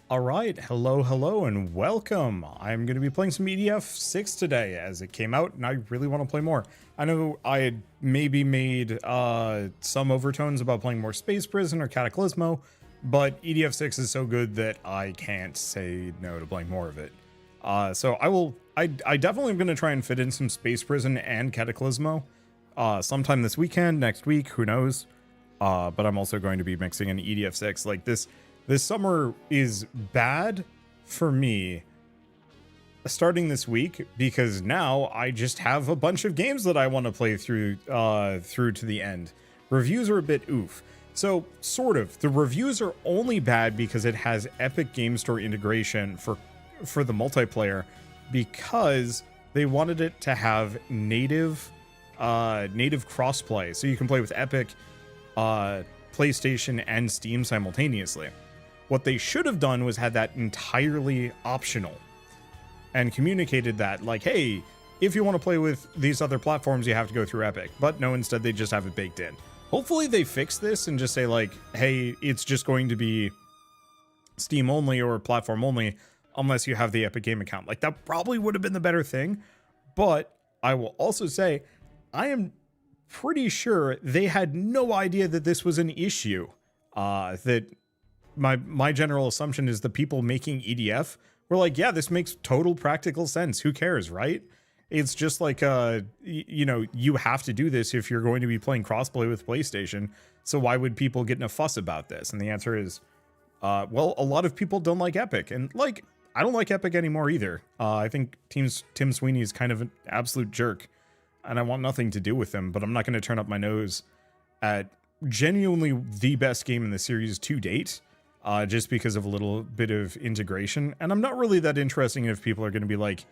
All right, hello, and welcome. I'm going to be playing some EDF 6 today as it came out, and I really want to play more. I know I had maybe made some overtones about playing more Space Prison or Cataclysmo, but EDF 6 is so good that I can't say no to playing more of it. So I definitely am going to try and fit in some Space Prison and Cataclysmo sometime this weekend, next week, who knows. But I'm also going to be mixing in EDF 6 like this. This summer is bad for me starting this week because now I just have a bunch of games that I want to play through to the end. Reviews are a bit oof. So sort of. The reviews are only bad because it has Epic Game Store integration for the multiplayer because they wanted it to have native crossplay. So you can play with Epic, PlayStation, and Steam simultaneously. What they should have done was had that entirely optional and communicated that, like, hey, if you want to play with these other platforms, you have to go through Epic. But no, instead they just have it baked in. Hopefully they fix this and just say, like, hey, it's just going to be Steam only or platform only unless you have the Epic Game account. Like, that probably would have been the better thing. But I will also say, I am pretty sure they had no idea that this was an issue. That my general assumption is the people making EDF were like, yeah, this makes total practical sense. Who cares, right? It's just like, you know, you have to do this if you're going to be playing crossplay with PlayStation. So why would people get in a fuss about this? And the answer is, well, a lot of people don't like Epic. And, like, I don't like Epic anymore either. I think Tim Sweeney is kind of an absolute jerk. And I want nothing to do with him. But I'm not going to turn up my nose at genuinely the best game in the series to date. Just because of a little bit of integration. And I'm not really that interested in if people are going to be like,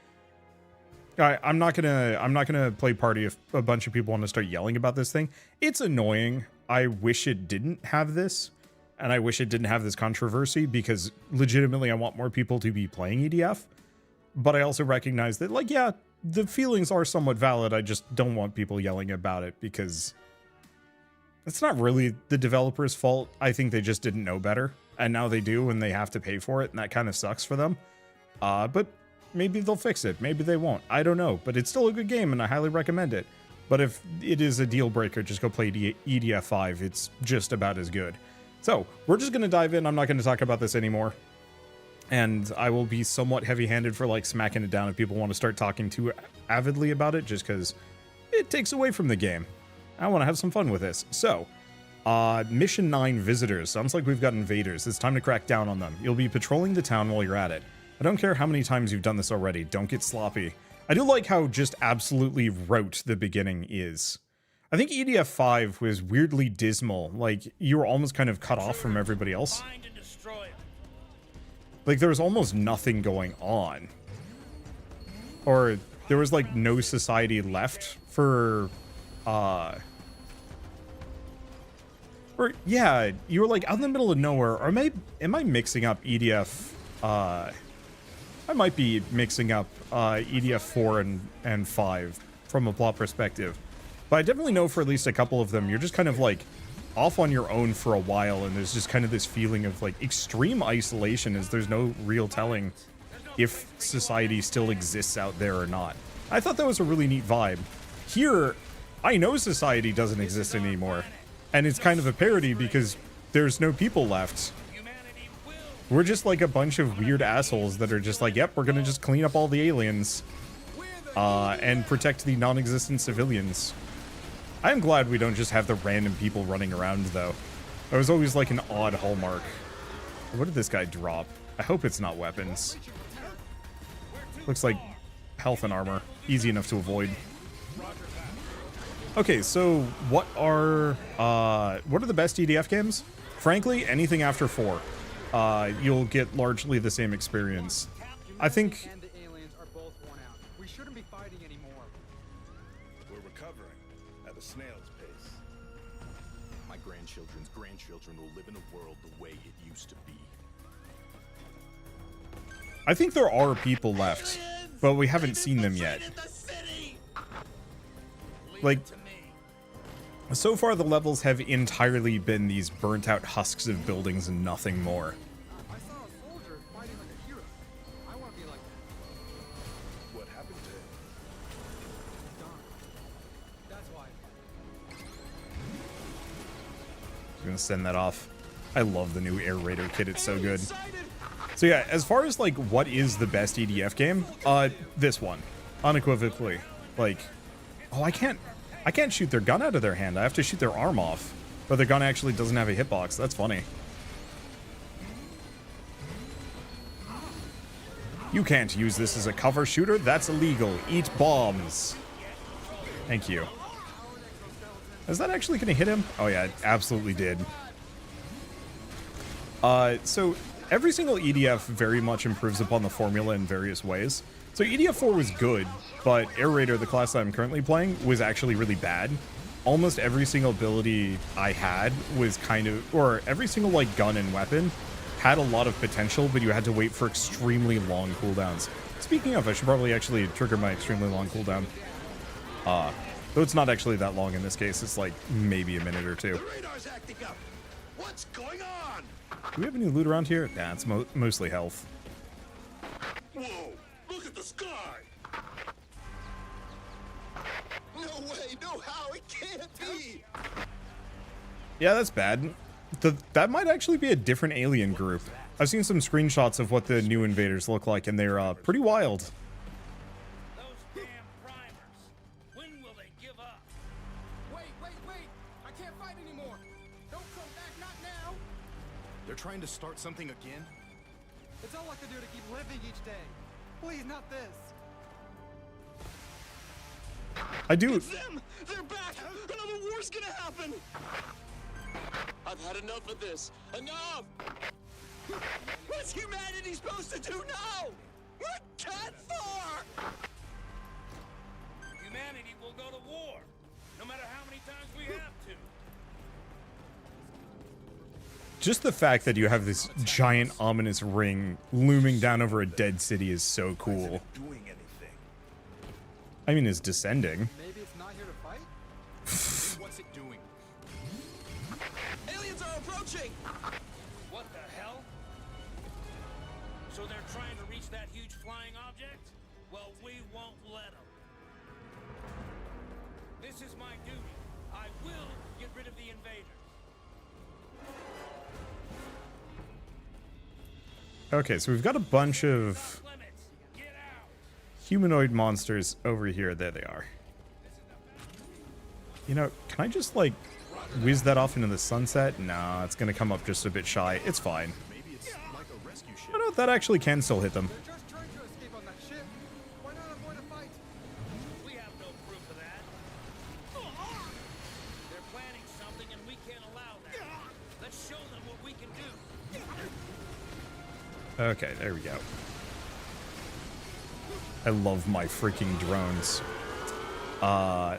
I'm not gonna play party if a bunch of people want to start yelling about this thing. It's annoying. I wish it didn't have this, and I wish it didn't have this controversy because legitimately I want more people to be playing EDF. But I also recognize that, like, yeah, the feelings are somewhat valid. I just don't want people yelling about it because it's not really the developer's fault. I think they just didn't know better. And now they do, and they have to pay for it, and that kind of sucks for them. But maybe they'll fix it. Maybe they won't. I don't know. But it's still a good game, and I highly recommend it. But if it is a deal breaker, just go play EDF 5. It's just about as good. So, we're just going to dive in. I'm not going to talk about this anymore. And I will be somewhat heavy-handed for, like, smacking it down if people want to start talking too avidly about it, just because it takes away from the game. I want to have some fun with this. So, Mission 9 Visitors. Sounds like we've got invaders. It's time to crack down on them. You'll be patrolling the town while you're at it. I don't care how many times you've done this already. Don't get sloppy. I do like how just absolutely rote the beginning is. I think EDF 5 was weirdly dismal. Like, you were almost kind of cut off from everybody else. Like, there was almost nothing going on. Or there was, like, no society left for, or, yeah, you were, like, out in the middle of nowhere. Or am I mixing up EDF? I might be mixing up EDF 4 and 5 from a plot perspective. But I definitely know for at least a couple of them, you're just kind of, like, off on your own for a while. And there's just kind of this feeling of, like, extreme isolation as there's no real telling if society still exists out there or not. I thought that was a really neat vibe. Here, I know society doesn't exist anymore. And it's kind of a parody because there's no people left. We're just like a bunch of weird assholes that are just like, yep, we're gonna just clean up all the aliens and protect the non-existent civilians. I'm glad we don't just have the random people running around, though. That was always like an odd hallmark. What did this guy drop? I hope it's not weapons. Looks like health and armor. Easy enough to avoid. Okay, so what are the best EDF games? Frankly, anything after 4. You'll get largely the same experience. I think And the aliens are both worn out. We shouldn't be fighting anymore. We're recovering at a snail's pace. My grandchildren's grandchildren will live in a world the way it used to be. I think there are people left, but we haven't seen them yet. Like, so far the levels have entirely been these burnt out husks of buildings and nothing more. I saw a soldier. gonna send that off. I love the new Air Raider kit, it's so good. So yeah, as far as like what is the best EDF game, this one, unequivocally. Like, oh, I can't shoot their gun out of their hand. I have to shoot their arm off, but their gun actually doesn't have a hitbox. That's funny. You can't use this as a cover shooter. That's illegal. Eat bombs. Thank you. Is that actually going to hit him? Oh yeah, it absolutely did. So every single EDF very much improves upon the formula in various ways. So EDF 4 was good, but Air Raider, the class that I'm currently playing, was actually really bad. Almost every single ability I had was kind of, or every single like gun and weapon had a lot of potential, but you had to wait for extremely long cooldowns. Speaking of, I should probably actually trigger my extremely long cooldown. Though it's not actually that long in this case, it's like maybe a minute or two. The radar's acting up. What's going on? Do we have any loot around here? Nah, it's mostly health. Whoa! Look at the sky. No way! No how! It can't be. Yeah, that's bad. That might actually be a different alien group. I've seen some screenshots of what the new invaders look like, and they're pretty wild. Those damn primers. When will they give up? Wait! I can't fight anymore. Don't come back, not now. They're trying to start something again? It's all I can do to keep living each day. Please, not this. I do. It's them! They're back! Another war's gonna happen! I've had enough of this. Enough! What's humanity supposed to do now? We're done for! Humanity will go to war, no matter how many times we have to. Just the fact that you have this giant ominous ring looming down over a dead city is so cool. Doing anything. I mean, it's descending. Maybe it's not here to fight? What's it doing? Aliens are approaching! What the hell? So they're trying to reach that huge flying object? Well, we won't let them. This is my duty. I will get rid of the invaders. Okay, so we've got a bunch of Limits. Get out. humanoid monsters over here. There they are. You know, can I just like whiz that off into the sunset? Nah, it's gonna come up just a bit shy. It's fine. Maybe it's like a rescue ship. I know that actually can still hit them. They're just trying to escape on that ship. Why not avoid a fight? We have no proof of that. They're planning something and we can't allow that. Let's show them what we can do. Okay, there we go. I love my freaking drones.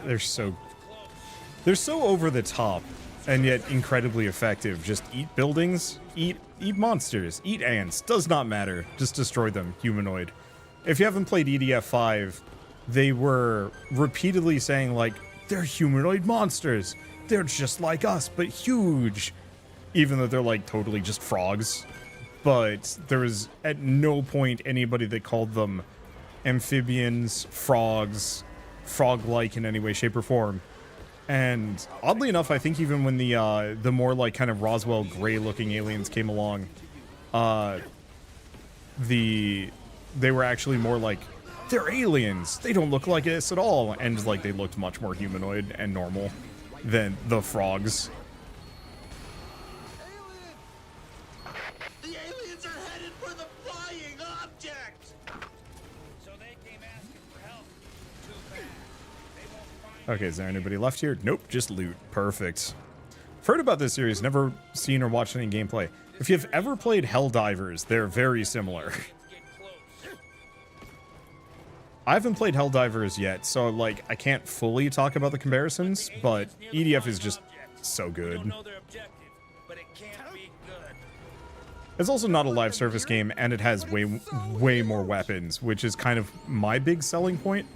They're so over the top and yet incredibly effective. Just eat buildings, eat monsters, eat ants, does not matter. Just destroy them, humanoid. If you haven't played EDF 5, they were repeatedly saying like, they're humanoid monsters. They're just like us, but huge. Even though they're like totally just frogs. But there was at no point anybody that called them amphibians, frogs, frog-like in any way, shape, or form. And oddly enough, I think even when the more like kind of Roswell gray-looking aliens came along, they were actually more like, they're aliens. They don't look like us at all, and like they looked much more humanoid and normal than the frogs. The aliens are headed for the flying object! So they came asking for help. Too bad. They won't find Okay, is there anybody left here? Nope, just loot. Perfect. I've heard about this series, never seen or watched any gameplay. If you've ever played Helldivers, they're very similar. get close. I haven't played Helldivers yet, so like I can't fully talk about the comparisons, but EDF is just so We good. don't know their objective, but it can't be good. It's also not a live service game, and it has way more weapons, which is kind of my big selling point.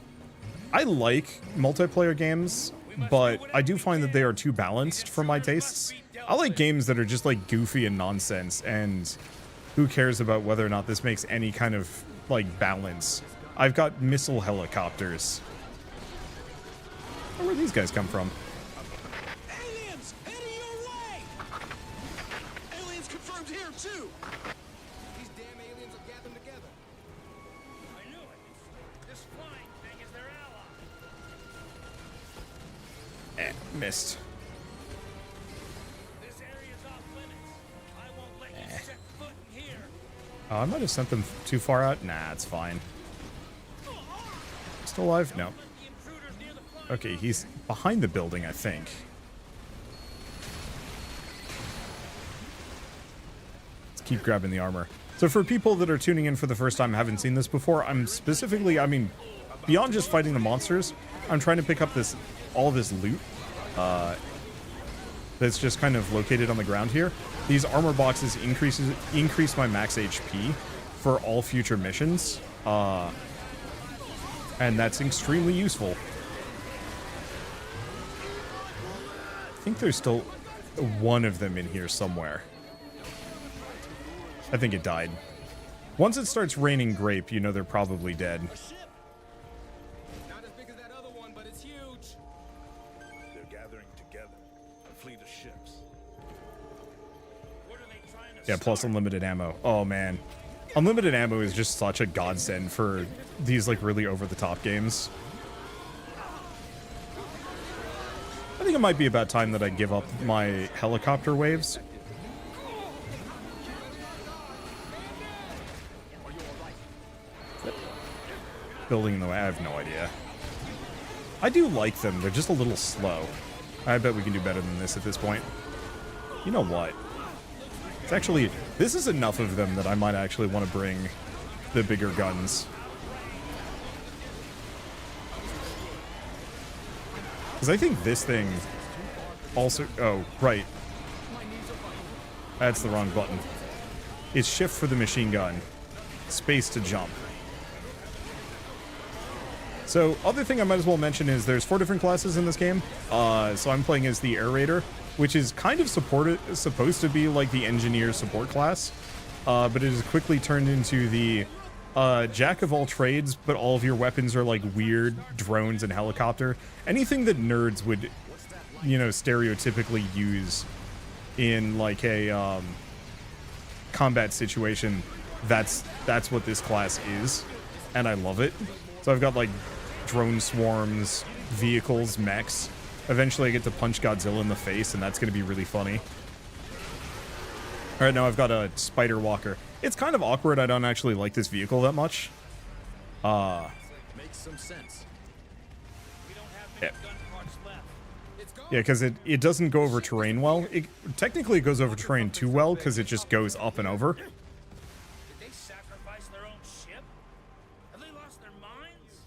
I like multiplayer games, but I do find that they are too balanced for my tastes. I like games that are just like goofy and nonsense, and who cares about whether or not this makes any kind of like balance. I've got missile helicopters. Where these guys come from? Aliens! Heading your way! Missed. This area's off limits. I won't let you set foot in here. Oh, I might have sent them too far out. Nah, it's fine. Still alive? No. Let the intruders near the flying Okay, he's behind the building, I think. Let's keep grabbing the armor. So for people that are tuning in for the first time, haven't seen this before, I'm specifically, I mean, beyond just fighting the monsters, I'm trying to pick up all this loot that's just kind of located on the ground here. These armor boxes increase my max HP for all future missions, and that's extremely useful. I think there's still one of them in here somewhere. I think it died. Once it starts raining grape, you know they're probably dead. Not as big as that other one, but it's huge. They're gathering together. A fleet of ships. What are they trying to Yeah, plus unlimited ammo. Oh, man. Unlimited ammo is just such a godsend for these, like, really over-the-top games. I think it might be about time that I give up my helicopter waves. Building in the way, I have no idea. I do like them, they're just a little slow. I bet we can do better than this at this point. You know what? It's actually, this is enough of them that I might actually want to bring the bigger guns. Because I think this thing also, oh, right. That's the wrong button. It's shift for the machine gun, space to jump. So, other thing I might as well mention is there's 4 different classes in this game. So I'm playing as the Air Raider, which is kind of supposed to be like the engineer support class, but it is quickly turned into the jack of all trades, but all of your weapons are like weird drones and helicopter. Anything that nerds would, you know, stereotypically use in like a combat situation, that's what this class is, and I love it. So I've got like drone swarms, vehicles, mechs. Eventually I get to punch Godzilla in the face, and that's going to be really funny. Alright, now I've got a spider walker. It's kind of awkward, I don't actually like this vehicle that much. Makes some sense. We don't have many Yeah. gun parts left. It's gone. Yeah, because it doesn't go over terrain well. Technically it goes over terrain too well, because it just goes up and over. Did they sacrifice their own ship? Have they lost their minds?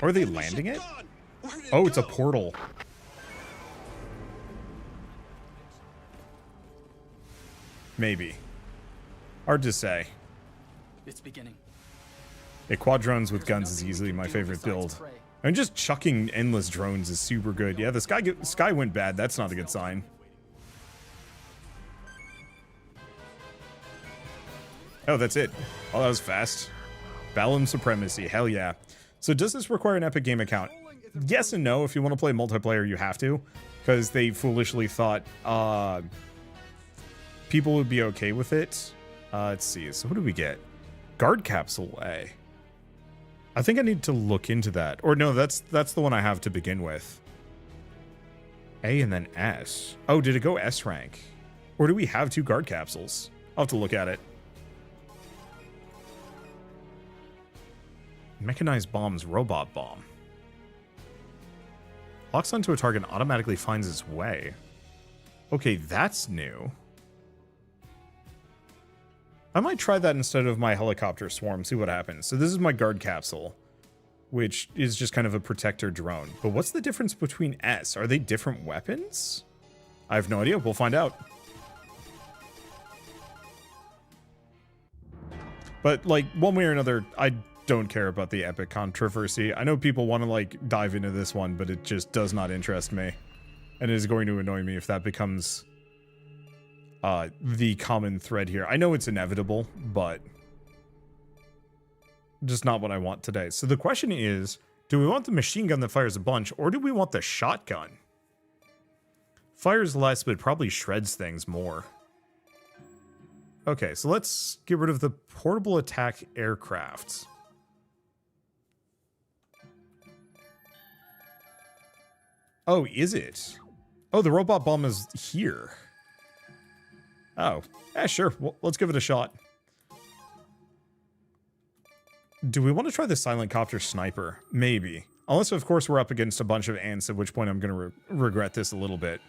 Or are they landing it? Gone. Where did it Oh, it's a go? portal. Maybe. Hard to say. It's beginning. Yeah, quad drones with guns is easily my favorite build. I mean, just chucking endless drones is super good. Yeah, the sky went bad. That's not a good sign. Oh, that's it. Oh, that was fast. Balam Supremacy. Hell yeah. So does this require an Epic Game account? Yes and no. If you want to play multiplayer, you have to. Because they foolishly thought people would be okay with it. Let's see. So what do we get? Guard Capsule A. I think I need to look into that. Or no, that's the one I have to begin with. A and then S. Oh, did it go S rank? Or do we have 2 guard capsules? I'll have to look at it. Mechanized bombs, robot bomb. Locks onto a target and automatically finds its way. Okay, that's new. I might try that instead of my helicopter swarm, see what happens. So this is my guard capsule, which is just kind of a protector drone. But what's the difference between S? Are they different weapons? I have no idea. We'll find out. But, like, one way or another, I don't care about the epic controversy. I know people want to, like, dive into this one, but it just does not interest me. And it is going to annoy me if that becomes the common thread here. I know it's inevitable, but just not what I want today. So the question is, do we want the machine gun that fires a bunch, or do we want the shotgun? Fires less, but probably shreds things more. Okay, so let's get rid of the portable attack aircraft. Oh, is it? Oh, the robot bomb is here. Oh, yeah, sure. Well, let's give it a shot. Do we want to try the silent copter sniper? Maybe. Unless, of course, we're up against a bunch of ants, at which point I'm going to regret this a little bit.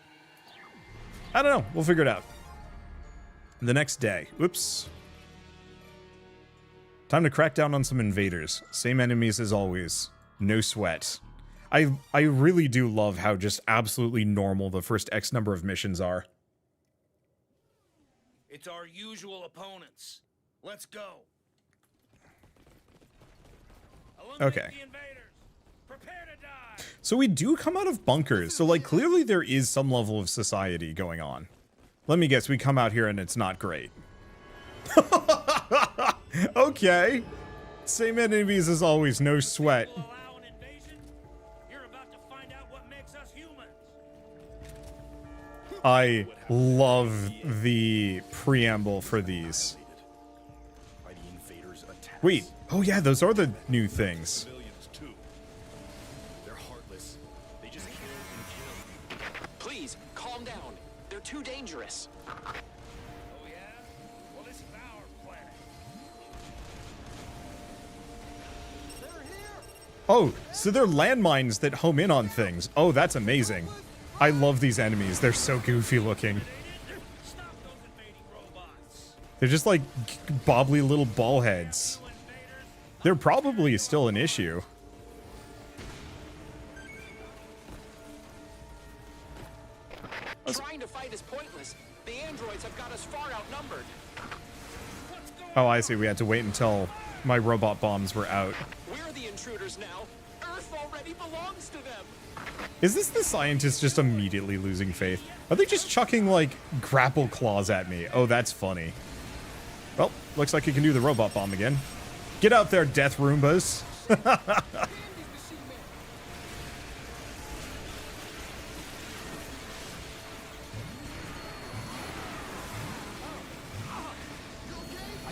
I don't know. We'll figure it out. The next day. Oops. Time to crack down on some invaders. Same enemies as always. No sweat. I really do love how just absolutely normal the first X number of missions are. It's our usual opponents. Let's go. Eliminate Okay. the invaders. Prepare to die. So we do come out of bunkers. So, like, clearly there is some level of society going on. Let me guess, we come out here and it's not great. Okay. Same enemies as always, no sweat. Will allow an invasion? You're about to find out what makes us humans. I love the preamble for these. By the invaders' attacks. Wait, oh yeah, those are the new things. Civilians too. They're heartless. They just kill and kill. Please, calm down. They're too dangerous. Oh yeah? Well, this is our planet. Oh, so they're landmines that home in on things. Oh, that's amazing. I love these enemies. They're so goofy looking. Stop those invading robots. They're just like bobbly little ball heads. They're probably still an issue. Trying to fight is pointless. The androids have got us far outnumbered. Oh, I see. We had to wait until my robot bombs were out. We're the intruders now. Earth already belongs to them. Is this the scientists just immediately losing faith? Are they just chucking, like, grapple claws at me? Oh, that's funny. Well, looks like you can do the robot bomb again. Get out there, death Roombas. I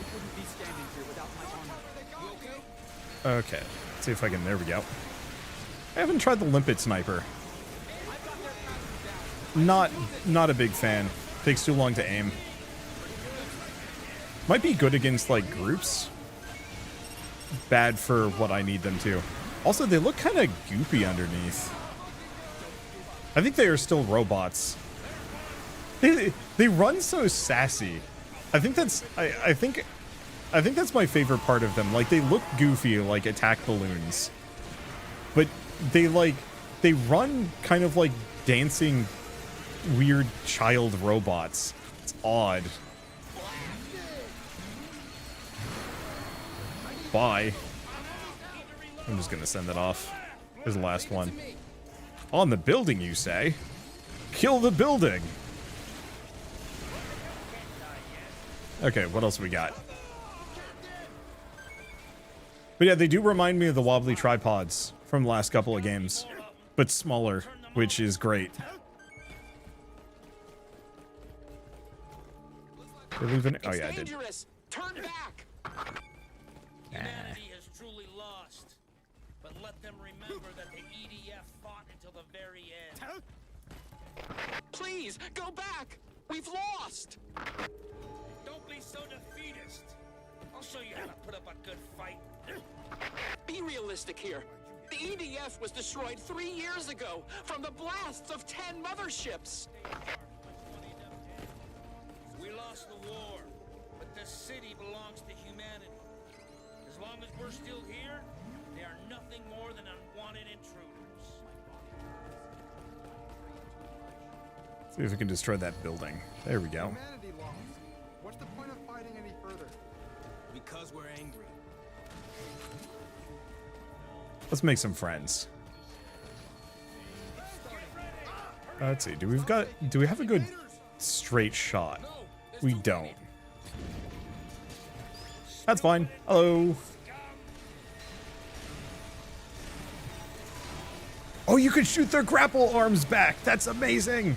couldn't be standing here without my armor. Okay, let's see if I can, there we go. I haven't tried the limpet sniper. Not a big fan. Takes too long to aim. Might be good against, like, groups. Bad for what I need them to. Also, they look kind of goopy underneath. I think they are still robots. They run so sassy. I think that's I think that's my favorite part of them. Like, they look goofy like attack balloons. But they run kind of like dancing weird child robots. It's odd. Bye. I'm just gonna send that off. There's the last one. On the building, you say? Kill the building! Okay, what else we got? But yeah, they do remind me of the wobbly tripods from the last couple of games. But smaller, which is great. Did I leave any? Oh yeah, I did. Dangerous. Turn back. Humanity has truly lost. But let them remember that the EDF fought until the very end. Please, go back. We've lost. Don't be so defeatist. I'll show you how to put up a good fight. Be realistic here. The EDF was destroyed 3 years ago from the blasts of 10 motherships. We lost the war, but this city belongs to humanity. As long as we're still here, they are nothing more than unwanted intruders. See if we can destroy that building. There we go. Humanity lost. What's the point of fighting any further? Because we're angry. Let's make some friends. Let's see. Do we have a good straight shot? We don't. That's fine. Hello. Oh, you can shoot their grapple arms back. That's amazing.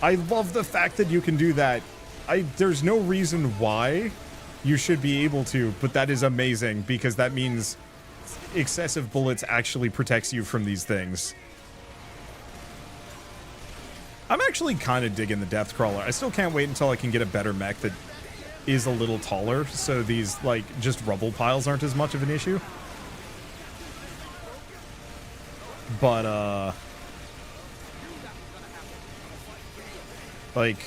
I love the fact that you can do that. There's no reason why you should be able to, but that is amazing because that means excessive bullets actually protects you from these things. I'm actually kind of digging the depth crawler. I still can't wait until I can get a better mech that is a little taller, so these, like, just rubble piles aren't as much of an issue. But, like,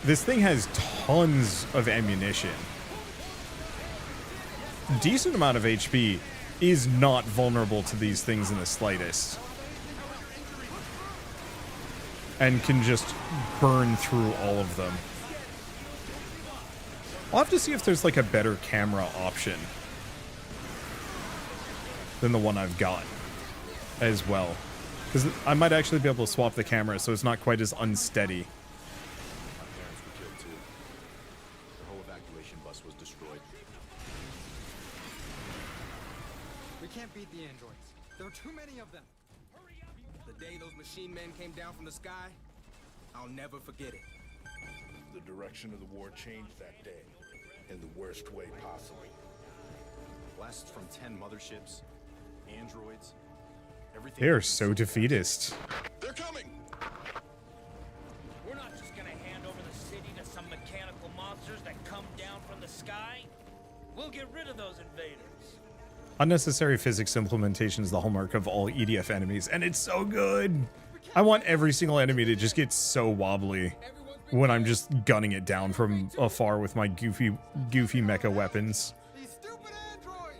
this thing has tons of ammunition. Decent amount of HP is not vulnerable to these things in the slightest. And can just burn through all of them. I'll have to see if there's like a better camera option than the one I've got as well. Because I might actually be able to swap the camera so it's not quite as unsteady. My parents were killed too. The whole evacuation bus was destroyed. We can't beat the androids. There are too many of them. The day those machine men came down from the sky, I'll never forget it. The direction of the war changed that day, in the worst way possible. Blasts from 10 motherships, androids, everything. They are so defeatist. They're coming! We're not just gonna hand over the city to some mechanical monsters that come down from the sky. We'll get rid of those invaders. Unnecessary physics implementation is the hallmark of all EDF enemies, and it's so good. I want every single enemy to just get so wobbly when I'm just gunning it down from afar with my goofy mecha weapons. These stupid androids!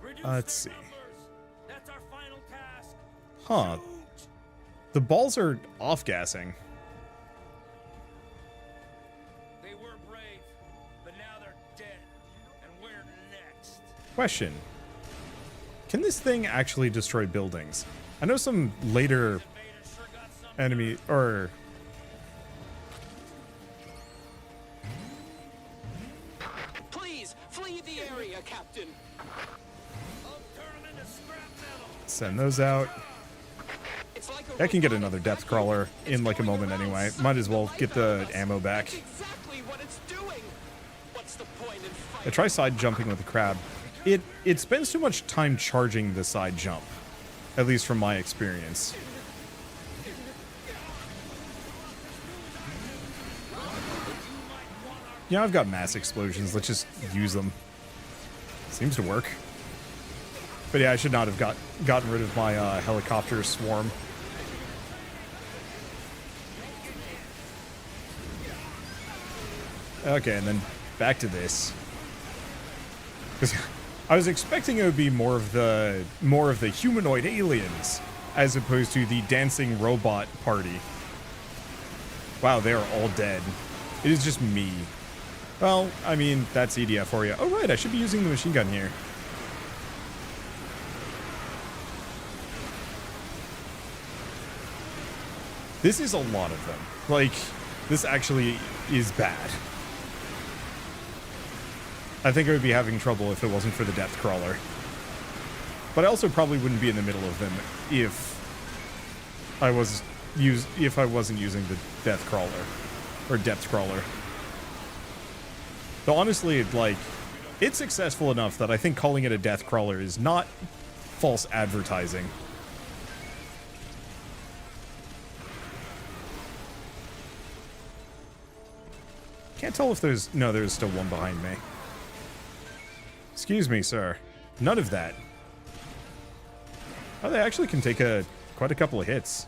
Reduce Let's their see. numbers. That's our final task. Huh. The balls are off-gassing. They were brave, but now they're dead. And we're next. Question. Can this thing actually destroy buildings? I know some later Invaders sure got something. enemy, or... Please, flee the area, Captain! I'll turn them into scrap metal. Send those out. It's like a I can get robotic another depth vacuum. crawler It's in like a going moment around anyway. sucking Might as well the get life out the of us. ammo back. That's exactly what it's doing! What's the point in I fighting? try side jumping with the crab. It spends too much time charging the side jump. At least from my experience. Yeah, I've got mass explosions. Let's just use them. Seems to work. But yeah, I should not have gotten rid of my helicopter swarm. Okay, and then back to this. 'Cause I was expecting it would be more of the humanoid aliens as opposed to the dancing robot party. Wow, they are all dead. It is just me. Well, I mean, that's EDF for you. Oh, right, I should be using the machine gun here. This is a lot of them. Like, this actually is bad. I think I would be having trouble if it wasn't for the depth crawler. But I also probably wouldn't be in the middle of them if I wasn't using the depth crawler or depth crawler. Though honestly, like, it's successful enough that I think calling it a death crawler is not false advertising. Can't tell if there's... No, there's still one behind me. Excuse me, sir. None of that. Oh, they actually can take quite a couple of hits.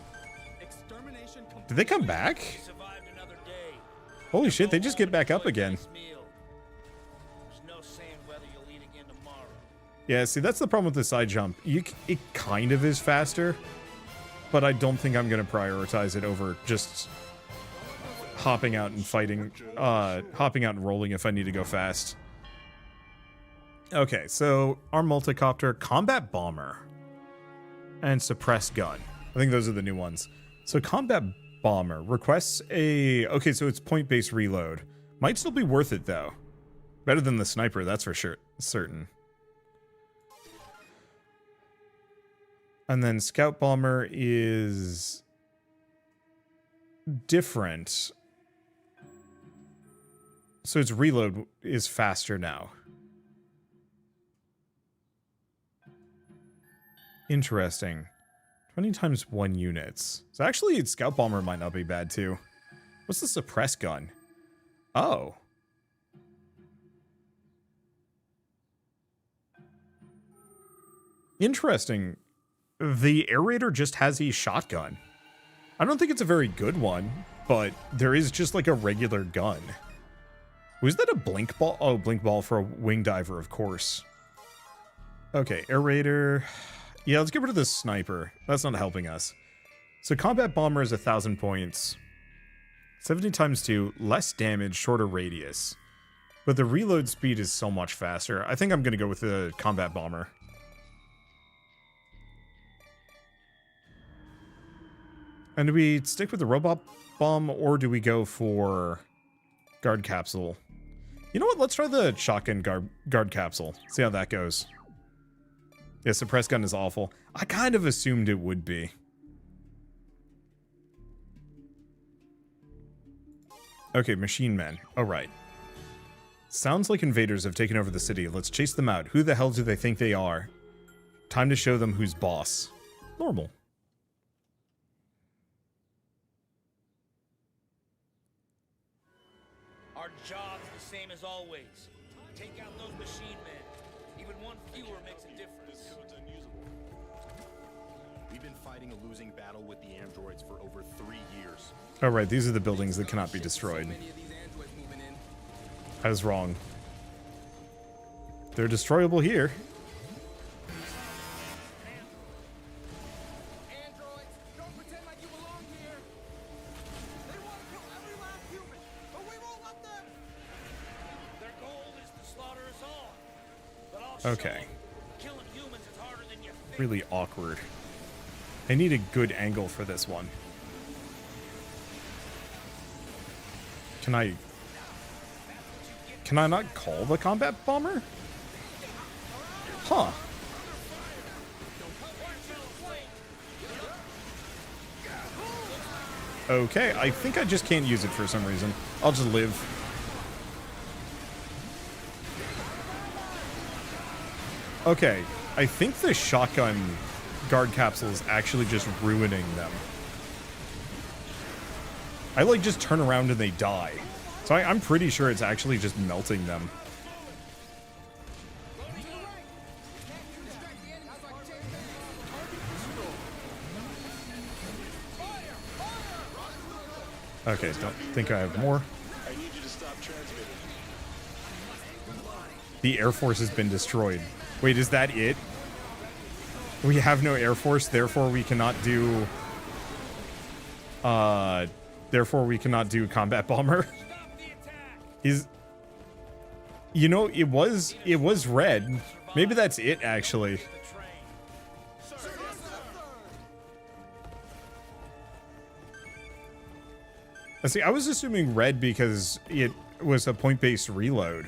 Extermination complete. Did they come back? Survived another day. Holy shit, they just get back up again. Nice meal. There's no saying whether you'll eat again tomorrow. Yeah, see, that's the problem with the side jump. It kind of is faster, but I don't think I'm going to prioritize it over just hopping out and fighting, hopping out and rolling if I need to go fast. Okay, so our multicopter, combat bomber, and suppressed gun. I think those are the new ones. So combat bomber requests a... Okay, so it's point-based reload. Might still be worth it, though. Better than the sniper, that's for sure, certain. And then scout bomber is different. So its reload is faster now. Interesting. 20 times 1 units. So actually, its scout bomber might not be bad too. What's the suppress gun? Oh. Interesting. The aerator just has a shotgun. I don't think it's a very good one, but there is just like a regular gun. Was that a blink ball? Oh, blink ball for a wing diver, of course. Okay, aerator. Yeah, let's get rid of this sniper. That's not helping us. So combat bomber is 1,000 points. 70 times 2, less damage, shorter radius. But the reload speed is so much faster. I think I'm going to go with the combat bomber. And do we stick with the robot bomb, or do we go for guard capsule? You know what? Let's try the shotgun guard capsule. See how that goes. Yeah, suppress gun is awful. I kind of assumed it would be. Okay, machine men. All right. Sounds like invaders have taken over the city. Let's chase them out. Who the hell do they think they are? Time to show them who's boss. Normal. Our job's the same as always. Take out those machine men. Even one fewer makes a difference. We've been fighting a losing battle with the androids for over 3 years. All right, these are the buildings that cannot be destroyed. I was wrong. They're destroyable here. Androids, don't pretend like you belong here. They want to kill every last human, but we won't let them. Their goal is to slaughter us all. But I'll show Okay. them. Killing humans is harder than you think. Really awkward. I need a good angle for this one. Can I not call the combat bomber? Huh. Okay, I think I just can't use it for some reason. I'll just live. Okay, I think the shotgun guard capsule is actually just ruining them. I like just turn around and they die. So I'm pretty sure it's actually just melting them. Okay, don't think I have more. I need you to stop transmitting. The Air Force has been destroyed. Wait, is that it? We have no Air Force, therefore we cannot do... Therefore we cannot do combat bomber. He's... You know, it was red. Maybe that's it, actually. See, I was assuming red because it was a point-based reload.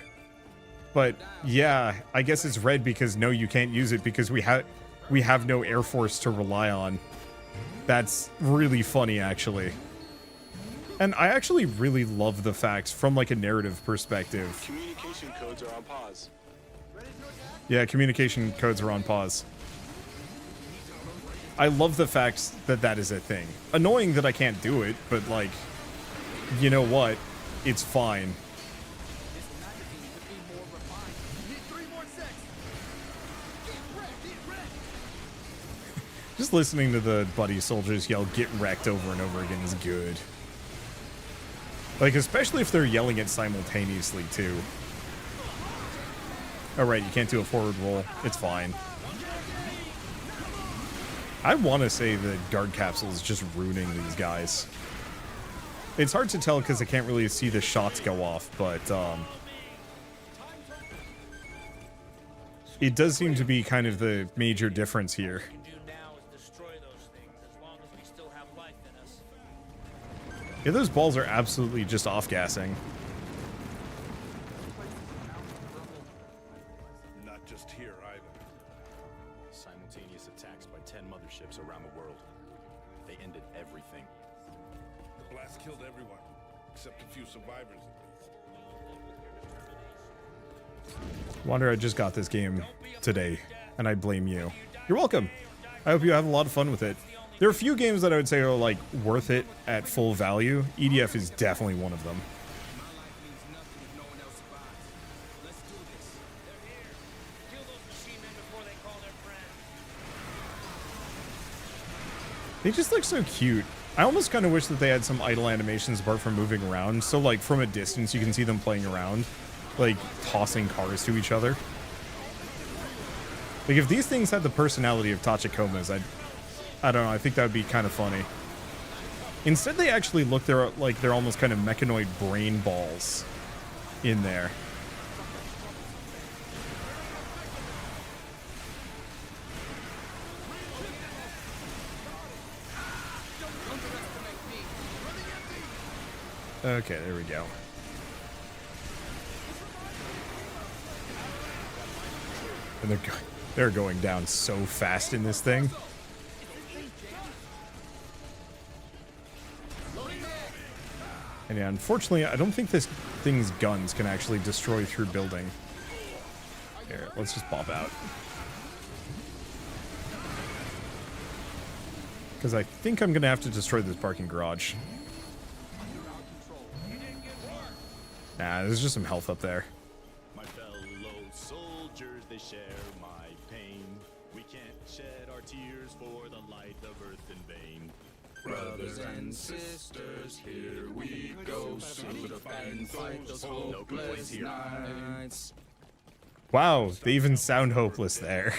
But yeah, I guess it's red because no, you can't use it because we have no Air Force to rely on. That's really funny, actually. And I actually really love the fact, from like a narrative perspective. Communication codes are on pause. Yeah, communication codes are on pause. I love the fact that that is a thing. Annoying that I can't do it, but like, you know what? It's fine. Just listening to the buddy soldiers yell "get wrecked" over and over again is good. Like, especially if they're yelling it simultaneously too. Alright, you can't do a forward roll. It's fine. I want to say the guard capsule is just ruining these guys. It's hard to tell because I can't really see the shots go off, but it does seem to be kind of the major difference here. Yeah, those balls are absolutely just off-gassing. Not just here either. Simultaneous attacks by 10 motherships around the world. They ended everything. The blast killed everyone, except a few survivors at least. Wander, I just got this game today, and I blame you. You're welcome. I hope you have a lot of fun with it. There are a few games that I would say are like worth it at full value. EDF is definitely one of them. They just look so cute. I almost kind of wish that they had some idle animations apart from moving around. So like from a distance, you can see them playing around, like tossing cars to each other. Like if these things had the personality of Tachikomas, I don't know, I think that would be kind of funny. Instead, they actually look like they're almost kind of mechanoid brain balls in there. Okay, there we go. And they're going down so fast in this thing. And yeah, unfortunately, I don't think this thing's guns can actually destroy through building. Here, let's just pop out. Because I think I'm going to have to destroy this parking garage. Nah, there's just some health up there. My fellow soldiers, they share my pain. We can't shed our tears for the light of earth in vain. Brothers and sisters, here we go. Soon to fight those hopeless nights. Wow, they even sound hopeless there.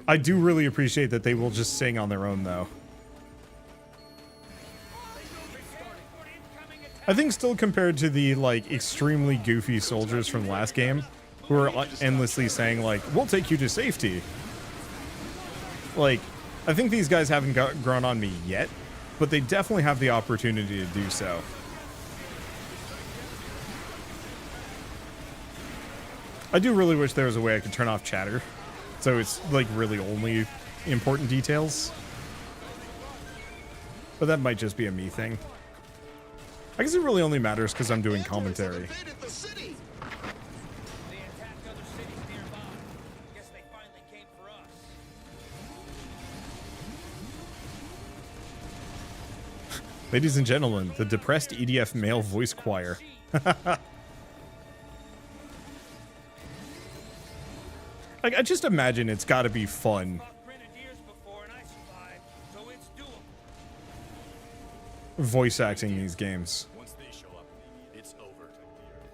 I do really appreciate that they will just sing on their own, though. I think still compared to the, like, extremely goofy soldiers from the last game, who are endlessly saying, like, we'll take you to safety. Like, I think these guys haven't grown on me yet, but they definitely have the opportunity to do so. I do really wish there was a way I could turn off chatter, so it's, like, really only important details. But that might just be a me thing. I guess it really only matters because I'm doing commentary. Ladies and gentlemen, the depressed EDF male voice choir. Like, I just imagine it's got to be fun. Voice acting these games. Once they show up, it's over.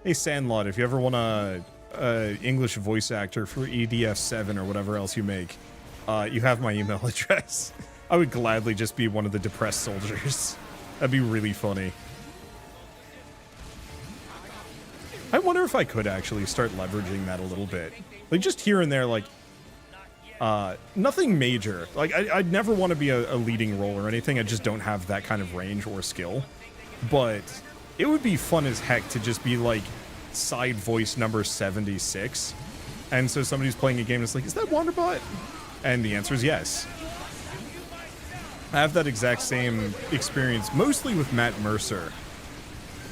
Hey Sandlot, if you ever want a English voice actor for EDF 7 or whatever else you make, you have my email address. I would gladly just be one of the depressed soldiers. That'd be really funny. I wonder if I could actually start leveraging that a little bit. Like just here and there, like nothing major. Like I'd never want to be a leading role or anything. I just don't have that kind of range or skill. But it would be fun as heck to just be like side voice number 76. And so somebody's playing a game and it's like, is that Wanderbot? And the answer is yes. I have that exact same experience, mostly with Matt Mercer,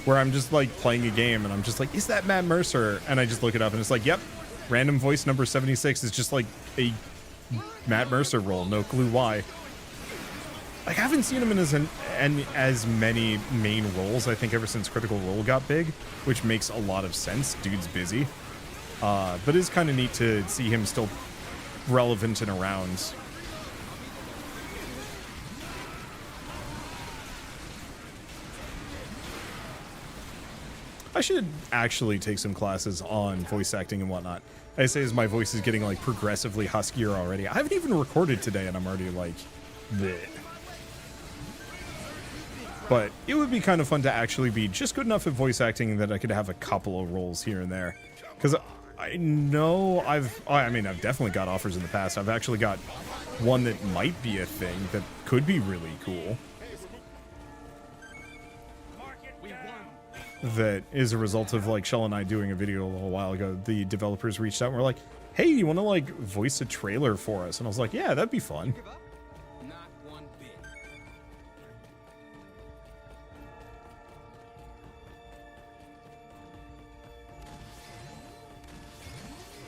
where I'm just like playing a game and I'm just like, is that Matt Mercer? And I just look it up and it's like, yep, random voice number 76 is just like a Matt Mercer role. No clue why. Like, I haven't seen him in as many main roles, I think, ever since Critical Role got big, which makes a lot of sense. Dude's busy. But it's kind of neat to see him still relevant and around. I should actually take some classes on voice acting and whatnot. I say as my voice is getting like progressively huskier already. I haven't even recorded today and I'm already like, bleh. But it would be kind of fun to actually be just good enough at voice acting that I could have a couple of roles here and there. Because I know I mean, I've definitely got offers in the past. I've actually got one that might be a thing that could be really cool. That is a result of like Shell and I doing a video a little while ago. The developers reached out and were like, hey, you want to like voice a trailer for us? And I was like, yeah, that'd be fun. Not one bit.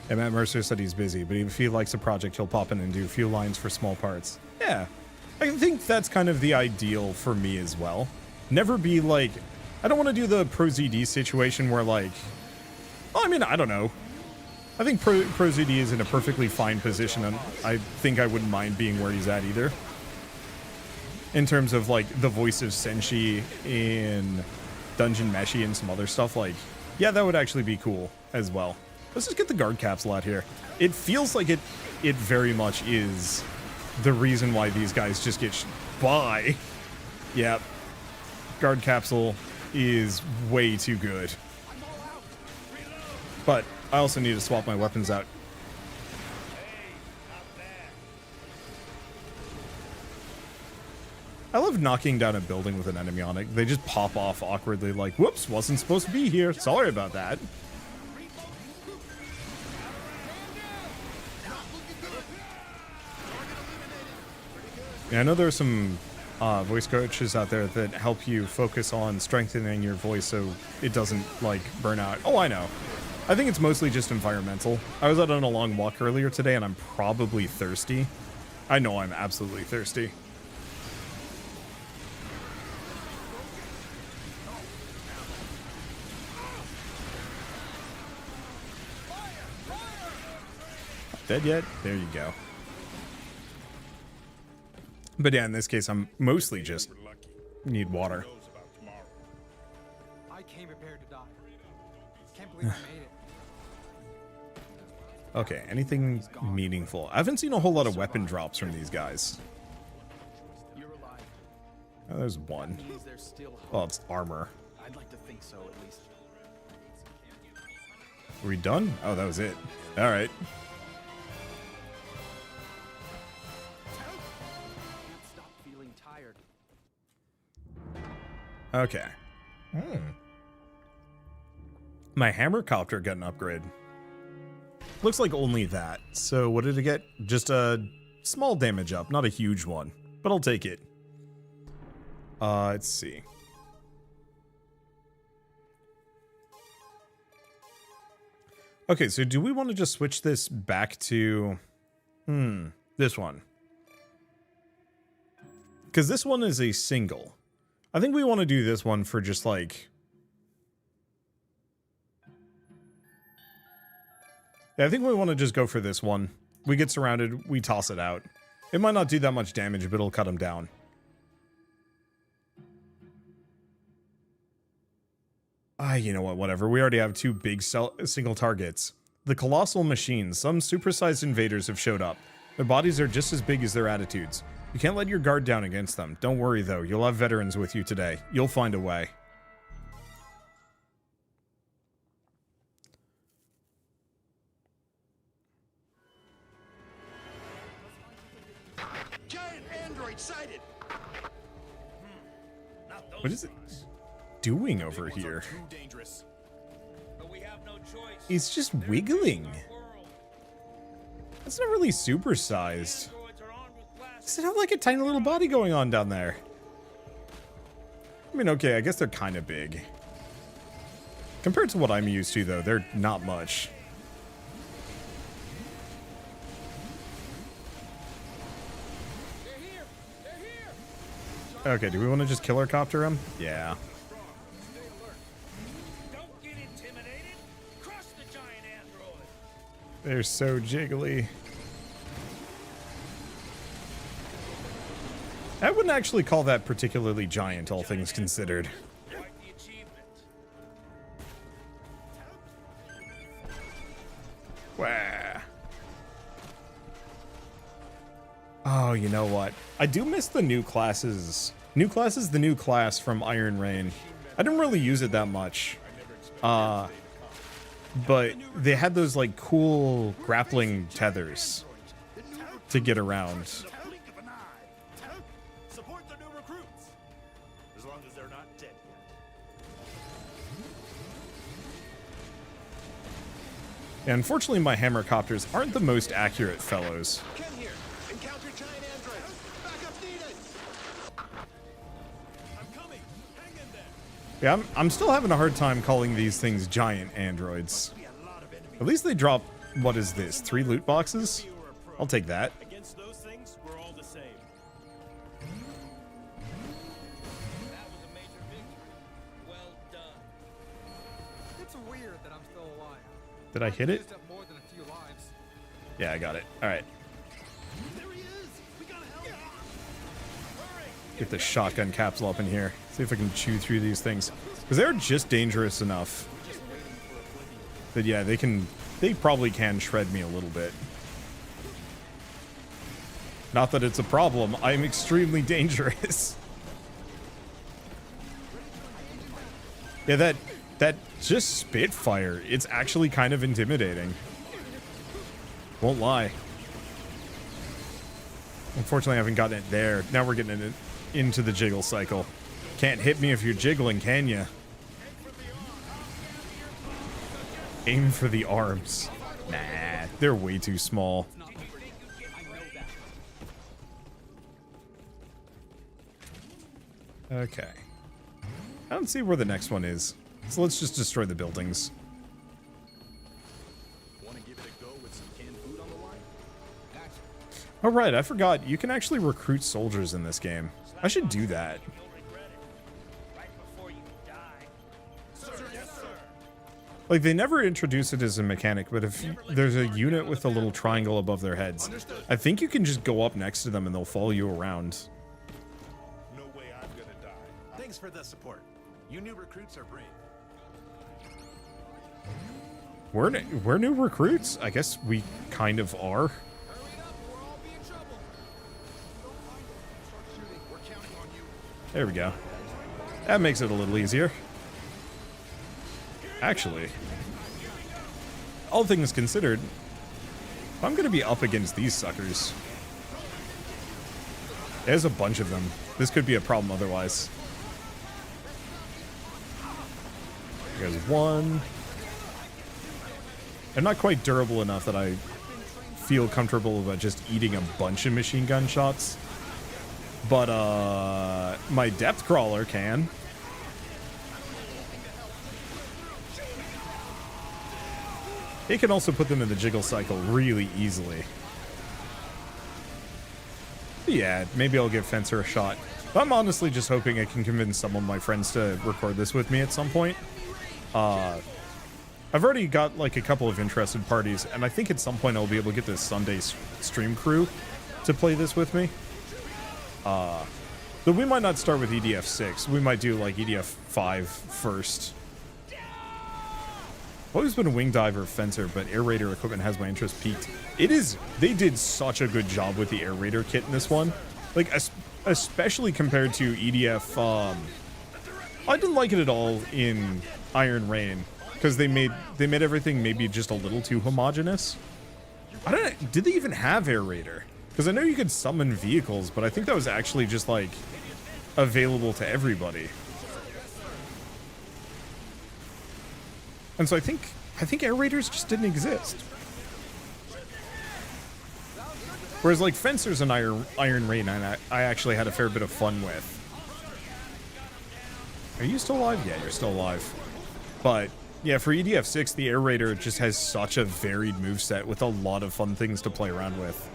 And Matt Mercer said he's busy, but if he likes a project, he'll pop in and do a few lines for small parts. Yeah, I think that's kind of the ideal for me as well. Never be like, I don't want to do the Pro ZD situation where like, well, I mean, I don't know. I think Pro ZD is in a perfectly fine position, and I think I wouldn't mind being where he's at either. In terms of like the voice of Senshi in Dungeon Meshi and some other stuff, like, yeah, that would actually be cool as well. Let's just get the guard capsule out here. It feels like it very much is the reason why these guys just get by. Yeah, guard capsule is way too good. But I also need to swap my weapons out. I love knocking down a building with an enemy on it. They just pop off awkwardly like, whoops, wasn't supposed to be here. Sorry about that. Yeah, I know there are some voice coaches out there that help you focus on strengthening your voice so it doesn't, like, burn out. Oh, I know. I think it's mostly just environmental. I was out on a long walk earlier today, and I'm probably thirsty. I know I'm absolutely thirsty. Dead yet? There you go. But yeah, in this case, I'm mostly just need water. I came prepared to die. Can't believe I made it. Okay, anything meaningful? I haven't seen a whole lot of weapon drops from these guys. You're alive. Oh, there's one. Is there still hope? Well, it's armor. I'd like to think so, at least. Are we done? Oh, that was it. All right. Stop feeling tired. Okay. My hammer copter got an upgrade. Looks like only that. So what did it get? Just a small damage up, not a huge one, but I'll take it. Let's see. Okay, so do we want to just switch this back to this one? Because this one is a single. I think we want to do this one for just like... Yeah, I think we want to just go for this one. We get surrounded, we toss it out. It might not do that much damage, but it'll cut him down. You know what, whatever. We already have two big single targets. The colossal machines. Some supersized invaders have showed up. Their bodies are just as big as their attitudes. You can't let your guard down against them. Don't worry, though. You'll have veterans with you today. You'll find a way. Giant android sighted. What is it doing over here? Too dangerous. But we have no choice. It's just wiggling. That's not really supersized. Androids are armed with blast. Does it have like a tiny little body going on down there? I mean, okay, I guess they're kind of big. Compared to what I'm used to, though, they're not much. They're here. They're here. Okay, do we want to just killer copter him? Yeah. Don't get intimidated. Crush the giant android. They're so jiggly. I wouldn't actually call that particularly giant, all things considered. Quite the achievement. Wah. Oh, you know what? I do miss the new classes. New class is the new class from Iron Rain. I didn't really use it that much. But they had those like cool grappling tethers to get around. Blink of an eye. Support the new recruits. As long as they're not dead yet. Yeah, unfortunately, my hammer copters aren't the most accurate fellows. Ken here. Encounter giant android. Backup needed. I'm coming. Hang in there. Yeah, I'm still having a hard time calling these things giant androids. At least they drop What is this? 3 loot boxes? I'll take that. Against those things, we're all the same. That was a major victory. Well done. It's weird that I'm still alive. Did I hit it? Used up more than a few lives. Yeah, I got it. All right. There he is! We gotta help! Hurry! Get the shotgun capsule up in here. See if I can chew through these things. Because they're just dangerous enough that, yeah, they probably can shred me a little bit. Not that it's a problem. I'm extremely dangerous. Yeah, that just Spitfire, it's actually kind of intimidating. Won't lie. Unfortunately, I haven't gotten it there. Now we're getting it into the jiggle cycle. Can't hit me if you're jiggling, can ya? Aim for the arms. Nah, they're way too small. Okay. I don't see where the next one is. So let's just destroy the buildings. Wanna give it a go with some canned food on the line? Oh right, I forgot. You can actually recruit soldiers in this game. I should do that. You'll regret it. Right before you die. Sir, yes, sir! Like, they never introduce it as a mechanic, but if there's a unit with a little triangle above their heads, I think you can just go up next to them and they'll follow you around. No way I'm gonna die. Thanks for the support. You new recruits are brave. We're new recruits? I guess we kind of are. Hurry it up, or I'll be in trouble. Don't mind it. Start shooting. We're counting on you. There we go. That makes it a little easier. Actually, all things considered, if I'm going to be up against these suckers, there's a bunch of them. This could be a problem otherwise. There's one. They're not quite durable enough that I feel comfortable about just eating a bunch of machine gun shots. But, my depth crawler can. It can also put them in the jiggle cycle really easily. But yeah, maybe I'll give Fencer a shot. But I'm honestly just hoping I can convince some of my friends to record this with me at some point. I've already got like a couple of interested parties, and I think at some point I'll be able to get this Sunday stream crew to play this with me. Though we might not start with EDF 6. We might do like EDF 5 first. I've always been a wing diver fencer, but air raider equipment has my interest peaked. It is, they did such a good job with the air raider kit in this one. Like, especially compared to EDF, I didn't like it at all in Iron Rain, because they made everything maybe just a little too homogenous. I don't know, did they even have air raider? Because I know you could summon vehicles, but I think that was actually just like available to everybody. And so I think air raiders just didn't exist. Whereas like fencers in Iron Rain, I actually had a fair bit of fun with. Are you still alive? Yeah, you're still alive. But yeah, for EDF 6, the air raider just has such a varied moveset with a lot of fun things to play around with.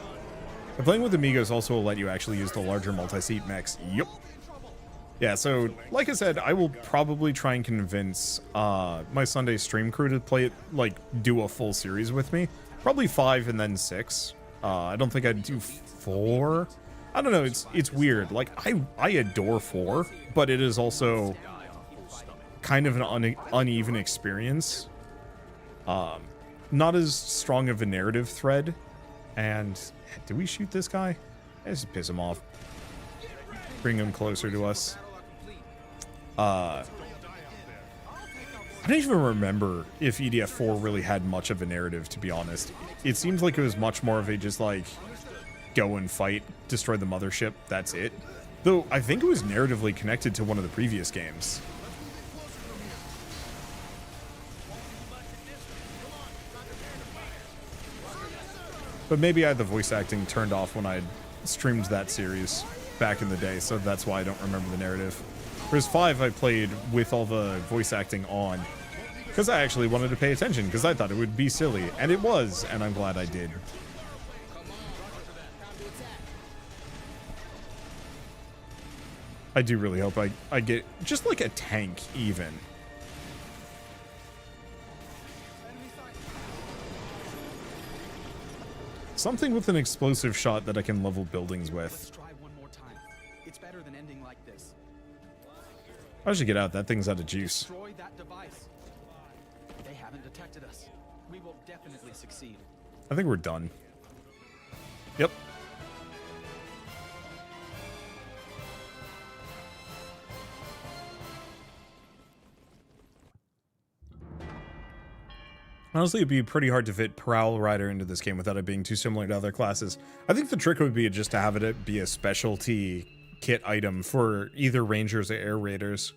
And playing with amigos also will let you actually use the larger multi-seat mechs. Yup. Yeah, so like I said, I will probably try and convince my Sunday stream crew to play it, like do a full series with me. Probably 5 and then 6. I don't think I'd do 4. I don't know, it's weird. Like I adore 4, but it is also kind of an uneven experience. Not as strong of a narrative thread. And did we shoot this guy? Let's just piss him off. Bring him closer to us. I don't even remember if EDF 4 really had much of a narrative, to be honest. It seems like it was much more of a just like go and fight, destroy the mothership, that's it. Though I think it was narratively connected to one of the previous games. But maybe I had the voice acting turned off when I streamed that series back in the day, so that's why I don't remember the narrative. Whereas 5 I played with all the voice acting on, Because I actually wanted to pay attention, because I thought it would be silly. And it was, and I'm glad I did. I do really hope I get just like a tank, even. Something with an explosive shot that I can level buildings with. Let's try one more time. It's better than ending like this. I should get out. That thing's out of juice. Destroy that device. They haven't detected us. We will definitely succeed. I think we're done. Yep. Honestly, it'd be pretty hard to fit Prowl Rider into this game without it being too similar to other classes. I think the trick would be just to have it be a specialty kit item for either Rangers or Air Raiders.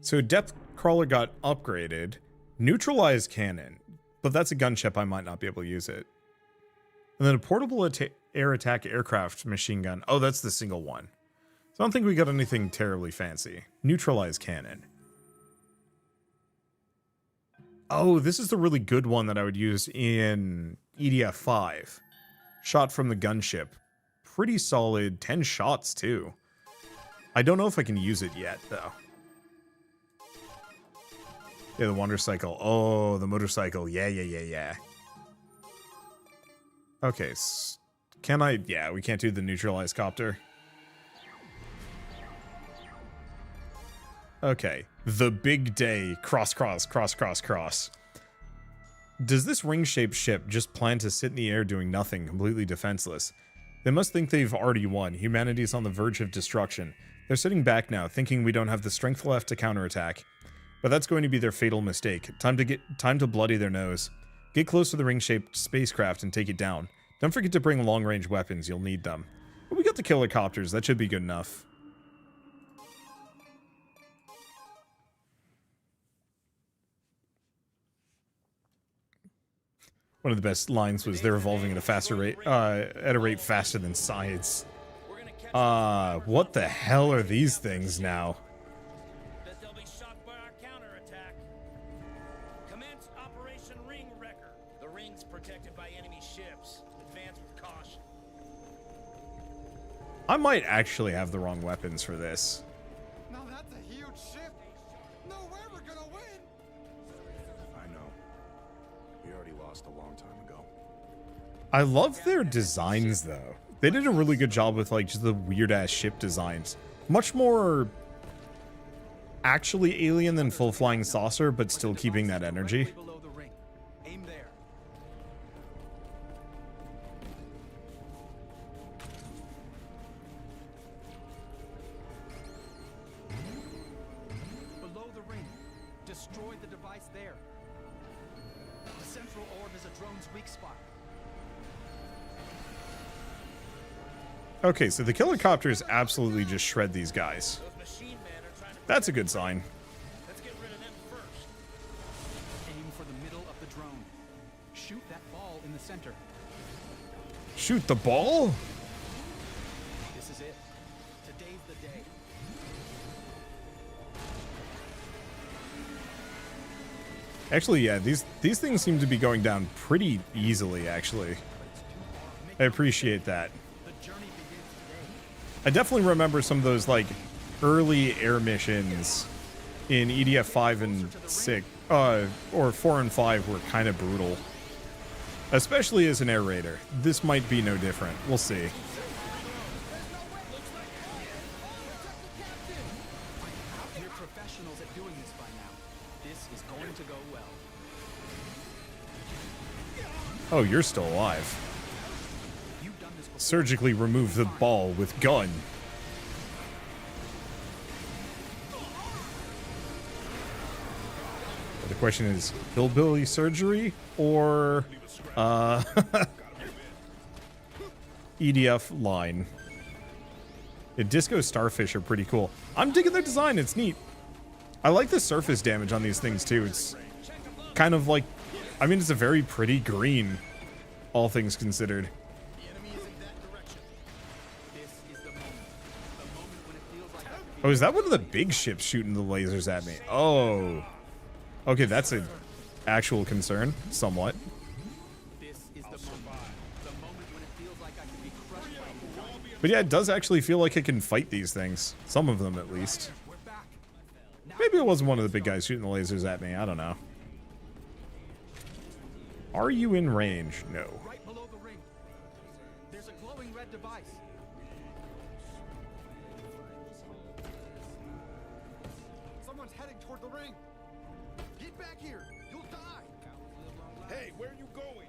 So Depth Crawler got upgraded. Neutralized Cannon. But that's a gunship, I might not be able to use it. And then a Portable Air Attack Aircraft Machine Gun. Oh, that's the single one. So I don't think we got anything terribly fancy. Neutralized Cannon. Oh, this is the really good one that I would use in EDF 5. Shot from the gunship. Pretty solid. 10 shots, too. I don't know if I can use it yet, though. Yeah, the Wandercycle. Oh, the motorcycle. Yeah. Okay, can I... Yeah, we can't do the neutralized copter. Okay. The big day. Cross. Does this ring-shaped ship just plan to sit in the air doing nothing, completely defenseless? They must think they've already won. Humanity is on the verge of destruction. They're sitting back now, thinking we don't have the strength left to counterattack. But that's going to be their fatal mistake. Time to bloody their nose. Get close to the ring-shaped spacecraft and take it down. Don't forget to bring long-range weapons. You'll need them. But we got the killer copters. That should be good enough. One of the best lines was they're evolving at a faster rate, at a rate faster than science. What the hell are these things now? That they'll be shocked by our counterattack. Commence Operation Ring Wrecker. The ring's protected by enemy ships. Advance with caution. I might actually have the wrong weapons for this. Now that's a huge ship. No way we're gonna win. I know. We already lost a long time ago. I love their designs, though. They did a really good job with, like, just the weird-ass ship designs. Much more actually alien than full flying saucer, but still keeping that energy. Below the ring. Aim there. Below the ring. Destroy the device there. The central orb is a drone's weak spot. Okay, so the killer copters absolutely just shred these guys. Those machine men are trying to... That's a good sign. Let's get rid of them first. Aim for the middle of the drone. Shoot that ball in the center. Shoot the ball? This is it. Today's the day. Actually, yeah, these things seem to be going down pretty easily, actually. I appreciate that. The journey begins today. I definitely remember some of those, like, early air missions in EDF 5 and 6, or 4 and 5 were kind of brutal. Especially as an air raider. This might be no different. We'll see. We're professionals at doing this by now. This is going to go well. Oh, you're still alive. You've done this before. Surgically remove the ball with gun. The question is, hillbilly surgery or EDF line? The Disco Starfish are pretty cool. I'm digging their design. It's neat. I like the surface damage on these things too. It's kind of like, I mean, it's a very pretty green, all things considered. The enemy is in that direction. This is the moment. The moment when it feels like Oh, is that one of the big ships shooting the lasers at me? Oh. Okay, that's an actual concern, somewhat. This is the moment when it feels like I can be crushed by But yeah, it does actually feel like it can fight these things. Some of them, at least. We're back. Maybe it wasn't one of the big guys shooting the lasers at me. I don't know. Are you in range? No. Right below the ring. There's a glowing red device. Someone's heading toward the ring. Get back here. You'll die. Hey, where are you going?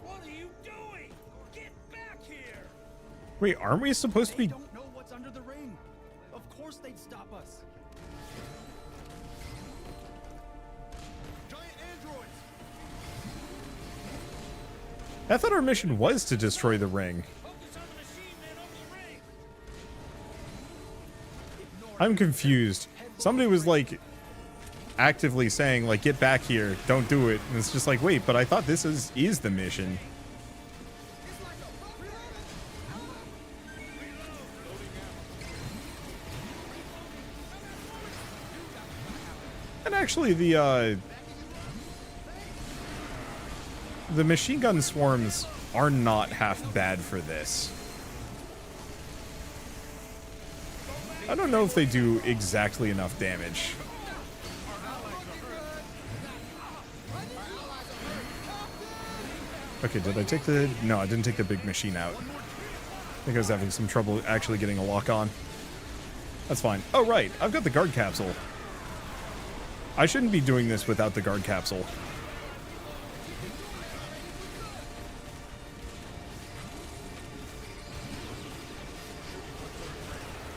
What are you doing? Get back here! Wait, aren't we supposed to They be... don't know what's under the ring. Of course they'd stop us. Giant androids! I thought our mission was to destroy the ring. Focus on the machine man over the ring! I'm confused. Somebody was like actively saying like, get back here, don't do it. And it's just like, wait, but I thought this is the mission. And actually the machine gun swarms are not half bad for this. I don't know if they do exactly enough damage. Okay, did I take the... No, I didn't take the big machine out. I think I was having some trouble actually getting a lock on. That's fine. Oh, right. I've got the guard capsule. I shouldn't be doing this without the guard capsule.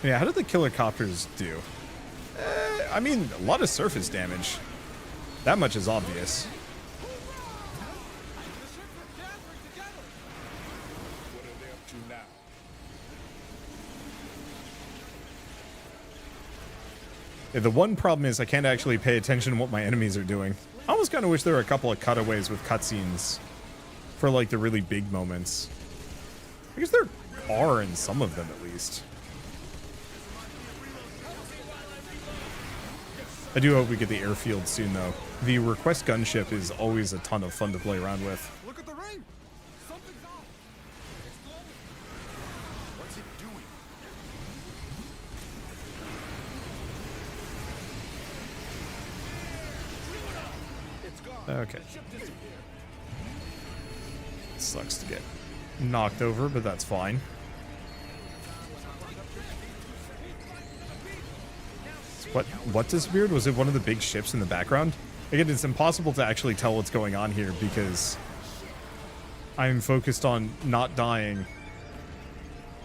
Yeah, how did the killer copters do? I mean, a lot of surface damage. That much is obvious. What are they up to now? Yeah, the one problem is I can't actually pay attention to what my enemies are doing. I almost kind of wish there were a couple of cutaways with cutscenes for like the really big moments. I guess there are in some of them at least. I do hope we get the airfield soon though. The request gunship is always a ton of fun to play around with. Look at the ring. Something's off. What's it doing? It's gone. Okay. Sucks to get knocked over, but that's fine. What disappeared? Was it one of the big ships in the background? Again, it's impossible to actually tell what's going on here because I'm focused on not dying.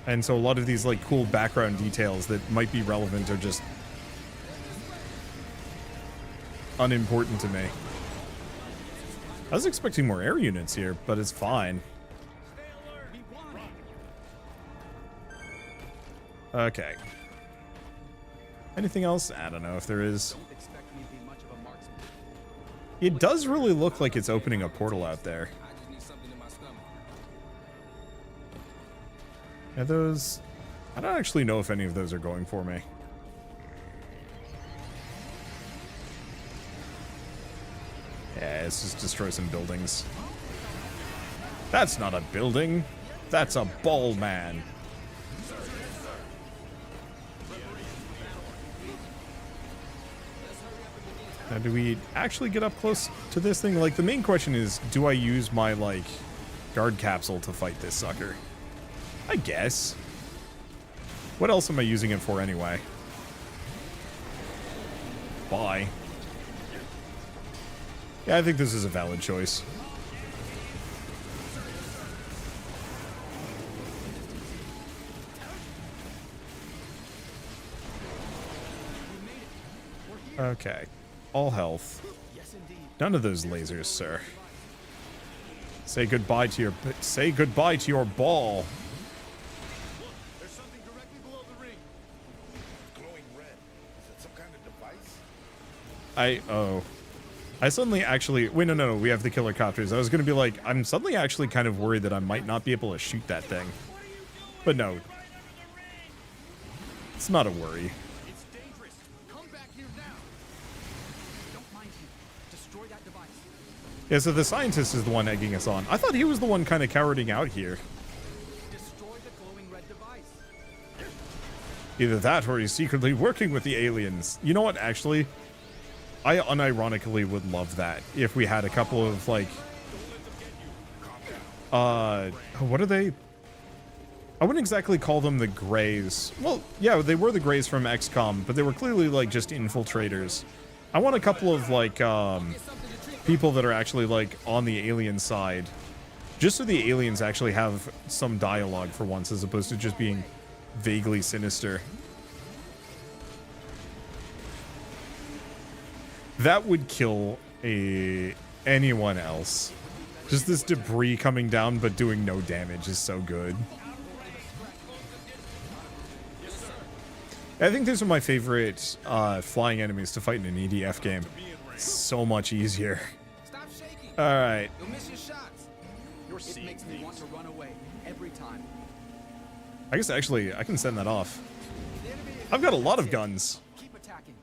And so a lot of these like cool background details that might be relevant are just unimportant to me. I was expecting more air units here, but it's fine. Okay. Anything else? I don't know if there is. Don't expect me to be much of a marksman. It does really look like it's opening a portal out there. I just need something in my stomach. Are those... I don't actually know if any of those are going for me. Yeah, let's just destroy some buildings. That's not a building. That's a ball man. Now, do we actually get up close to this thing? Like, the main question is, do I use my, like, guard capsule to fight this sucker? I guess. What else am I using it for anyway? Bye. Yeah, I think this is a valid choice. Okay. All health. Yes, indeed. None of those lasers, sir. Say goodbye to your ball. There's something directly below the ring. Glowing red. Is it some kind of device? I suddenly actually... Wait, no. We have the killer copters. I was going to be like, I'm suddenly actually kind of worried that I might not be able to shoot that thing. But no. It's not a worry. It's dangerous. Come back here now. Don't mind him. Yeah, so the scientist is the one egging us on. I thought he was the one kind of cowarding out here. Destroy the glowing red device. Either that or he's secretly working with the aliens. You know what, actually? I unironically would love that if we had a couple of, like... what are they? I wouldn't exactly call them the Greys. Well, yeah, they were the Greys from XCOM, but they were clearly, like, just infiltrators. I want a couple of, like, people that are actually, like, on the alien side. Just so the aliens actually have some dialogue for once, as opposed to just being vaguely sinister. That would kill anyone else. Just this debris coming down but doing no damage is so good. I think these are my favorite flying enemies to fight in an EDF game. It's so much easier. Alright. You'll miss your shots. It makes me want to run away every time. I guess actually I can send that off. I've got a lot of guns Keep attacking.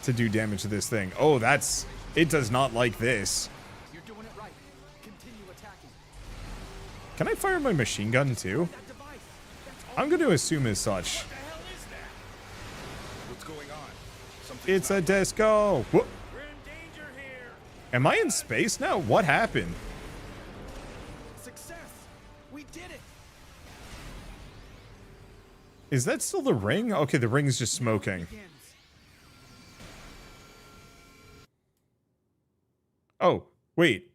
to do damage to this thing. Oh, that's... It does not like this. You're doing it right. Continue attacking. Can I fire my machine gun too? That device. I'm going to assume as such. What's going on? Something It's a disco. Whoa. We're in danger here. Am I in space now? What happened? Success. We did it. Is that still the ring? Okay, the ring's just smoking. Begins. Oh, wait.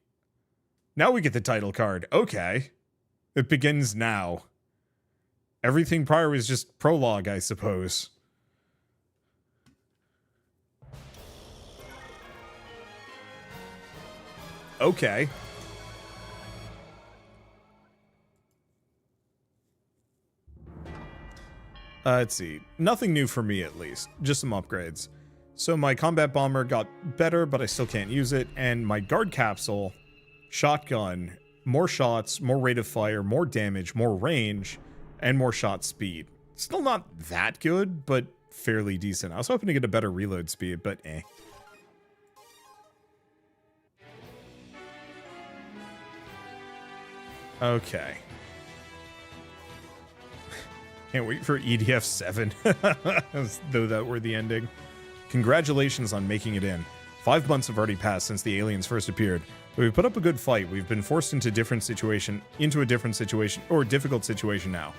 Now we get the title card. Okay. It begins now. Everything prior was just prologue, I suppose. Okay. Let's see. Nothing new for me, at least. Just some upgrades. So my combat bomber got better, but I still can't use it. And my guard capsule, shotgun, more shots, more rate of fire, more damage, more range, and more shot speed. Still not that good, but fairly decent. I was hoping to get a better reload speed, but eh. Okay. Can't wait for EDF 7, as though that were the ending. Congratulations on making it in. 5 months have already passed since the aliens first appeared. We've put up a good fight. We've been forced into a different situation, or difficult situation now.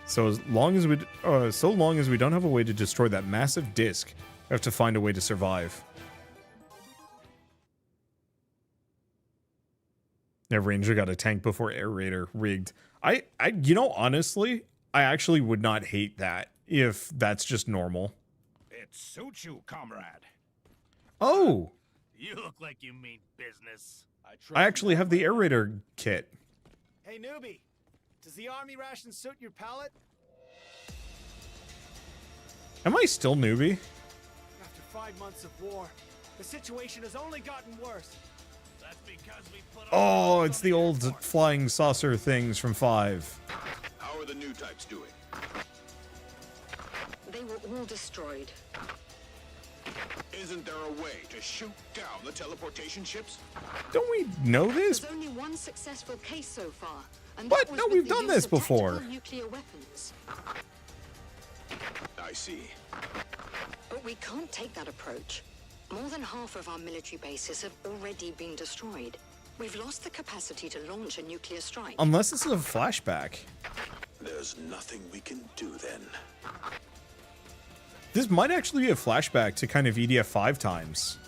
So long as we don't have a way to destroy that massive disk, we have to find a way to survive. Yeah, Ranger got a tank before Air Raider rigged. You know, honestly, I actually would not hate that if that's just normal. It suits you, comrade. Oh, You look like you mean business. I actually have the Air Raider kit. Hey, newbie. Does the army ration suit your palate? Am I still newbie? After 5 months of war, the situation has only gotten worse. That's because we put Oh, it's the old flying saucer things from 5. How are the new types doing? They were all destroyed. Isn't there a way to shoot down the teleportation ships? Don't we know this? There's only one successful case so far. And What? that was No, with we've the done use this of before. tactical nuclear weapons. I see. But we can't take that approach. More than half of our military bases have already been destroyed. We've lost the capacity to launch a nuclear strike. Unless this is a flashback. There's nothing we can do then. This might actually be a flashback to kind of EDF 5 times.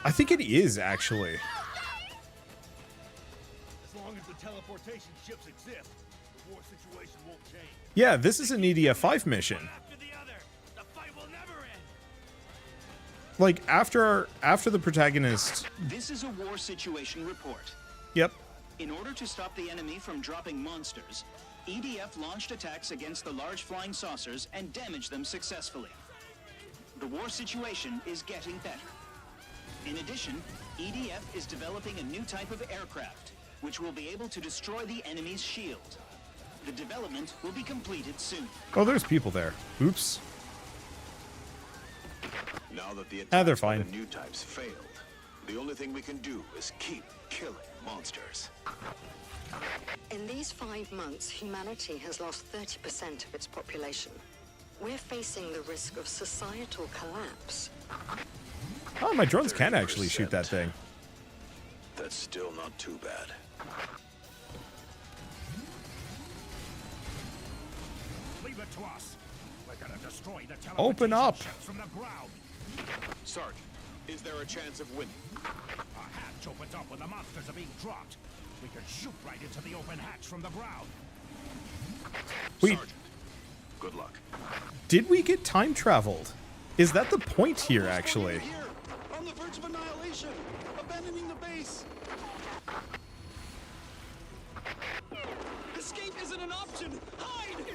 I think it is, actually. As long as the teleportation ships exist, the war situation won't change. Yeah, this is an EDF 5 mission. after the other. The fight will never end. Like, after the protagonist... This is a war situation report. Yep. In order to stop the enemy from dropping monsters, EDF launched attacks against the large flying saucers and damaged them successfully. The war situation is getting better. In addition, EDF is developing a new type of aircraft, which will be able to destroy the enemy's shield. The development will be completed soon. Oh, there's people there. Oops. Now that the they're attacks by fine. the new types failed, the only thing we can do is keep killing monsters. In these 5 months, humanity has lost 30% of its population. We're facing the risk of societal collapse. Oh, my drones can actually shoot that thing. That's still not too bad. Leave it to us. We're gonna destroy the Open up. teleportation ships from the ground. Sarge, is there a chance of winning? A hatch opens up when the monsters are being dropped. We can shoot right into the open hatch from the ground. Wait, Sergeant, good luck. did we get time traveled? Is that the point here, actually? Here, on the verge of annihilation, abandoning the base. Escape isn't an option. Hide!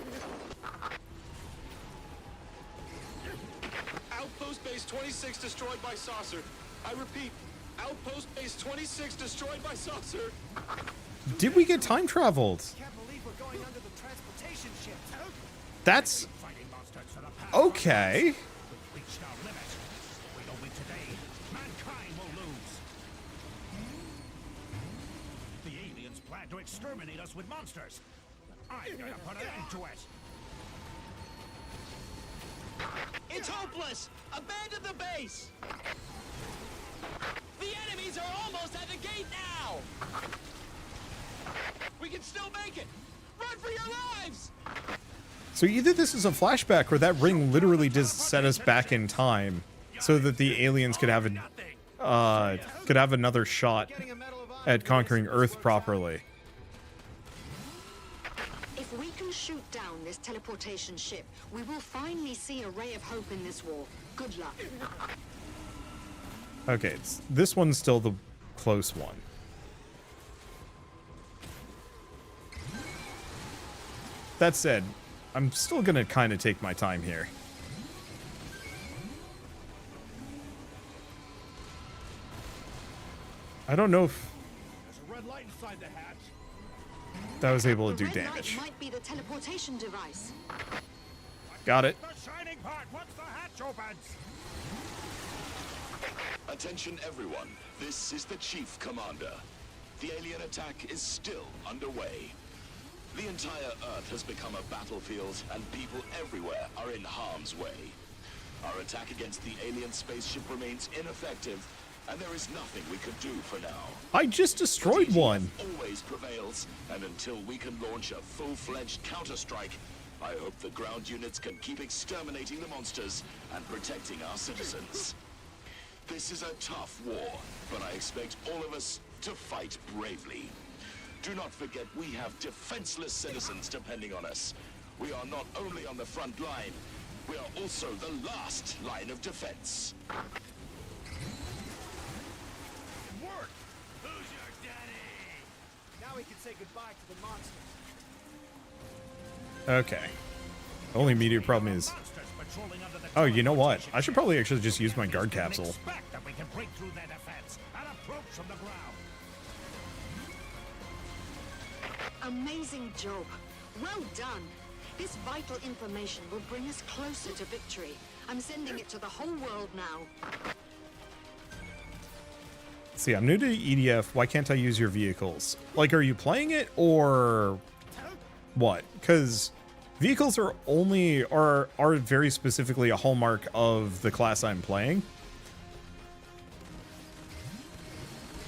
Outpost base 26 destroyed by saucer. I repeat, outpost base 26 destroyed by saucer. Did we get time traveled? Can't believe we're going under the transportation ship. That's Fighting monsters to the past. okay. We've reached our limit. If we don't win today, mankind will lose. The aliens plan to exterminate us with monsters. I'm gonna put an end to it. It's hopeless! Abandon the base! The enemies are almost at the gate now! We can still make it! Run for your lives! So either this is a flashback or that ring literally just set us back in time so that the aliens could have another shot at conquering Earth properly. If we can shoot down this teleportation ship, we will finally see a ray of hope in this war. Good luck. Okay, this one's still the close one. That said, I'm still gonna kind of take my time here. I don't know if There's a red light inside the hatch. that was able to do The red damage. light might be the teleportation device. Got it. The shining part once the hatch opens. Attention everyone, this is the Chief Commander. The alien attack is still underway. The entire Earth has become a battlefield, and people everywhere are in harm's way. Our attack against the alien spaceship remains ineffective, and there is nothing we could do for now. I just destroyed DTF one. always prevails, and until we can launch a full-fledged counter-strike, I hope the ground units can keep exterminating the monsters and protecting our citizens. This is a tough war, but I expect all of us to fight bravely. Do not forget we have defenseless citizens depending on us. We are not only on the front line, we are also the last line of defense. Work! Who's your daddy? Now we can say goodbye to the monsters. Okay. The only immediate problem is... Monsters patrolling under the Oh, you know what? teleportation I should probably actually just use my guard capsule. Expect that we can break through their defense and approach from the ground. Amazing job. Well done. This vital information will bring us closer to victory. I'm sending it to the whole world now. See, I'm new to EDF. Why can't I use your vehicles? Like, are you playing it or what? Because vehicles are very specifically a hallmark of the class I'm playing.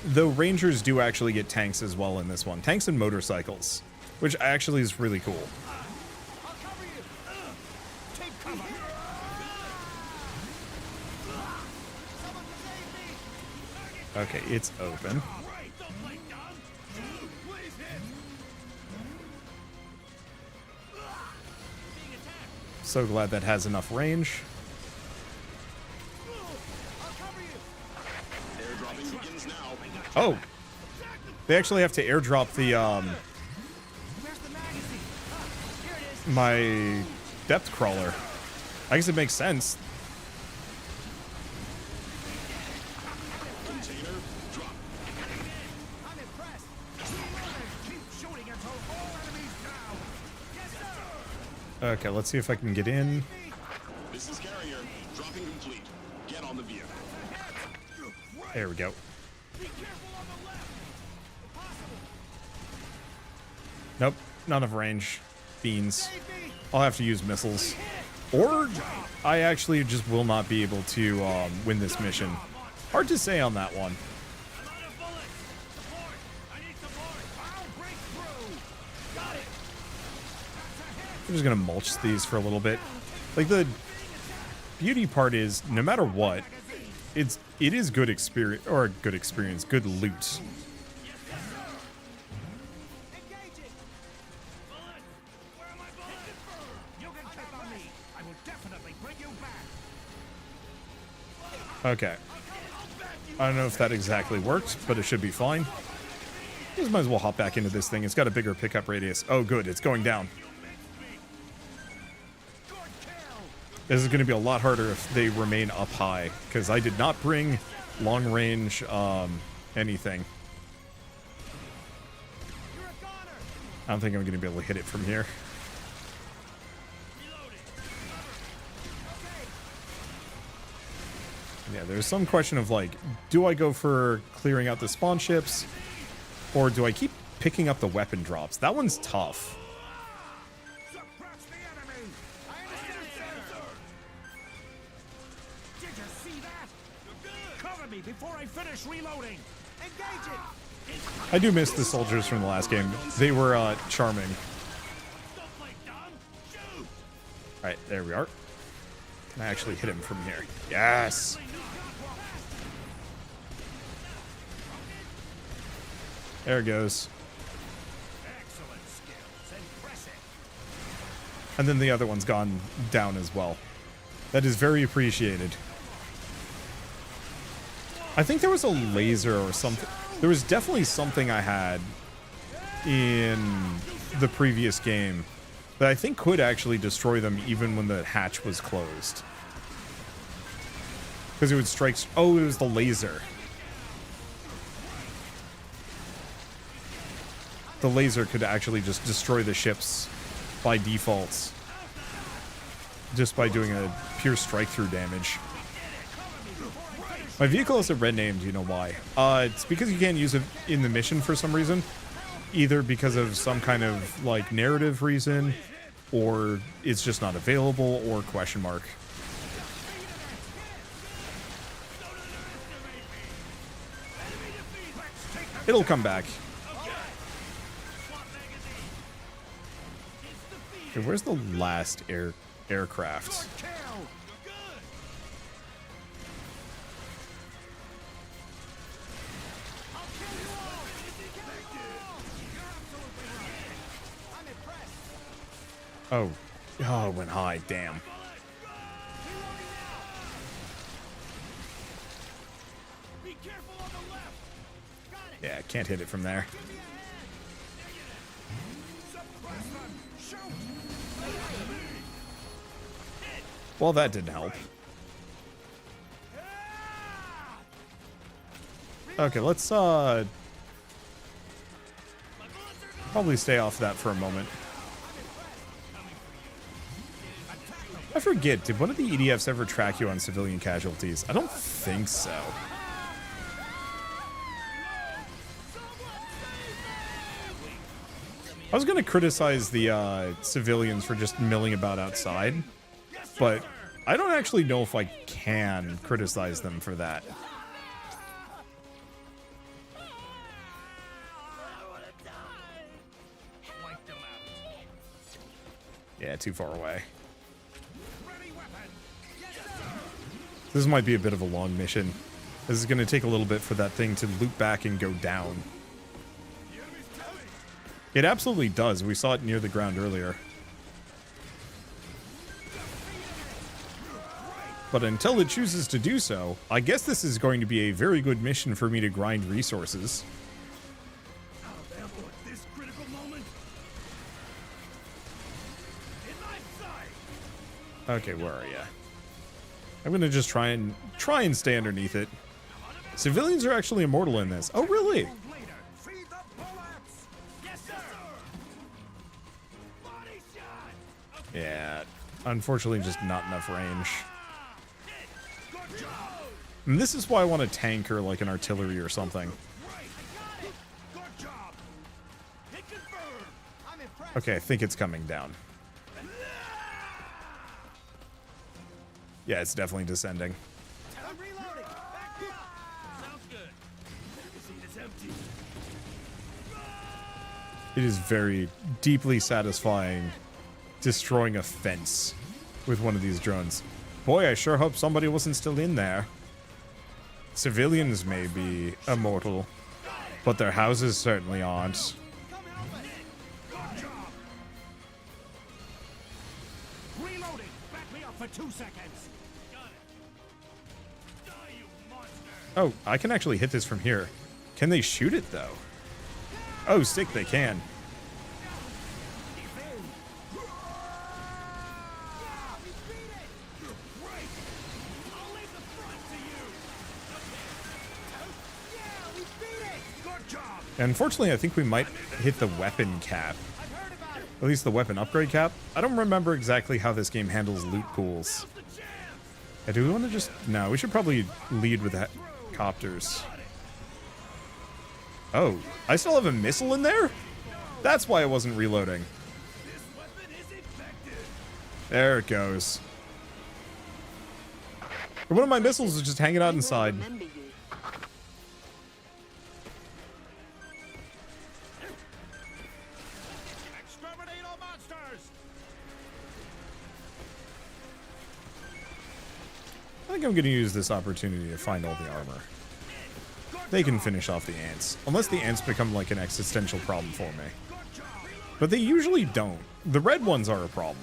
Though Rangers do actually get tanks as well in this one. Tanks and motorcycles, which actually is really cool. I'll cover you. Take cover. Someone save me. Okay, it's open. Right, don't play dumb. Please hit. Being attacked. So glad that has enough range. I'll cover you. Airdropping begins now. Oh, they actually have to airdrop the Where's the magazine? Here it is. my depth crawler. I guess it makes sense. Container drop. I'm impressed. Keep shooting until all enemies down. Yes, sir. Okay, let's see if I can get in. This is Carrier. Dropping complete. Get on the vehicle. There we go. Nope, none of range. Beans. I'll have to use missiles. Or I actually just will not be able to win this mission. Hard to say on that one. I'm just gonna mulch these for a little bit. Like, the beauty part is, no matter what, it is good experience, or good loot. Okay. I don't know if that exactly worked, but it should be fine. Just might as well hop back into this thing. It's got a bigger pickup radius. Oh, good. It's going down. This is going to be a lot harder if they remain up high, because I did not bring long range anything. I don't think I'm going to be able to hit it from here. Yeah, there's some question of, like, do I go for clearing out the spawn ships, or do I keep picking up the weapon drops? That one's tough. Did you see that? Cover me before I finish reloading. Engage it. I do miss the soldiers from the last game. They were charming. Alright, there we are. Can I actually hit him from here? Yes! There it goes. And then the other one's gone down as well. That is very appreciated. I think there was a laser or something. There was definitely something I had in the previous game that I think could actually destroy them even when the hatch was closed. Because it would strike... Oh, it was the laser. The laser could actually just destroy the ships by default. Just by doing a pure strike-through damage. My vehicle is a red name, do you know why? It's because you can't use it in the mission for some reason. Either because of some kind of, like, narrative reason, or it's just not available, or question mark. It'll come back. Okay, where's the last aircraft? Oh. Oh, it went high. Damn. Yeah, can't hit it from there. Well, that didn't help. Okay, let's probably stay off that for a moment. I forget, did one of the EDFs ever track you on civilian casualties? I don't think so. I was going to criticize the civilians for just milling about outside, but I don't actually know if I can criticize them for that. Yeah, too far away. This might be a bit of a long mission. This is going to take a little bit for that thing to loop back and go down. It absolutely does. We saw it near the ground earlier. But until it chooses to do so, I guess this is going to be a very good mission for me to grind resources. Okay, where are you? I'm gonna just try and stay underneath it. Civilians are actually immortal in this. Oh, really? Yeah, unfortunately, just not enough range. And this is why I want a tank or like an artillery or something. Okay, I think it's coming down. Yeah, it's definitely descending. It is very deeply satisfying destroying a fence with one of these drones. Boy, I sure hope somebody wasn't still in there. Civilians may be immortal, but their houses certainly aren't. Reloading. Back me up for 2 seconds. Oh, I can actually hit this from here. Can they shoot it, though? Oh, sick, they can. Unfortunately, I think we might hit the weapon cap. At least the weapon upgrade cap. I don't remember exactly how this game handles loot pools. Yeah, do we want to just... No, we should probably lead with copters. Oh, I still have a missile in there? That's why I wasn't reloading. There it goes. One of my missiles is just hanging out inside. I think I'm going to use this opportunity to find all the armor. They can finish off the ants. Unless the ants become like an existential problem for me. But they usually don't. The red ones are a problem.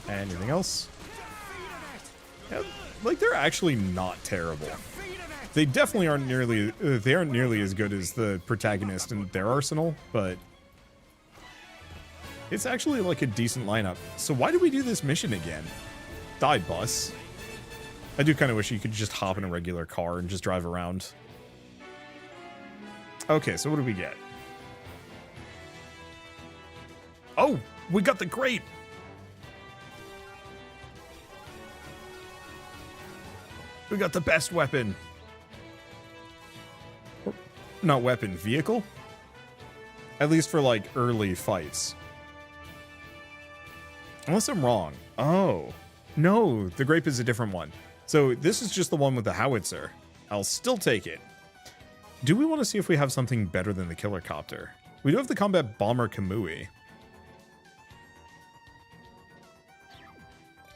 Anything else? Yeah, like, they're actually not terrible. They definitely aren't nearly... they aren't nearly as good as the protagonist and their arsenal, but... it's actually like a decent lineup. So why did we do this mission again? Die bus. I do kind of wish you could just hop in a regular car and just drive around. Okay, so what do we get? Oh, we got the grape! We got the best weapon. Not weapon, vehicle? At least for like early fights. Unless I'm wrong. Oh. No, the grape is a different one. So this is just the one with the howitzer. I'll still take it. Do we want to see if we have something better than the killer copter? We do have the combat bomber Kamui.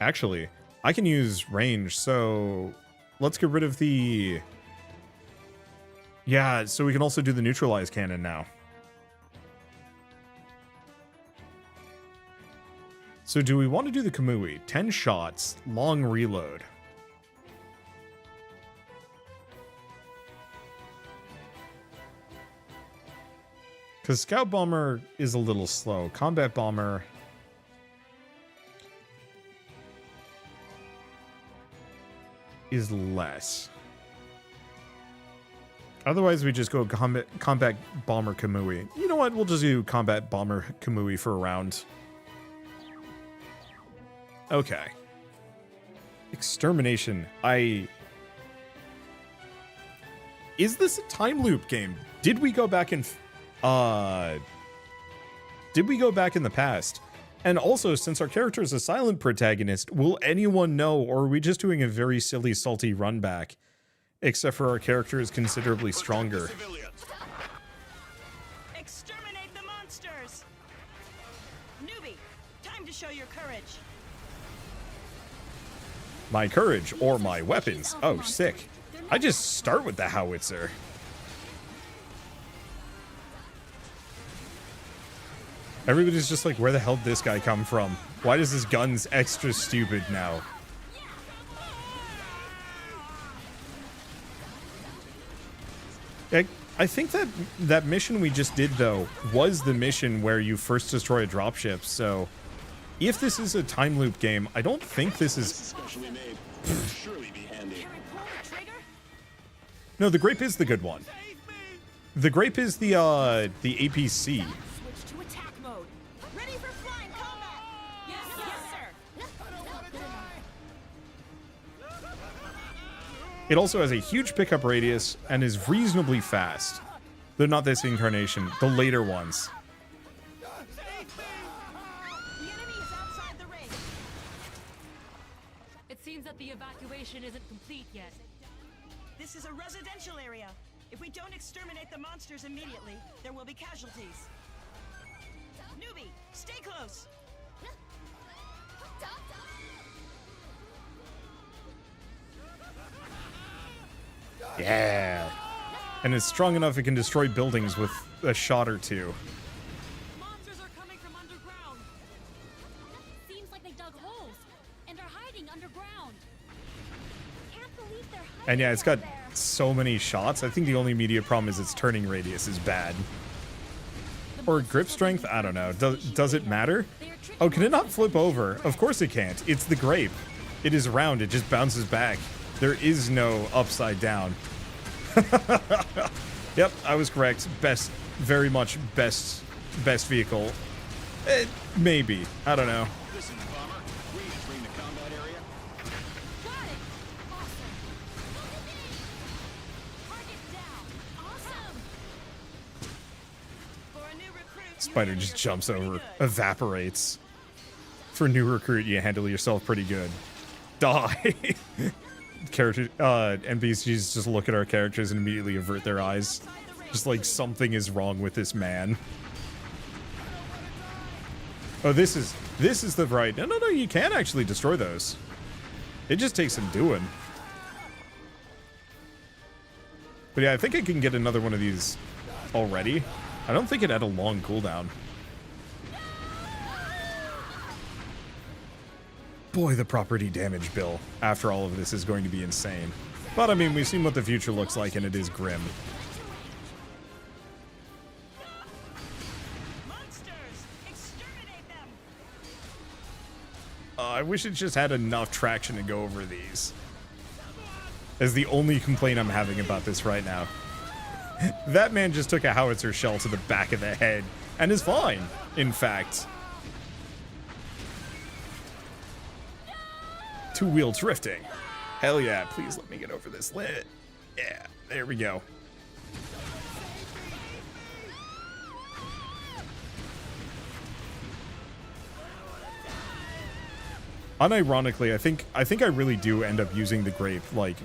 Actually, I can use range, so let's get rid of the... yeah, so we can also do the neutralized cannon now. So do we want to do the Kamui? 10 shots, long reload. Because Scout Bomber is a little slow. Combat Bomber... is less. Otherwise, we just go Combat Bomber Kamui. You know what? We'll just do Combat Bomber Kamui for a round. Okay. Extermination. Is this a time loop game? Did we go back in... did we go back in the past? And also, since our character is a silent protagonist, will anyone know, or are we just doing a very silly, salty run back? Except for our character is considerably stronger. Exterminate the monsters! Newbie, time to show your courage. My courage, or my weapons. Oh, sick. I just start with the howitzer. Everybody's just like, where the hell did this guy come from? Why does his gun's extra stupid now? I think that mission we just did, though, was the mission where you first destroy a dropship, so... if this is a time loop game, I don't think this is... Surely be handy. No, the grape is the good one. The grape is the APC. It also has a huge pickup radius and is reasonably fast. Though not this incarnation, the later ones. The enemy is outside the ring. It seems that the evacuation isn't complete yet. This is a residential area. If we don't exterminate the monsters immediately, there will be casualties. Newbie, stay close. Yeah. And it's strong enough it can destroy buildings with a shot or two. Monsters are coming from underground. Seems like they dug holes and are hiding underground. Can't believe they're hiding. And yeah, it's got so many shots. I think the only immediate problem is its turning radius is bad. Or grip strength? I don't know. Does it matter? Oh, can it not flip over? Of course it can't. It's the grape. It is round. It just bounces back. There is no upside down. Yep, I was correct. Best, very much best vehicle. Maybe. I don't know. Listen, Bomber, re-entering the combat area. Got it. Awesome. Target down. Awesome. For a new recruit, Spider just jumps over, evaporates. For a new recruit, you handle yourself pretty good. Die. Character NPCs just look at our characters and immediately avert their eyes. Just like something is wrong with this man. Oh, this is the right. No, you can actually destroy those. It just takes some doing. But yeah, I think I can get another one of these already. I don't think it had a long cooldown. Boy, the property damage bill after all of this is going to be insane. But I mean, we've seen what the future looks like and it is grim. monsters, exterminate them. I wish it just had enough traction to go over these. Is the only complaint I'm having about this right now. That man just took a howitzer shell to the back of the head and is fine, in fact. Two-wheel drifting. Hell yeah, please let me get over this lid. Yeah, there we go. Unironically, I think I really do end up using the grape, like,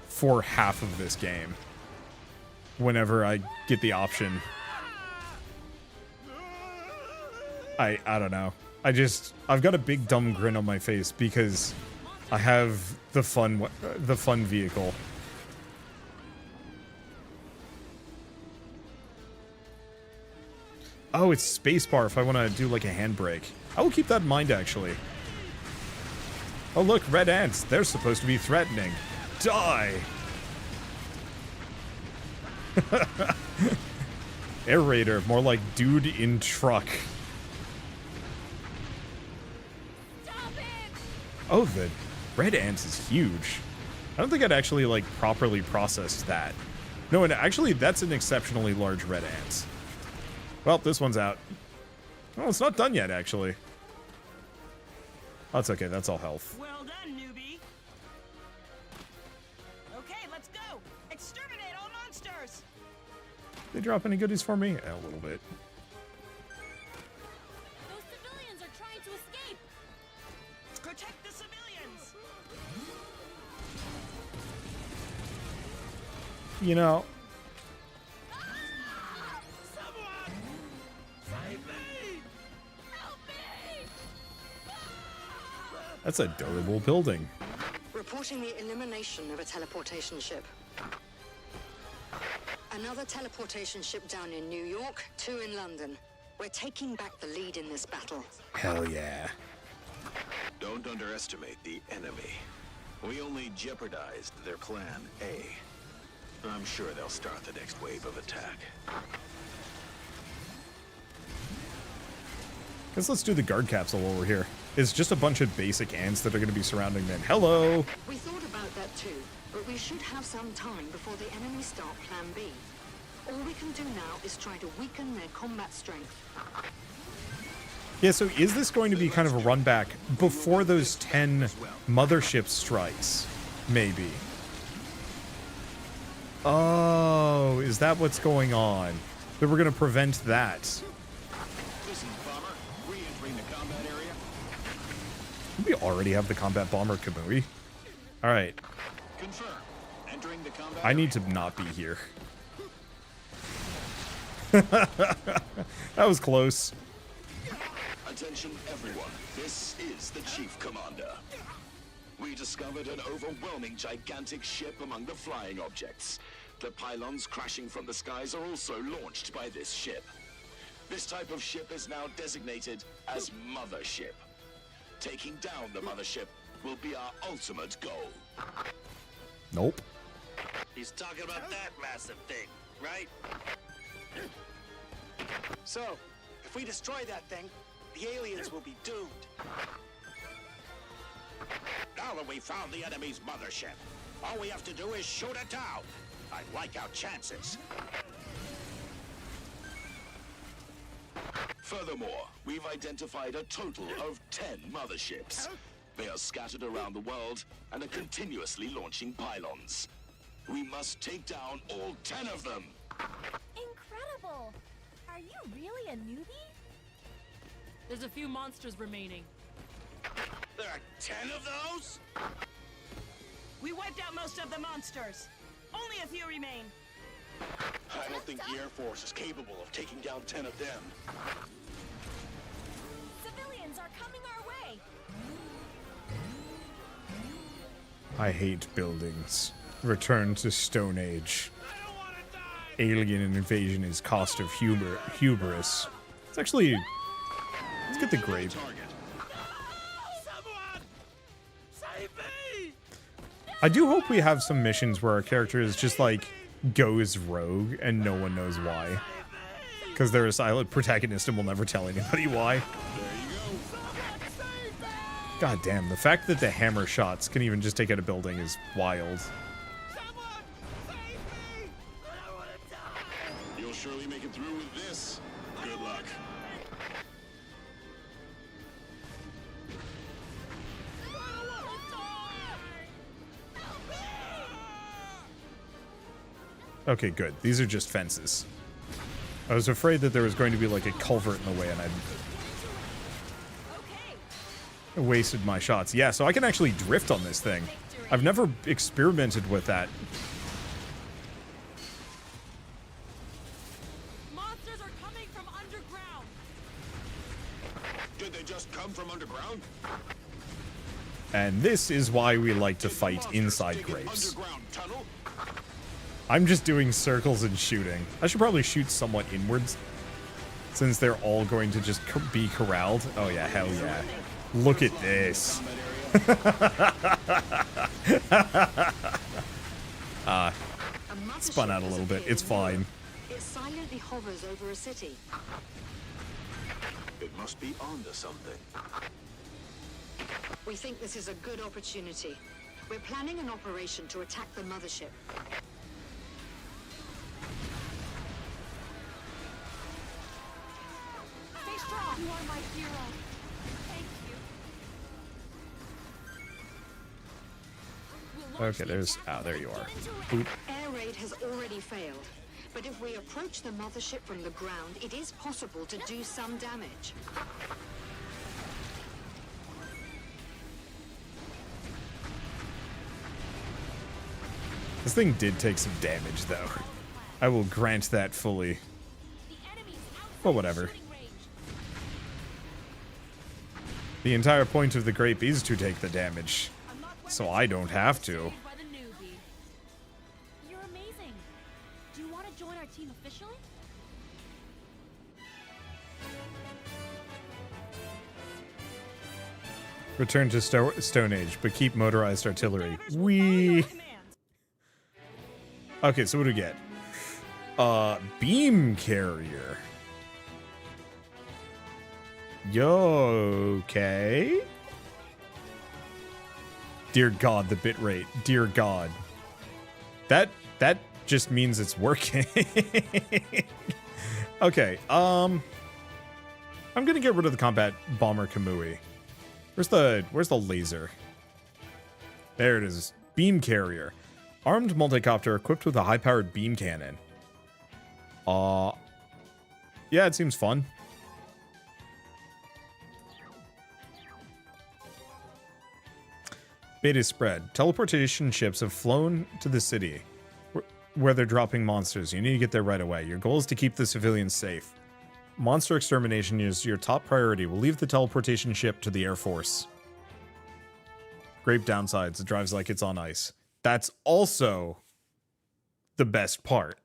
for half of this game. Whenever I get the option. I don't know. I've got a big dumb grin on my face because I have the fun vehicle. Oh, it's spacebar if I want to do like a handbrake. I will keep that in mind, actually. Oh, look, red ants. They're supposed to be threatening. Die! Aerator, more like dude in truck. Oh, the red ants is huge. I don't think I'd actually, like, properly processed that. No, and actually, that's an exceptionally large red ant. Well, this one's out. Oh, it's not done yet, actually. That's okay, that's all health. Well done, newbie. Okay, let's go. Exterminate all monsters. They drop any goodies for me? A little bit. Those civilians are trying to escape. Protect the civilians. You know, that's a durable building. Reporting the elimination of a teleportation ship. Another teleportation ship down in New York, 2 in London. We're taking back the lead in this battle. Hell yeah. Don't underestimate the enemy. We only jeopardized their plan A. I'm sure they'll start the next wave of attack. Guess let's do the guard capsule while we're here. It's just a bunch of basic ants that are going to be surrounding them. Hello! We thought about that too, but we should have some time before the enemy start Plan B. All we can do now is try to weaken their combat strength. Yeah, so is this going to be kind of a run back before those 10 mothership strikes? Maybe. Oh, is that what's going on? That we're gonna prevent that. Listen, bomber, re-entering the combat area. We already have the combat bomber Kamui. All right. Confirm. Entering the combat I need to not be here. That was close. Attention everyone, this is the Chief Commander. We discovered an overwhelming gigantic ship among the flying objects. The pylons crashing from the skies are also launched by this ship. This type of ship is now designated as Mothership. Taking down the Mothership will be our ultimate goal. Nope. He's talking about that massive thing, right? So, if we destroy that thing, the aliens will be doomed. Now that we've found the enemy's mothership, all we have to do is shoot it down. I like our chances. Furthermore, we've identified a total of 10 motherships. They are scattered around the world and are continuously launching pylons. We must take down all 10 of them. Incredible! Are you really a newbie? There's a few monsters remaining. There are 10 of those? We wiped out most of the monsters. Only a few remain. I don't think the Air Force is capable of taking down 10 of them. Civilians are coming our way. I hate buildings. Return to Stone Age. Alien invasion is cost of hubris. It's actually... Let's get the grape. I do hope we have some missions where our character is just like goes rogue and no one knows why. Because they're a silent protagonist and will never tell anybody why. God damn, the fact that the hammer shots can even just take out a building is wild. You'll surely make it through with this. Good luck. Okay, good. These are just fences. I was afraid that there was going to be like a culvert in the way and I wasted my shots. Yeah, so I can actually drift on this thing. I've never experimented with that. Monsters are coming from underground. Did they just come from underground? And this is why we like to fight inside grapes. I'm just doing circles and shooting. I should probably shoot somewhat inwards, since they're all going to just be corralled. Oh yeah, hell yeah. Look at this. Spun out a little bit. It's fine. It silently hovers over a city. It must be onto something. We think this is a good opportunity. We're planning an operation to attack the mothership. Stay strong. You are my hero. Thank you. Okay, there's... Oh, there you are. Boop. Air raid has already failed. But if we approach the mothership from the ground, it is possible to do some damage. This thing did take some damage, though. I will grant that fully. But whatever. The entire point of the grape is to take the damage. So I don't have to. You're amazing. Do you want to join our team officially? Return to Stone Age, but keep motorized artillery. Wee. Okay, so what do we get? Beam carrier. Yo, okay. Dear God, the bitrate. Dear God. That just means it's working. Okay, I'm gonna get rid of the combat bomber Kamui. Where's the laser? There it is. Beam carrier. Armed multicopter equipped with a high-powered beam cannon. Yeah, it seems fun. Beta spread. Teleportation ships have flown to the city where they're dropping monsters. You need to get there right away. Your goal is to keep the civilians safe. Monster extermination is your top priority. We'll leave the teleportation ship to the Air Force. Great downsides. It drives like it's on ice. That's also the best part.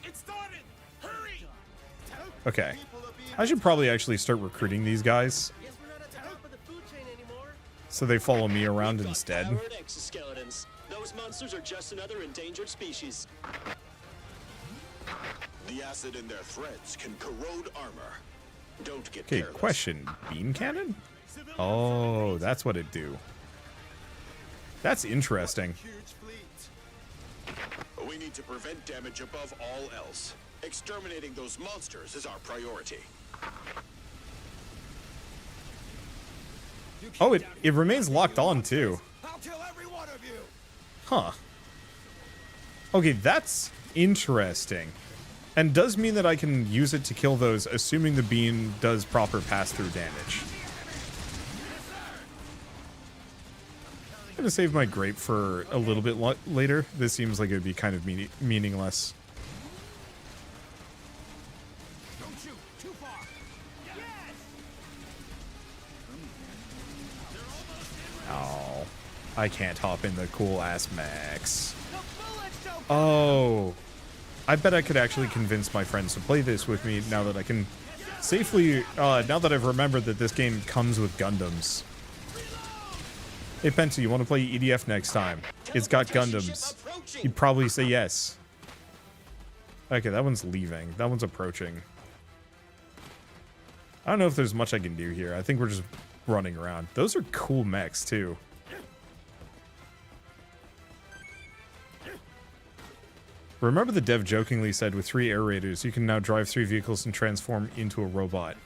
It started. Hurry! Okay. I should probably actually start recruiting these guys. So they follow me around instead. Powered exoskeletons. Those monsters are just another endangered species. The acid in their threads can corrode armor. Don't get Okay, careless. question. Beam cannon? Oh, that's what it do. That's interesting. We need to prevent damage above all else. Exterminating those monsters is our priority. Oh, it remains locked on, too. I'll kill every one of you. Huh. Okay, that's interesting. And does mean that I can use it to kill those, assuming the beam does proper pass-through damage. I'm gonna save my grape for a little bit later. This seems like it would be kind of meaningless. Don't shoot. Too far. Oh, I can't hop in the cool-ass mechs. Oh, I bet I could actually convince my friends to play this with me now that I can safely, now that I've remembered that this game comes with Gundams. Hey, Penta, you want to play EDF next time? It's got Gundams. He'd probably say yes. Okay, that one's leaving. That one's approaching. I don't know if there's much I can do here. I think we're just running around. Those are cool mechs, too. Remember the dev jokingly said with 3 air raiders, you can now drive 3 vehicles and transform into a robot.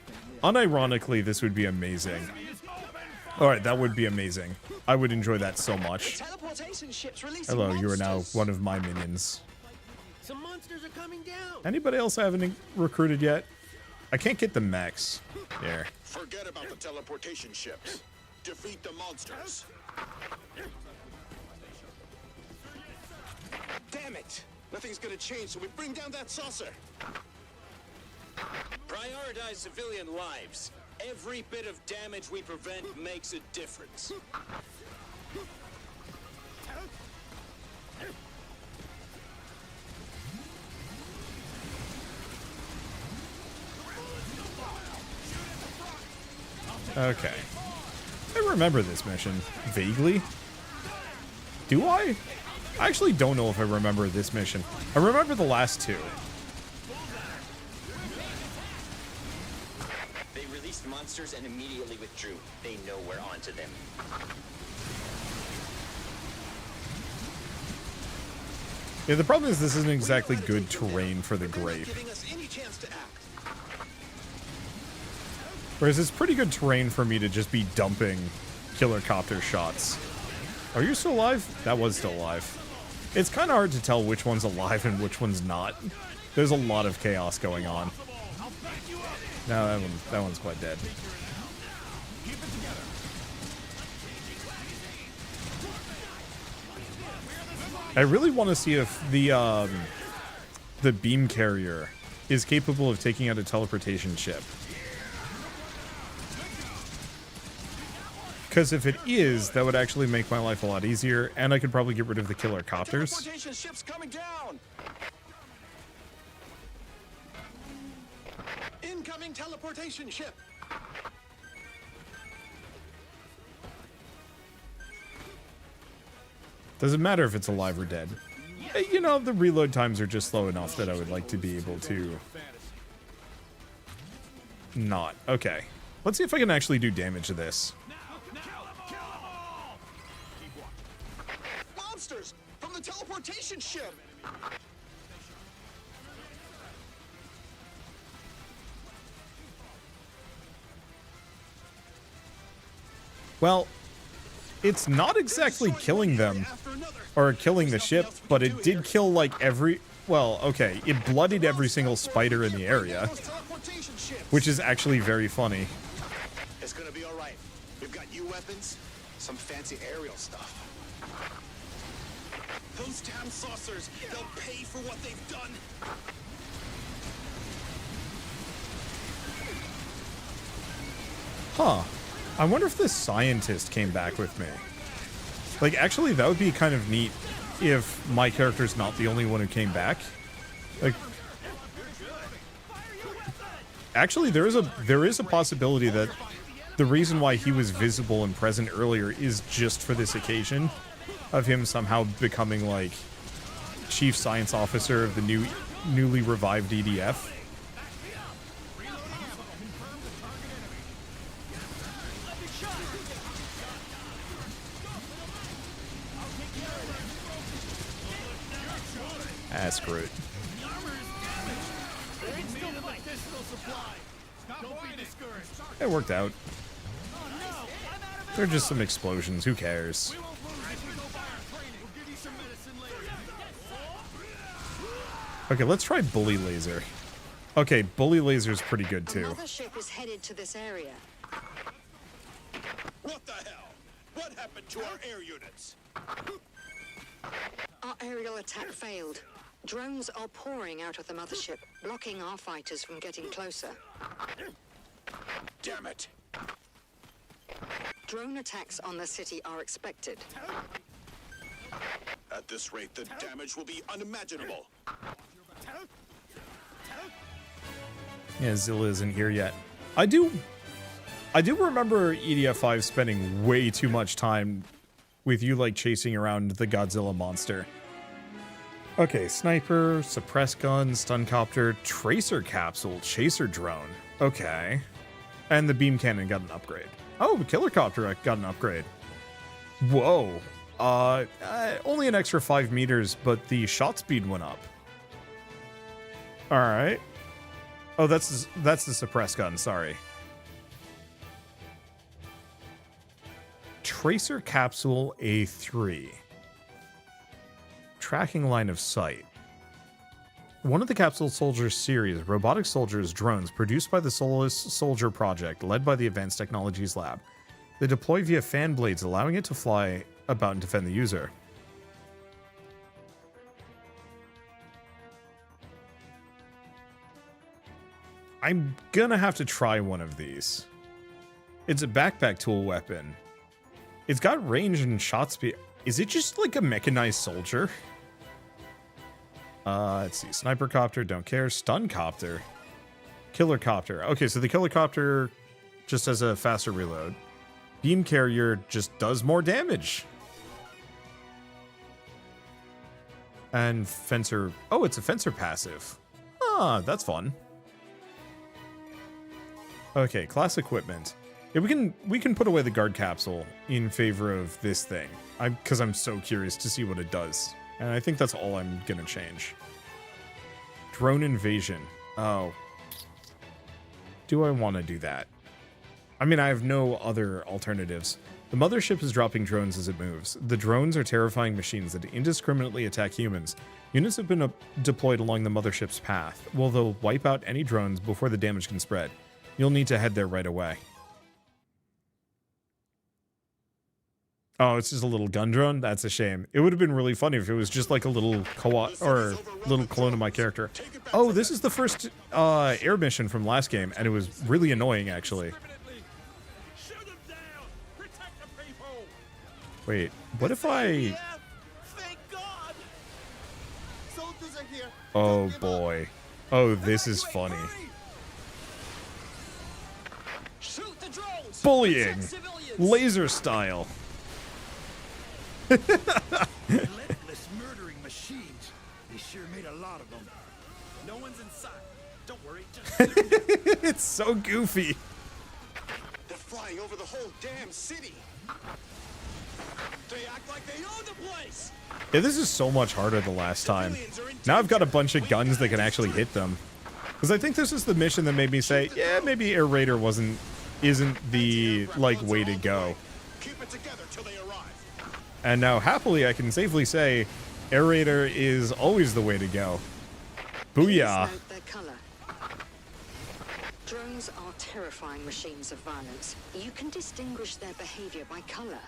Unironically, this would be amazing. Alright, that would be amazing. I would enjoy that so much. Hello, you are now one of my minions. Some monsters are coming down. Anybody else I haven't recruited yet? I can't get the mechs. There. Forget about the teleportation ships. Defeat the monsters. Damn it! Nothing's gonna change, so we bring down that saucer. Prioritize civilian lives. Every bit of damage we prevent makes a difference. Okay. I remember this mission. Vaguely. Do I? I actually don't know if I remember this mission. I remember the last 2. They released monsters and immediately withdrew. They know we're onto them. Yeah, the problem is this isn't exactly good terrain for the grape. Whereas it's pretty good terrain for me to just be dumping killer copter shots. Are you still alive? That was still alive. It's kind of hard to tell which one's alive and which one's not. There's a lot of chaos going on. No, that one's quite dead. I really want to see if the beam carrier is capable of taking out a teleportation ship. Because if it is, that would actually make my life a lot easier, and I could probably get rid of the killer copters. Teleportation ship's coming down. Incoming teleportation ship. Doesn't matter if it's alive or dead. You know, the reload times are just slow enough that I would like to be able to not. Okay. Let's see if I can actually do damage to this. Monsters from the teleportation ship. Well, it's not exactly killing them or killing the ship, but it did kill like well, okay, it bloodied every single spider in the area, which is actually very funny. It's gonna be all right. We've got new weapons, some fancy aerial stuff. Those damn saucers, they'll pay for what they've done. Huh. I wonder if this scientist came back with me. Like, actually, that would be kind of neat if my character's not the only one who came back. Like, actually, there is a possibility that the reason why he was visible and present earlier is just for this occasion of him somehow becoming, like, chief science officer of the newly revived EDF. Ah, screw it. It worked out. They're just some explosions. Who cares? Okay, let's try bully laser. Okay, bully laser's pretty good too. Another ship is headed to this area. What the hell? What happened to our air units? Our aerial attack failed. Drones are pouring out of the mothership, blocking our fighters from getting closer. Damn it! Drone attacks on the city are expected. At this rate, the damage will be unimaginable. Yeah, Zilla isn't here yet. I do remember EDF 5 spending way too much time with you, like, chasing around the Godzilla monster. Okay, sniper, suppress gun, stun copter, tracer capsule, chaser drone. Okay. And the beam cannon got an upgrade. Oh, the killer copter got an upgrade. Whoa. Only an extra 5 meters, but the shot speed went up. Alright. Oh, that's the suppress gun, sorry. Tracer capsule A3. Tracking line of sight. One of the Capsule Soldiers series, robotic soldiers drones produced by the Soulless Soldier Project, led by the Advanced Technologies Lab. They deploy via fan blades, allowing it to fly about and defend the user. I'm gonna have to try one of these. It's a backpack tool weapon. It's got range and shot speed. Is it just like a mechanized soldier? Let's see. Sniper copter, don't care. Stun copter. Killer copter. Okay, so the killer copter just has a faster reload. Beam carrier just does more damage. And fencer. Oh, it's a fencer passive. Ah, that's fun. Okay, class equipment. Yeah, we can put away the guard capsule in favor of this thing. Because I'm so curious to see what it does. And I think that's all I'm gonna change. Drone invasion. Oh. Do I want to do that? I mean, I have no other alternatives. The mothership is dropping drones as it moves. The drones are terrifying machines that indiscriminately attack humans. Units have been deployed along the mothership's path. Well, they'll wipe out any drones before the damage can spread. You'll need to head there right away. Oh, it's just a little gun drone? That's a shame. It would have been really funny if it was just like a little co-op or little clone of my character. Oh, this is the first air mission from last game, and it was really annoying, actually. Wait, what if I... Oh, boy. Oh, this is funny. Bullying! Laser style. Relentless murdering machines. They sure made a lot of them. No one's inside. Don't worry. It's so goofy. They're flying over the whole damn city. They act like they own the place. Yeah, this is so much harder than last time. Now I've got a bunch of guns that can actually hit them. Because I think this is the mission that made me say, yeah, maybe Air Raider isn't the, like, way to go. Keep it together till they arrive. And now, happily, I can safely say, aerator is always the way to go. Booyah. Please note their color. Drones are terrifying machines of violence. You can distinguish their behavior by color.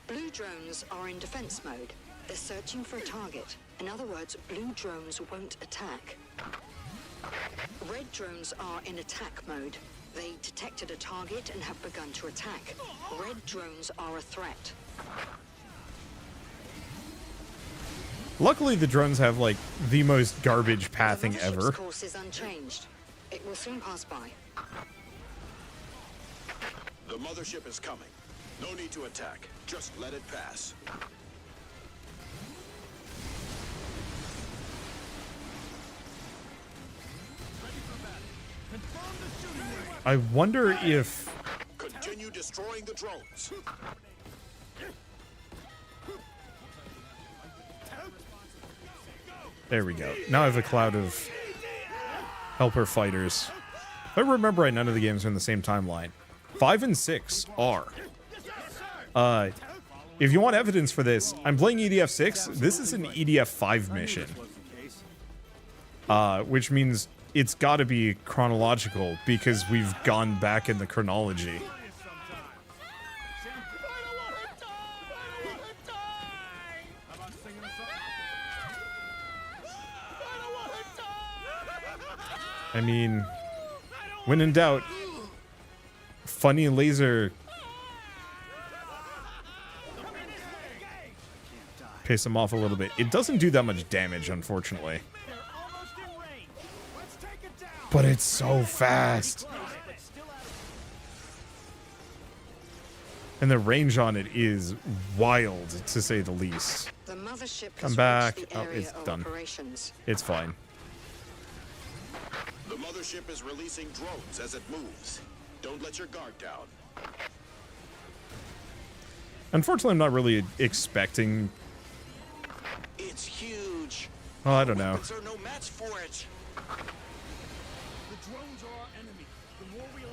Blue drones are in defense mode. They're searching for a target. In other words, blue drones won't attack. Red drones are in attack mode. They detected a target and have begun to attack. Red drones are a threat. Luckily, the drones have, like, the most garbage pathing The ever. mothership's course is unchanged. It will soon pass by. The mothership is coming. No need to attack. Just let it pass. I wonder if... Continue destroying the drones. There we go. Now I have a cloud of helper fighters. If I remember right, none of the games are in the same timeline. 5 and 6 are. If you want evidence for this, I'm playing EDF 6. This is an EDF 5 mission. Which means it's got to be chronological because we've gone back in the chronology. I mean, when in doubt, funny laser piss him off a little bit. It doesn't do that much damage, unfortunately. But it's so fast. And the range on it is wild, to say the least. The mothership Come has back. reached the Oh, area it's of done. operations. It's fine. The mothership is releasing drones as it moves. Don't let your guard down. Unfortunately, I'm not really expecting... It's huge. Well, I don't know. Weapons are no match for it.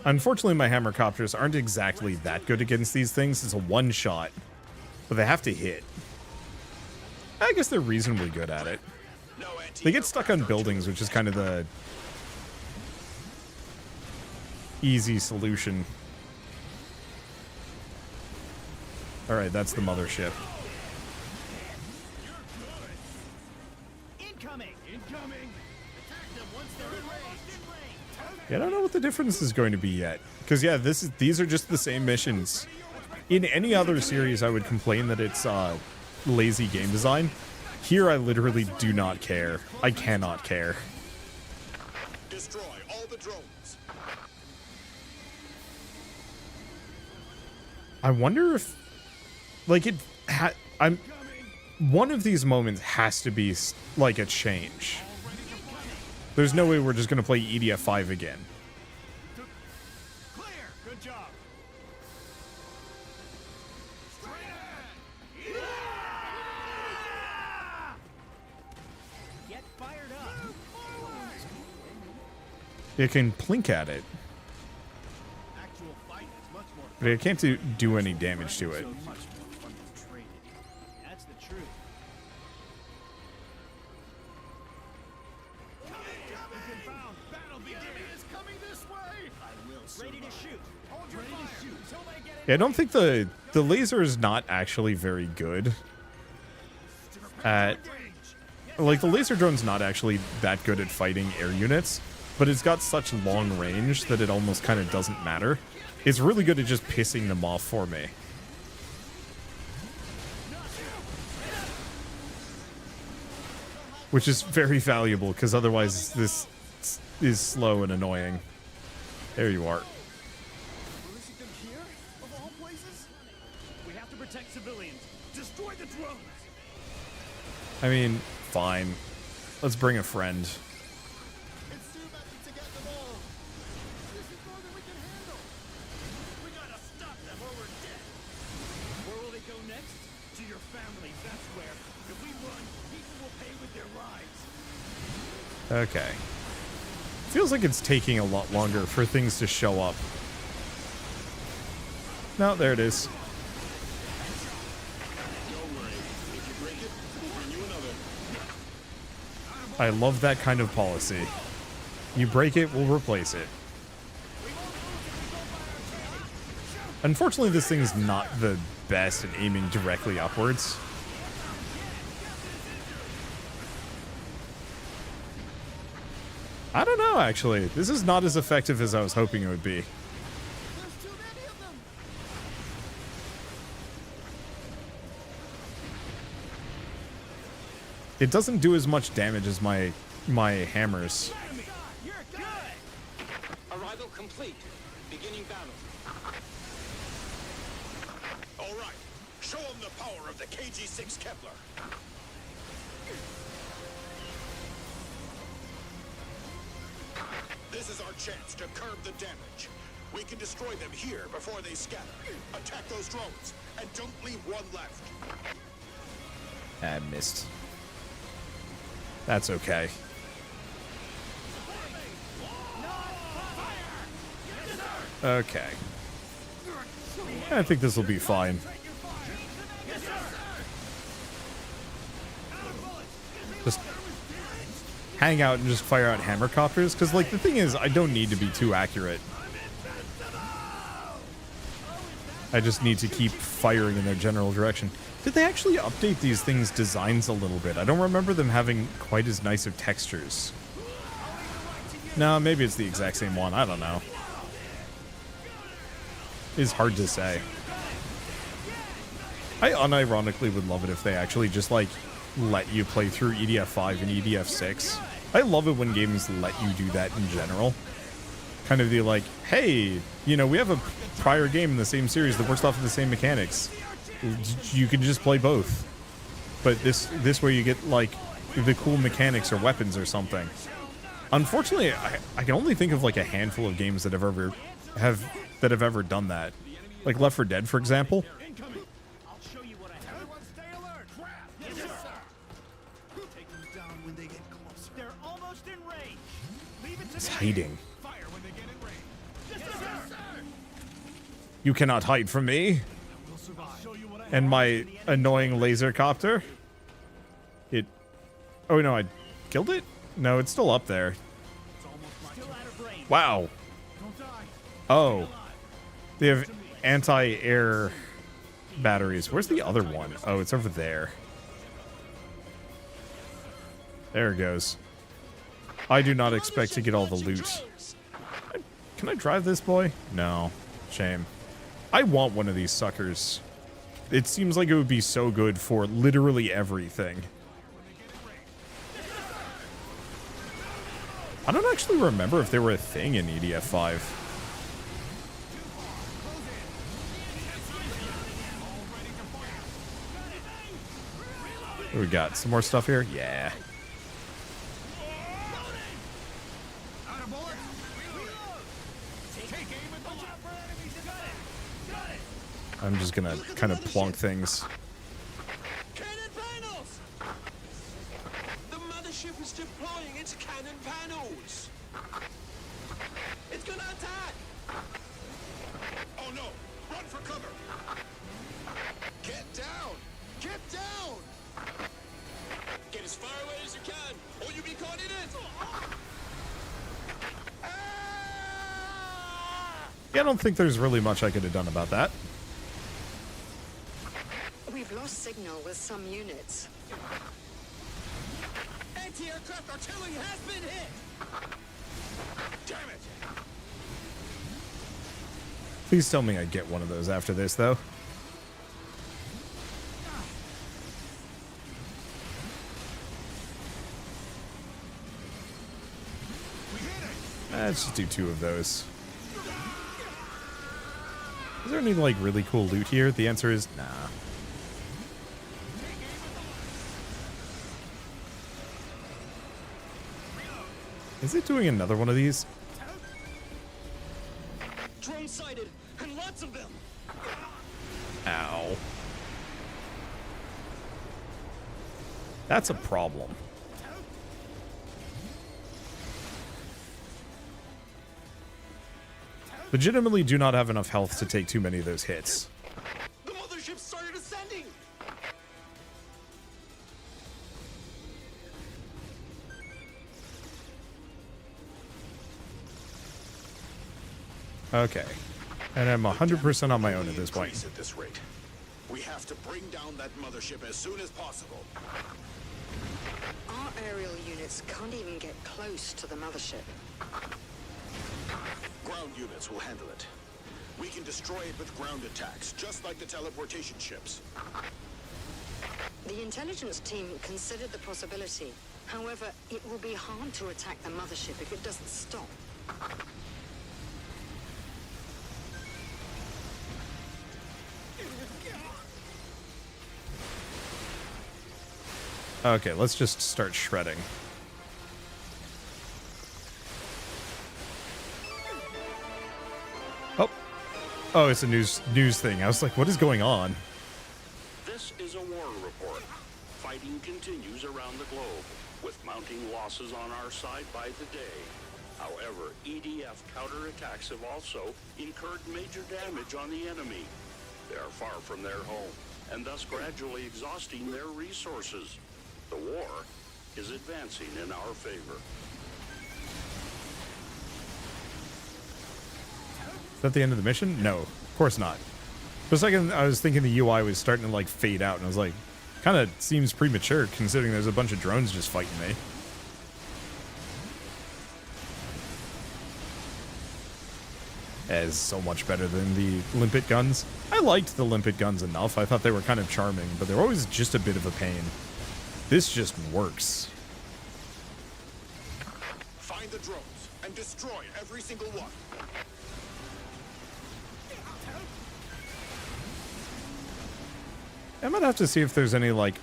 Unfortunately, my hammercopters aren't exactly that good against these things. It's a one-shot, but they have to hit. I guess they're reasonably good at it. They get stuck on buildings, which is kind of the easy solution. Alright, that's the mothership. Yeah, I don't know what the difference is going to be yet. Because, yeah, these are just the same missions. In any other series, I would complain that it's lazy game design. Here, I literally do not care. I cannot care. Destroy all the drones. I wonder if... Like, one of these moments has to be, like, a change. There's no way we're just going to play EDF 5 again. Clear. Good job. Get fired up. It can plink at it. But it can't do any damage to it. That's the truth. Ready to shoot. Hold your fire. Until they get Yeah, I don't think the laser is not actually very good at... Like, the laser drone's not actually that good at fighting air units, but it's got such long range that it almost kind of doesn't matter. It's really good at just pissing them off for me. Which is very valuable, because otherwise this is slow and annoying. There you are. Releasing them here? Of all places? We have to protect civilians. Destroy the drones. I mean, fine. Let's bring a friend. It's too many to get them all. This is more than we can handle. We gotta stop them or we're dead. Where will they go next? To your families, that's where. If we run, people will pay with their lives. Okay. Feels like it's taking a lot longer for things to show up. No, there it is. I love that kind of policy. You break it, we'll replace it. Unfortunately, this thing is not the best at aiming directly upwards. I don't know, actually. This is not as effective as I was hoping it would be. It doesn't do as much damage as my hammers. Arrival complete. Beginning battle. All right, show them the power of the KG-6 Kepler. This is our chance to curb the damage. We can destroy them here before they scatter. Attack those drones, and don't leave one left. I missed. That's okay. Okay. I think this will be fine. Just hang out and just fire out hammer copters, because, like, the thing is, I don't need to be too accurate. I just need to keep firing in their general direction. Did they actually update these things' designs a little bit? I don't remember them having quite as nice of textures. No, maybe it's the exact same one. I don't know. It's hard to say. I unironically would love it if they actually just, like, let you play through EDF 5 and EDF 6. I love it when games let you do that in general. Kind of be like, hey, you know, we have a prior game in the same series that works off of the same mechanics. You can just play both. But this way you get, like, the cool mechanics or weapons or something. Unfortunately, I can only think of, like, a handful of games that have ever done that. Like Left 4 Dead, for example. It's hiding. You cannot hide from me. And my annoying laser copter. Oh no, I killed it? No, it's still up there. Wow. Oh. They have anti-air batteries. Where's the other one? Oh, it's over there. There it goes. I do not expect to get all the loot. Can I drive this boy? No. Shame. I want one of these suckers. It seems like it would be so good for literally everything. I don't actually remember if they were a thing in EDF 5. What we got? Some more stuff here? Yeah. I'm just gonna kind of plonk things. Cannon panels! The mothership is deploying its cannon panels! It's gonna attack! Oh no! Run for cover! Get down! Get down! Get as far away as you can, or you'll be caught in it! Yeah, I don't think there's really much I could have done about that. We've lost signal with some units. Anti-aircraft artillery has been hit! Damn it! Please tell me I get one of those after this, though. Let's just do 2 of those. Is there any, like, really cool loot here? The answer is nah. Is it doing another one of these? Drone sighted, and lots of them! Ow. That's a problem. Legitimately do not have enough health to take too many of those hits. The mothership started ascending! Okay. And I'm 100% on my own at this point. At this rate. We have to bring down that mothership as soon as possible. Our aerial units can't even get close to the mothership. Ground units will handle it. We can destroy it with ground attacks, just like the teleportation ships. The intelligence team considered the possibility. However, it will be hard to attack the mothership if it doesn't stop. Okay, let's just start shredding. Oh. Oh, it's a news thing. I was like, what is going on? This is a war report. Fighting continues around the globe, with mounting losses on our side by the day. However, EDF counterattacks have also incurred major damage on the enemy. They are far from their home, and thus gradually exhausting their resources. The war is advancing in our favor. Is that the end of the mission? No, of course not. For a second, I was thinking the UI was starting to, like, fade out, and I was like, kind of seems premature, considering there's a bunch of drones just fighting me. That is so much better than the limpet guns. I liked the limpet guns enough. I thought they were kind of charming, but they were always just a bit of a pain. This just works. Find the drones and destroy every single one. I might have to see if there's any, like,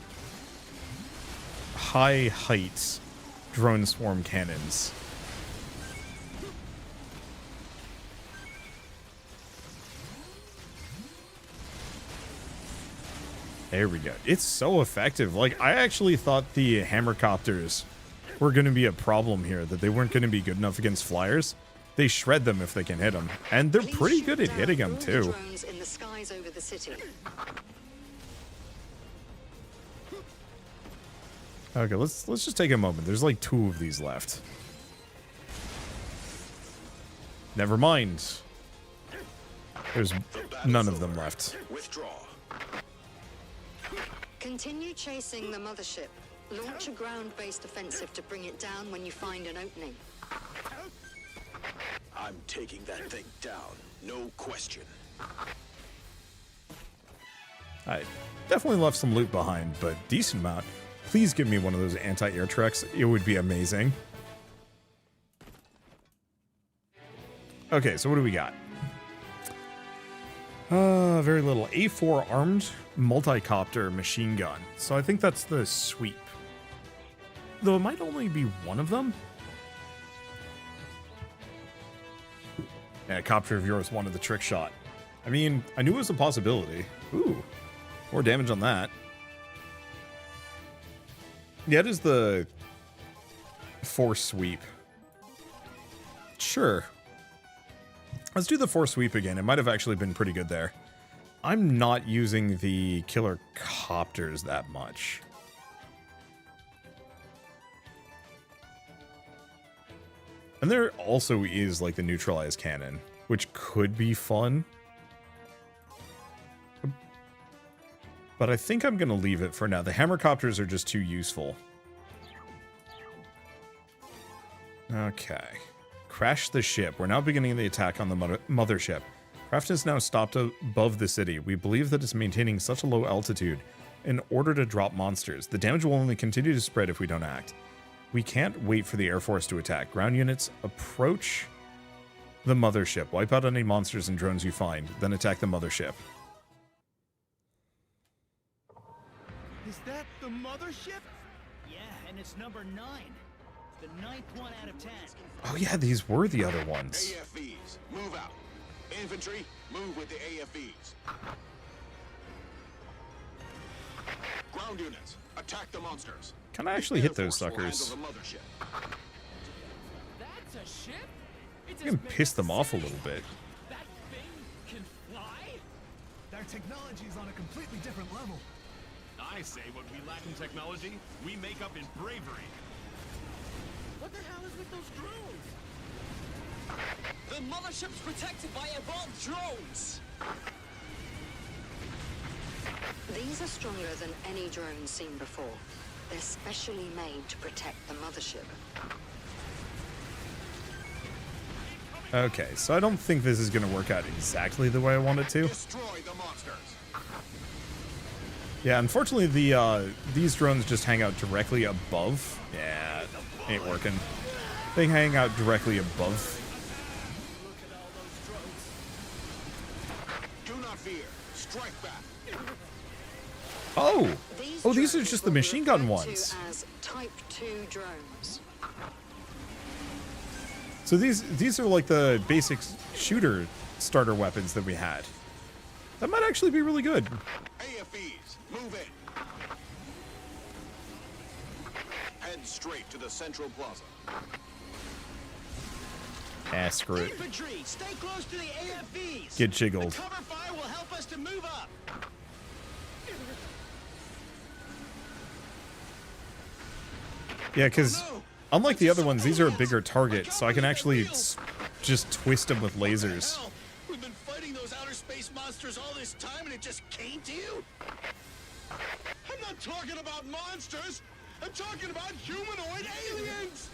high height drone swarm cannons. There we go. It's so effective. Like, I actually thought the hammercopters were going to be a problem here, that they weren't going to be good enough against flyers. They shred them if they can hit them, and they're pretty good at hitting them too. Drones in the skies over the city. Okay, let's just take a moment. There's like 2 of these left. Never mind. There's none of them left. Withdraw. Continue chasing the mothership. Launch a ground-based offensive to bring it down when you find an opening. I'm taking that thing down, no question. I definitely left some loot behind, but decent amount. Please give me one of those anti-air trucks. It would be amazing. Okay, so what do we got? Very little. A4 armed multi-copter machine gun. So I think that's the sweep. Though it might only be one of them. Yeah, a copter of yours wanted the trick shot. I mean, I knew it was a possibility. Ooh, more damage on that. Yeah, it is the force sweep. Sure. Let's do the force sweep again. It might have actually been pretty good there. I'm not using the killer copters that much. And there also is like the neutralized cannon, which could be fun. But I think I'm going to leave it for now. The hammercopters are just too useful. Okay. Crash the ship. We're now beginning the attack on the mothership. Craft is now stopped above the city. We believe that it's maintaining such a low altitude in order to drop monsters. The damage will only continue to spread if we don't act. We can't wait for the Air Force to attack. Ground units, approach the mothership. Wipe out any monsters and drones you find, then attack the mothership. Is that the mothership? Yeah, and it's number 9. The 9th one out of 10. Oh yeah, these were the other ones. AFVs, move out. Infantry, move with the AFVs. Ground units, attack the monsters. Can I actually hit those suckers? That's a ship? I can piss them off a little bit. Their technology is on a completely different level. I say what we lack in technology, we make up in bravery. What the hell is with those drones? The mothership's protected by evolved drones! These are stronger than any drones seen before. They're specially made to protect the mothership. Okay, so I don't think this is going to work out exactly the way I want it to. Destroy the monsters. Yeah, unfortunately, these drones just hang out directly above. Yeah, ain't working. They hang out directly above. Do not fear. Strike back. Oh! Oh, these are just the machine gun ones. As Type 2 drones. So these are like the basic shooter starter weapons that we had. That might actually be really good. AFEs, move in. Head straight to the central plaza. Ah, screw it. Infantry, stay close to the AFVs. Get jiggled. The cover fire will help us to move up. Yeah, because unlike the other ones, these are a bigger target, so I can actually just twist them with lasers. We've been fighting those outer space monsters all this time and it just came to you? I'm not talking about monsters. I'm talking about humanoid aliens.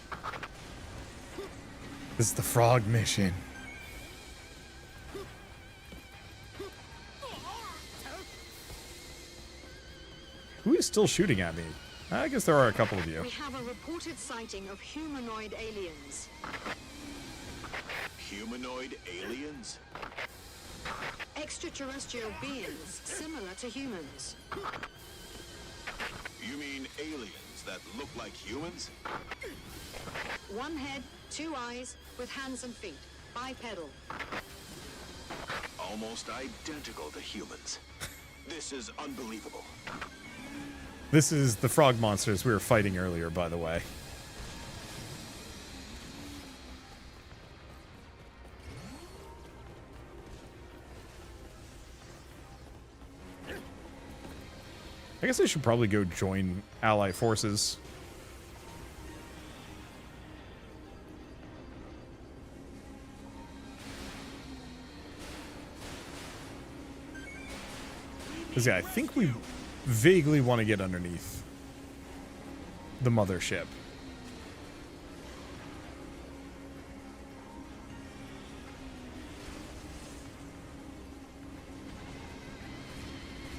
This is the frog mission. Who is still shooting at me? I guess there are a couple of you. We have a reported sighting of humanoid aliens. Humanoid aliens? Extraterrestrial beings similar to humans. You mean aliens that look like humans? One head, two eyes, with hands and feet. Bipedal. Almost identical to humans. This is unbelievable. This is the frog monsters we were fighting earlier, by the way. I guess I should probably go join ally forces. Because yeah, I think we vaguely want to get underneath the mothership.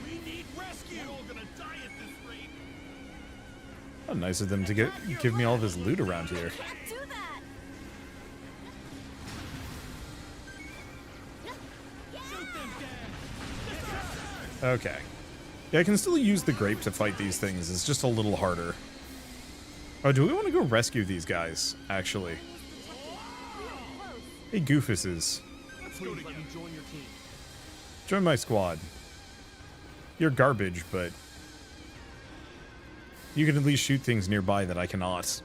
We need rescue! We're all gonna die at this rate! How nice of them to give me all this loot around here. Do that! Okay. Yeah, I can still use the grape to fight these things. It's just a little harder. Oh, do we want to go rescue these guys, actually? Hey, Goofuses. Please let me join your team. Join my squad. You're garbage, but you can at least shoot things nearby that I cannot.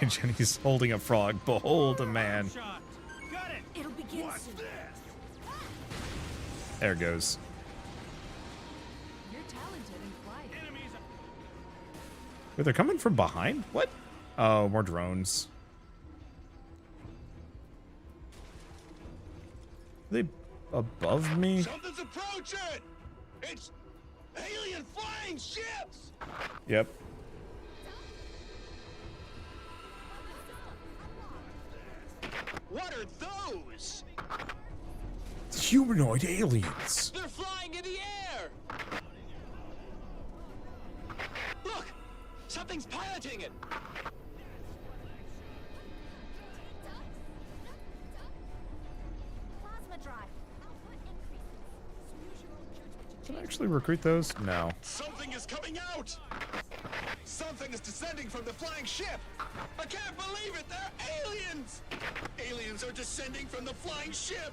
Jenny's holding a frog. Behold a man. Got it! It'll begin soon. There it goes. You're talented and quiet. Enemies! Wait, they're coming from behind? What? Oh, more drones. Are they above me? Something's approaching! It's alien flying ships! Yep. What are those? Humanoid aliens. They're flying in the air! Look! Something's piloting it! Plasma drive. Output increases. Can I actually recruit those? No. Something is coming out! Something is descending from the flying ship! I can't believe it! They're aliens! Aliens are descending from the flying ship!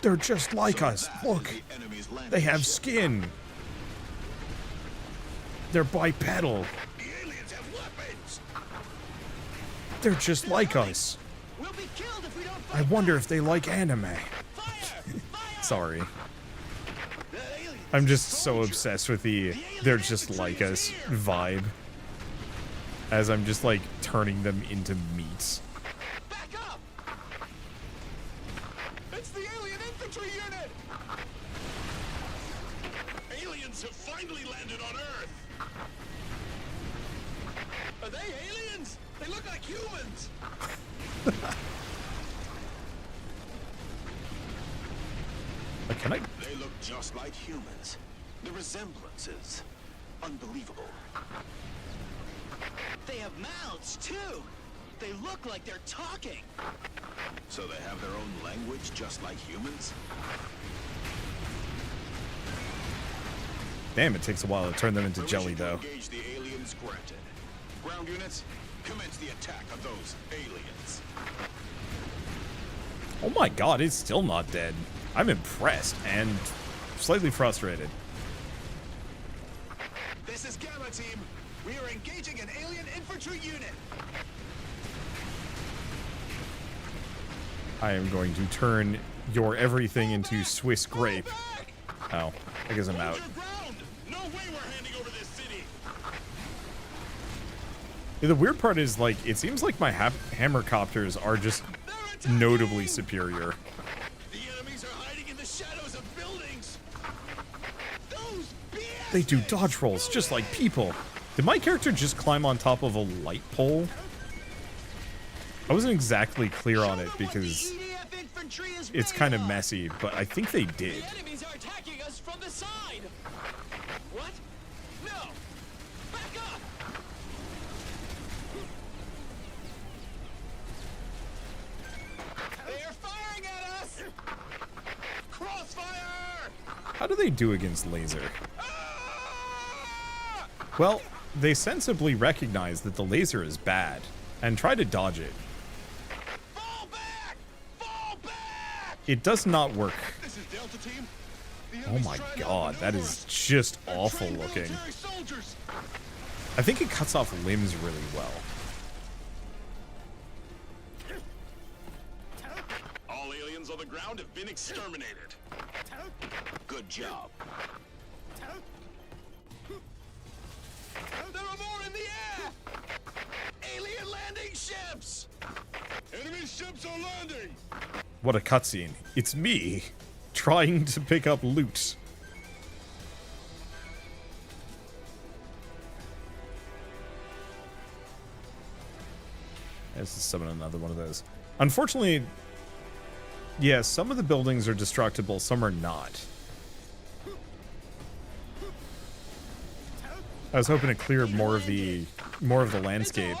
They're just like us. That Look. is the enemy's landing They have ship. skin. They're bipedal. The aliens have weapons! They're just like us. We'll be killed if we don't I fight wonder back. if they like anime. Fire! Fire! Sorry. I'm just so obsessed with the they're just like us vibe. As I'm just like turning them into meats. Back up! It's the alien infantry unit! Aliens have finally landed on Earth! Are they aliens? They look like humans! Can I? They look just like humans. The resemblance is unbelievable. They have mouths, too! They look like they're talking! So they have their own language just like humans? Damn, it takes a while to turn them into jelly, though. Engage the aliens granted. Ground units, commence the attack of those aliens. Oh my god, it's still not dead. I'm impressed and slightly frustrated. This is Gamma Team. We are engaging an alien infantry unit. I am going to turn your everything into Swiss grape. Oh, I guess I'm out. No way we're handing over this city. Yeah, the weird part is, like, it seems like my hammer copters are just notably superior. The enemies are hiding in the shadows of buildings. Those BS They do dodge rolls just like people. Did my character just climb on top of a light pole? I wasn't exactly clear on it because it's kind of messy, but I think they did. The enemies are attacking us from the side. What? No. Back up. They are firing at us. Crossfire! How do they do against laser? Well, they sensibly recognize that the laser is bad and try to dodge it. Fall back! Fall back! It does not work. This is Delta Team. Oh my god, that is just awful looking. I think it cuts off limbs really well. All aliens on the ground have been exterminated. Good job. There are more in the air! Alien landing ships! Enemy ships are landing! What a cutscene. It's me, trying to pick up loot. Let's just summon another one of those. Unfortunately, yeah, some of the buildings are destructible, some are not. I was hoping to clear more of the landscape.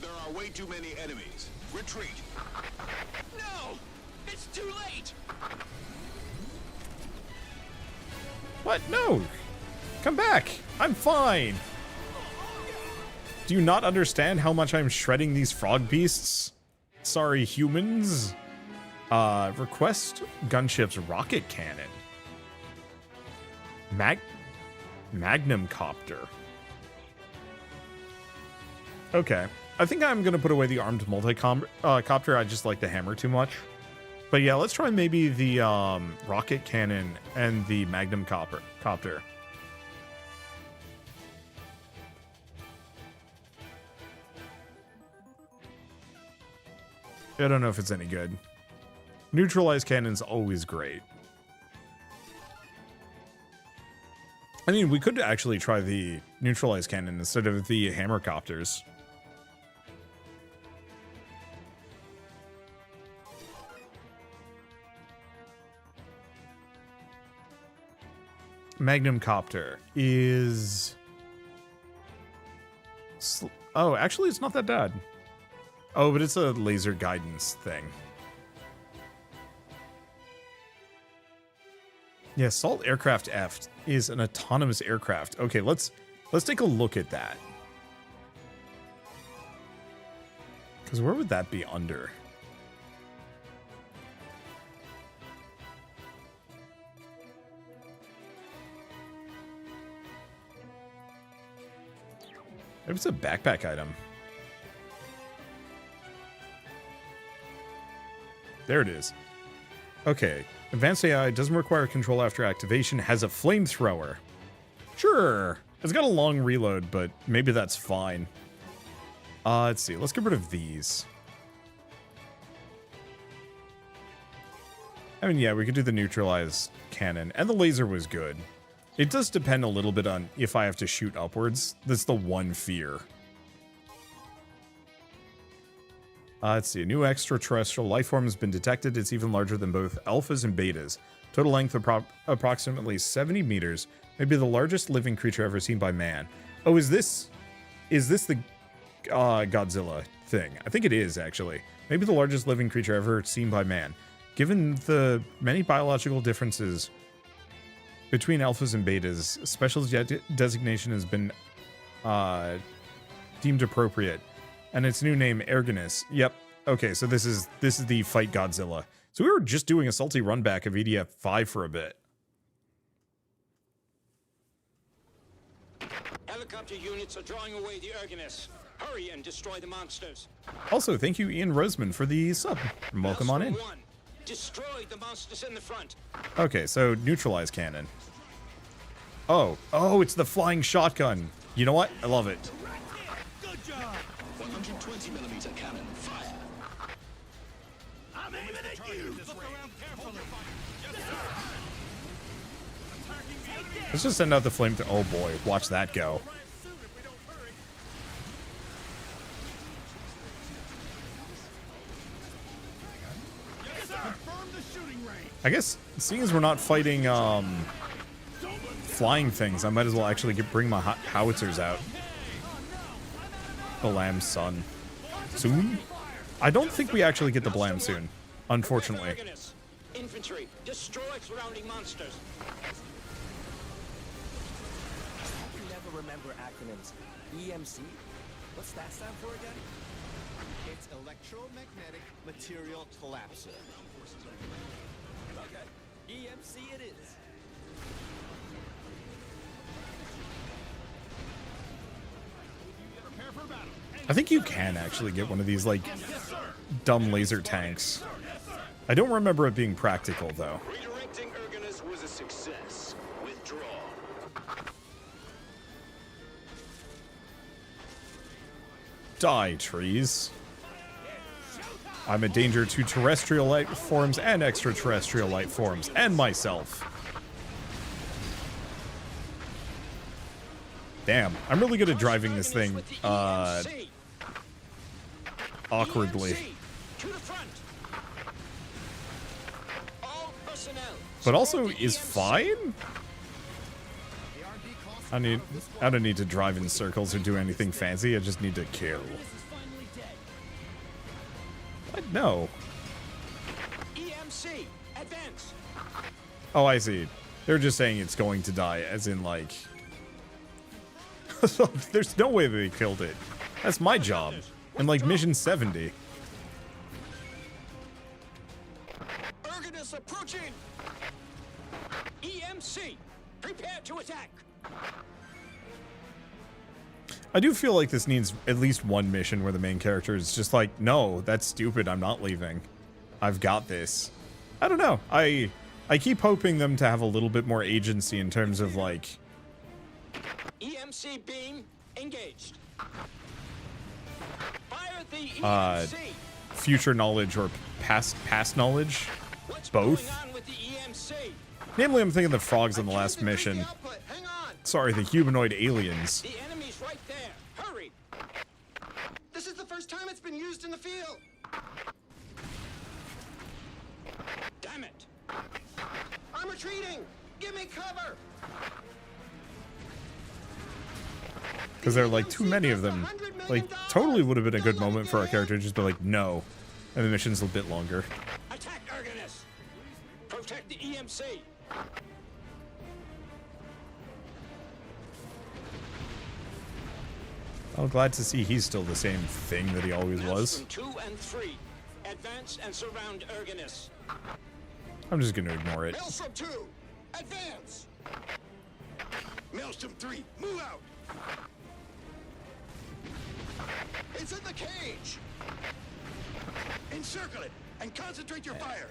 There are way too many enemies. Retreat. No! It's too late! What? No! Come back! I'm fine! Do you not understand how much I'm shredding these frog beasts? Sorry, humans. Request gunship's rocket cannon. Magnum copter. Okay. I think I'm going to put away the armed multi-copter. I just like the hammer too much. But yeah, let's try maybe the rocket cannon and the Magnum copter. I don't know if it's any good. Neutralized cannon's always great. I mean, we could actually try the neutralized cannon instead of the hammer copters. Magnum copter is... Oh, actually, it's not that bad. Oh, but it's a laser guidance thing. Yeah, Assault Aircraft F is an autonomous aircraft. Okay, let's take a look at that. Because where would that be under? Maybe it's a backpack item. There it is. Okay. Advanced AI doesn't require control after activation, has a flamethrower. Sure. It's got a long reload, but maybe that's fine. Let's see. Let's get rid of these. I mean, yeah, we could do the neutralized cannon, and the laser was good. It does depend a little bit on if I have to shoot upwards. That's the one fear. Let's see. A new extraterrestrial life form has been detected. It's even larger than both alphas and betas. Total length approximately 70 meters. Maybe the largest living creature ever seen by man. Oh, is this the Godzilla thing? I think it is, actually. Maybe the largest living creature ever seen by man. Given the many biological differences between alphas and betas, special designation has been deemed appropriate. And its new name, Argonus. Yep. Okay, so this is the Fight Godzilla. So we were just doing a salty run back of EDF 5 for a bit. Helicopter units are drawing away the Argonus. Hurry and destroy the monsters. Also, thank you, Ian Roseman, for the sub. And welcome on in. Destroy the monsters in the front. Okay, so neutralize cannon. Oh, it's the flying shotgun. You know what? I love it. Good job. 120mm cannon, fire. I'm aiming at you. Look around carefully. Yes, sir. Let's just send out the flame. Oh boy, watch that go. I guess, seeing as we're not fighting flying things, I might as well actually bring my howitzers out. The Lamb Sun. Soon? I don't think we actually get the Blam soon, unfortunately. Infantry, destroy surrounding monsters. You never remember acronyms. EMC? What's that stand for again? It's electromagnetic material collapsor. Okay, EMC it is. I think you can actually get one of these, like, dumb laser tanks. I don't remember it being practical, though. Redirecting Argonus was a success. Withdraw. Die, trees. I'm a danger to terrestrial life forms and extraterrestrial life forms, and myself. Damn, I'm really good at driving this thing, awkwardly. But also, is fine? I don't need to drive in circles or do anything fancy, I just need to kill. What? No. EMC, advance. Oh, I see. They're just saying it's going to die, as in, like... There's no way they killed it. That's my job. And, like, mission 70. Argonus approaching. EMC, prepare to attack. I do feel like this needs at least one mission where the main character is just like, no, that's stupid, I'm not leaving. I've got this. I don't know. I keep hoping them to have a little bit more agency in terms of, like... EMC beam engaged. Fire the EMC. Future knowledge or past knowledge. Both. Namely, I'm thinking the frogs on the last mission. Sorry, the humanoid aliens. The enemy's right there. Hurry. This is the first time it's been used in the field. Damn it. I'm retreating. Give me cover. Because there are like too many of them. Like, totally would have been a good moment for our character to just be like, no. And the mission's a bit longer. Attack Argonus. Protect the EMC. I'm glad to see he's still the same thing that he always was. 2 and 3. Advance and surround Argonus. I'm just gonna ignore it. Maelstrom 2, advance. Maelstrom 3, move out. It's in the cage. Encircle it and concentrate your fire.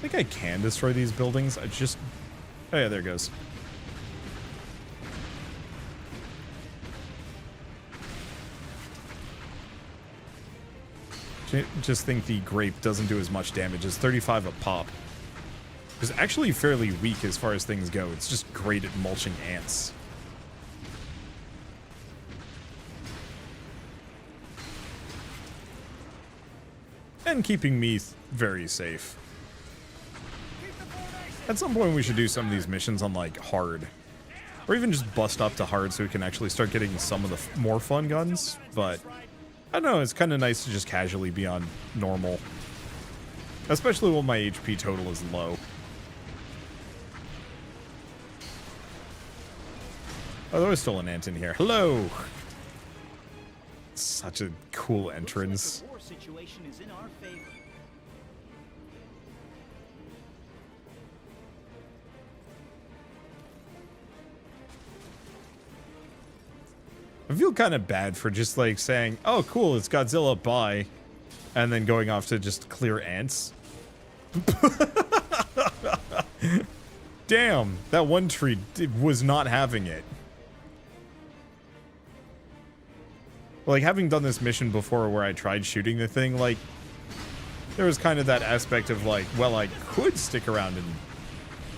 think I can destroy these buildings. I just... Oh yeah, there it goes. Just think the grape doesn't do as much damage as 35 a pop. It's actually fairly weak as far as things go. It's just great at mulching ants. And keeping me very safe. At some point we should do some of these missions on like hard. Or even just bust up to hard so we can actually start getting some of the more fun guns. But I don't know, it's kind of nice to just casually be on normal. Especially when my HP total is low. Oh, there was still an ant in here. Hello! Such a cool entrance. The war situation is in our favor. I feel kind of bad for just like saying, oh cool, it's Godzilla, bye. And then going off to just clear ants. Damn, that one tree was not having it. Like, having done this mission before where I tried shooting the thing, like, there was kind of that aspect of like, well, I could stick around and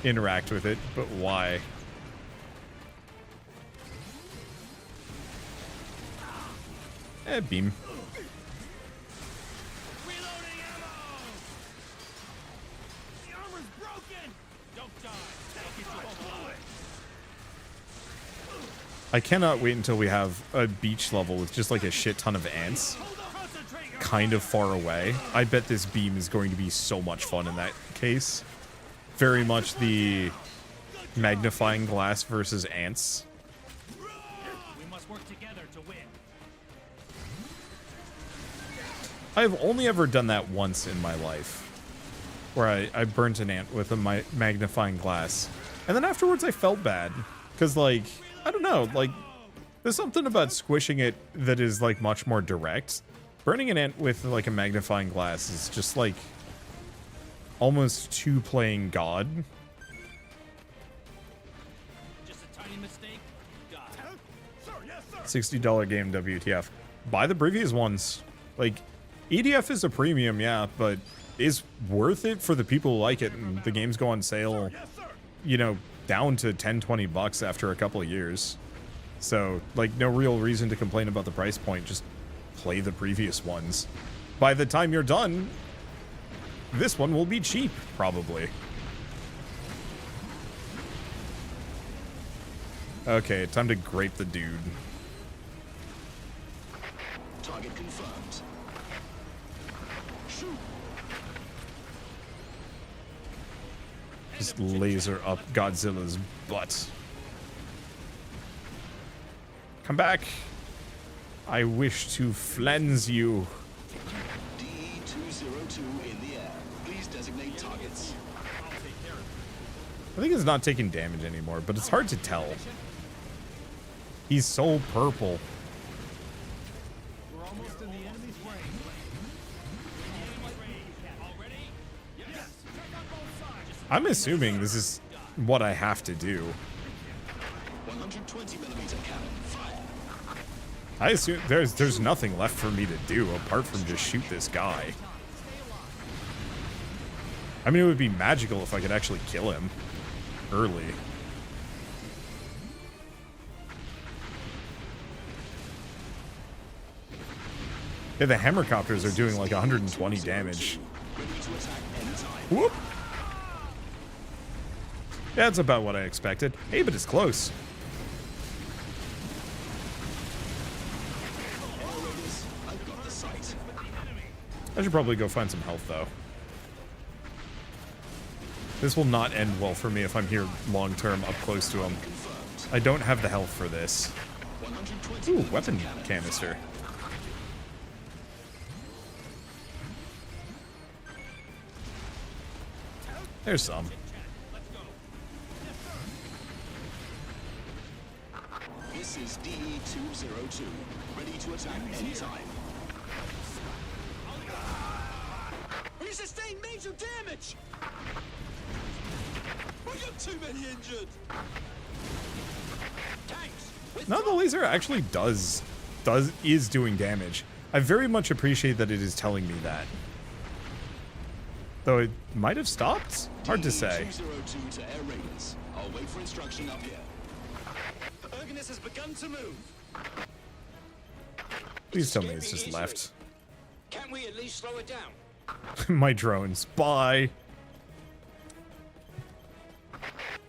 interact with it, but why? Beam. Reloading ammo! The armor's broken! Don't die. Take it, you won't blow it. I cannot wait until we have a beach level with just like a shit ton of ants kind of far away. I bet this beam is going to be so much fun in that case. Very much the magnifying glass versus ants. We must work together to win. I've only ever done that once in my life. Where I burnt an ant with a magnifying glass. And then afterwards I felt bad. Because, like, I don't know, like, there's something about squishing it that is, like, much more direct. Burning an ant with, like, a magnifying glass is just, like, almost too playing God. Just a tiny mistake. God. Sir, yes, sir. $60 game WTF. Buy the previous ones. Like, EDF is a premium, yeah, but is worth it for the people who like it, and the games go on sale, you know, down to 10-20 bucks after a couple of years. So, like, no real reason to complain about the price point, just play the previous ones. By the time you're done, this one will be cheap, probably. Okay, time to grape the dude. Target confirmed. Shoot. Just laser up Godzilla's butt. Come back. I wish to flens you. DE-202 in the air. Please designate targets. I think it's not taking damage anymore, but it's hard to tell. He's so purple. We're almost in the enemy's range. I'm assuming this is what I have to do. 120mm cannon, fire. I assume there's nothing left for me to do apart from just shoot this guy. I mean, it would be magical if I could actually kill him early. Yeah, the hammercopters are doing like 120 damage. Whoop! Yeah, that's about what I expected. Hey, but it's close. I should probably go find some health, though. This will not end well for me if I'm here long-term up close to him. I don't have the health for this. Ooh, weapon canister. There's some. This is DE-202. Ready to attack anytime. We sustained major damage! We got too many injured! Tanks! No, the laser actually is doing damage. I very much appreciate that it is telling me that. Though it might have stopped? Hard to say. 202 to Air Raiders. I'll wait for instruction up here. Argonus has begun to move. Please tell me it's just left. Can't we at least slow it down? My drones. Bye.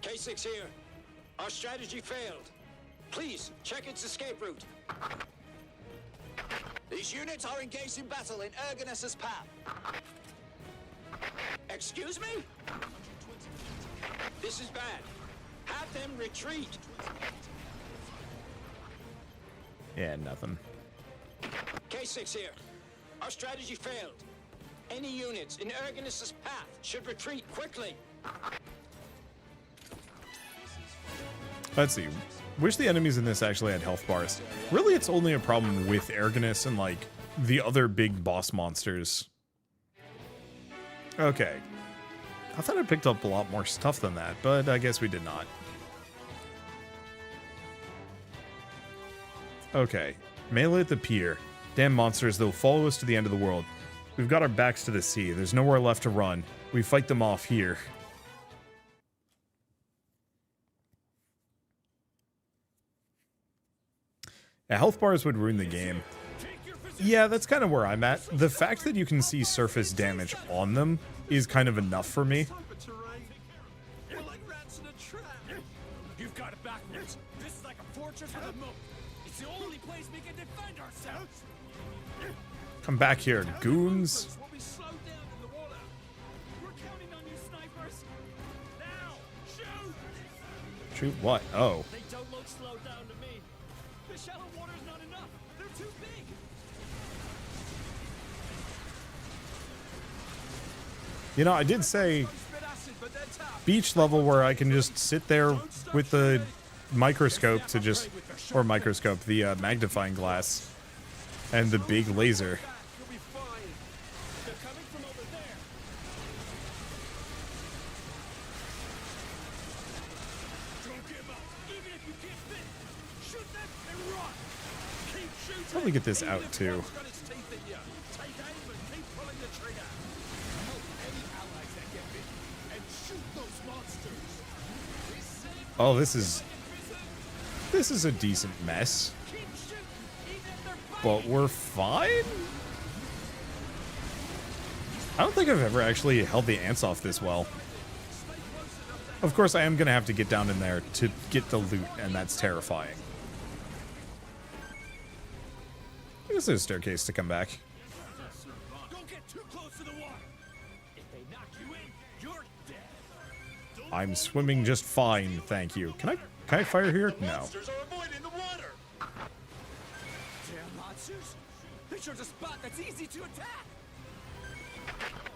K6 here. Our strategy failed. Please, check its escape route. These units are engaged in battle in Argonus's path. Excuse me? This is bad. Have them retreat. Yeah, nothing. K6 here. Our strategy failed. Any units in Argonus's path should retreat quickly. Let's see. Wish the enemies in this actually had health bars. Really, it's only a problem with Argonus and, like, the other big boss monsters. Okay. I thought I picked up a lot more stuff than that, but I guess we did not. Okay. Melee at the pier. Damn monsters, they'll follow us to the end of the world. We've got our backs to the sea. There's nowhere left to run. We fight them off here. Yeah, health bars would ruin the game. Yeah, that's kind of where I'm at. The fact that you can see surface damage on them is kind of enough for me. We're like rats in a trap. You've got it backwards. This is like a fortress with a moat. It's the only place we can defend ourselves. Come back here, goons. We'll be slowed down in the water. We're counting on you, snipers. Now, shoot! Shoot what? Oh. They don't look slowed down to me. The shallow water's not enough. They're too big. You know, I did say beach level where I can just sit there with the microscope to just, or microscope, the magnifying glass and the big laser. Let me get this out too. Oh, this is a decent mess. But we're fine? I don't think I've ever actually held the ants off this well. Of course, I am going to have to get down in there to get the loot, and that's terrifying. I guess there's a staircase to come back. I'm swimming just fine, thank you. Can I fire here? No. Monsters are avoiding the water. Damn monsters! They chose a spot that's easy to attack.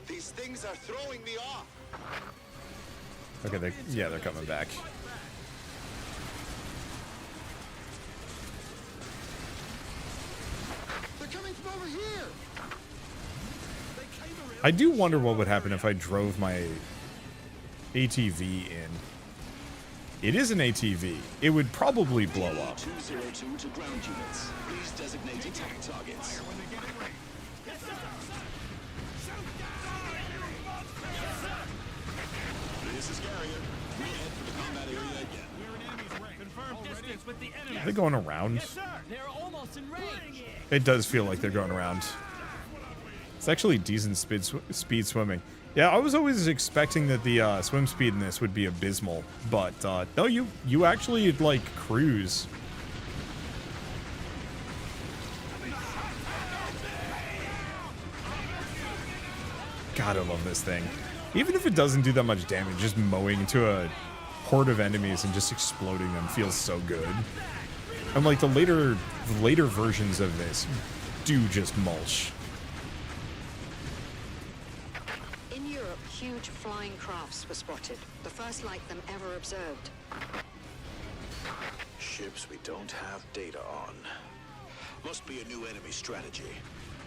These things are throwing me off. Okay, they're coming back. They're coming from over here. I do wonder what would happen if I drove my ATV in. It is an ATV. It would probably blow up. 202 to ground units. Please designate attack targets. This is Carrier. We head for the combat area again. We're in enemy's range. Confirmed distance with the enemy. Are they going around? Yes, sir. They're almost in range. It does feel like they're going around. It's actually decent speed swimming. Yeah, I was always expecting that the swim speed in this would be abysmal, but no, you actually like cruise. God, I love this thing. Even if it doesn't do that much damage, just mowing into a horde of enemies and just exploding them feels so good. And like the later versions of this do just mulch. In Europe, huge flying crafts were spotted, the first like them ever observed. Ships we don't have data on. Must be a new enemy strategy.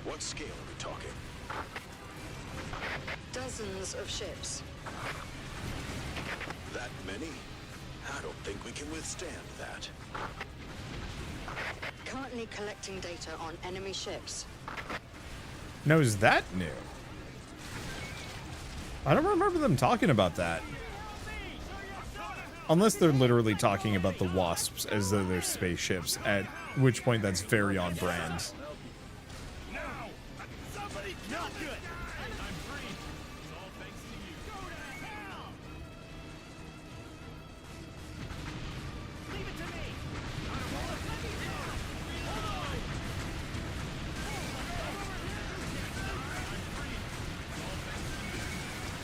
What scale are we talking? Dozens of ships. That many? I don't think we can withstand that. Currently collecting data on enemy ships. Now, is that new? I don't remember them talking about that. Unless they're literally talking about the wasps as though they're spaceships, at which point that's very on brand.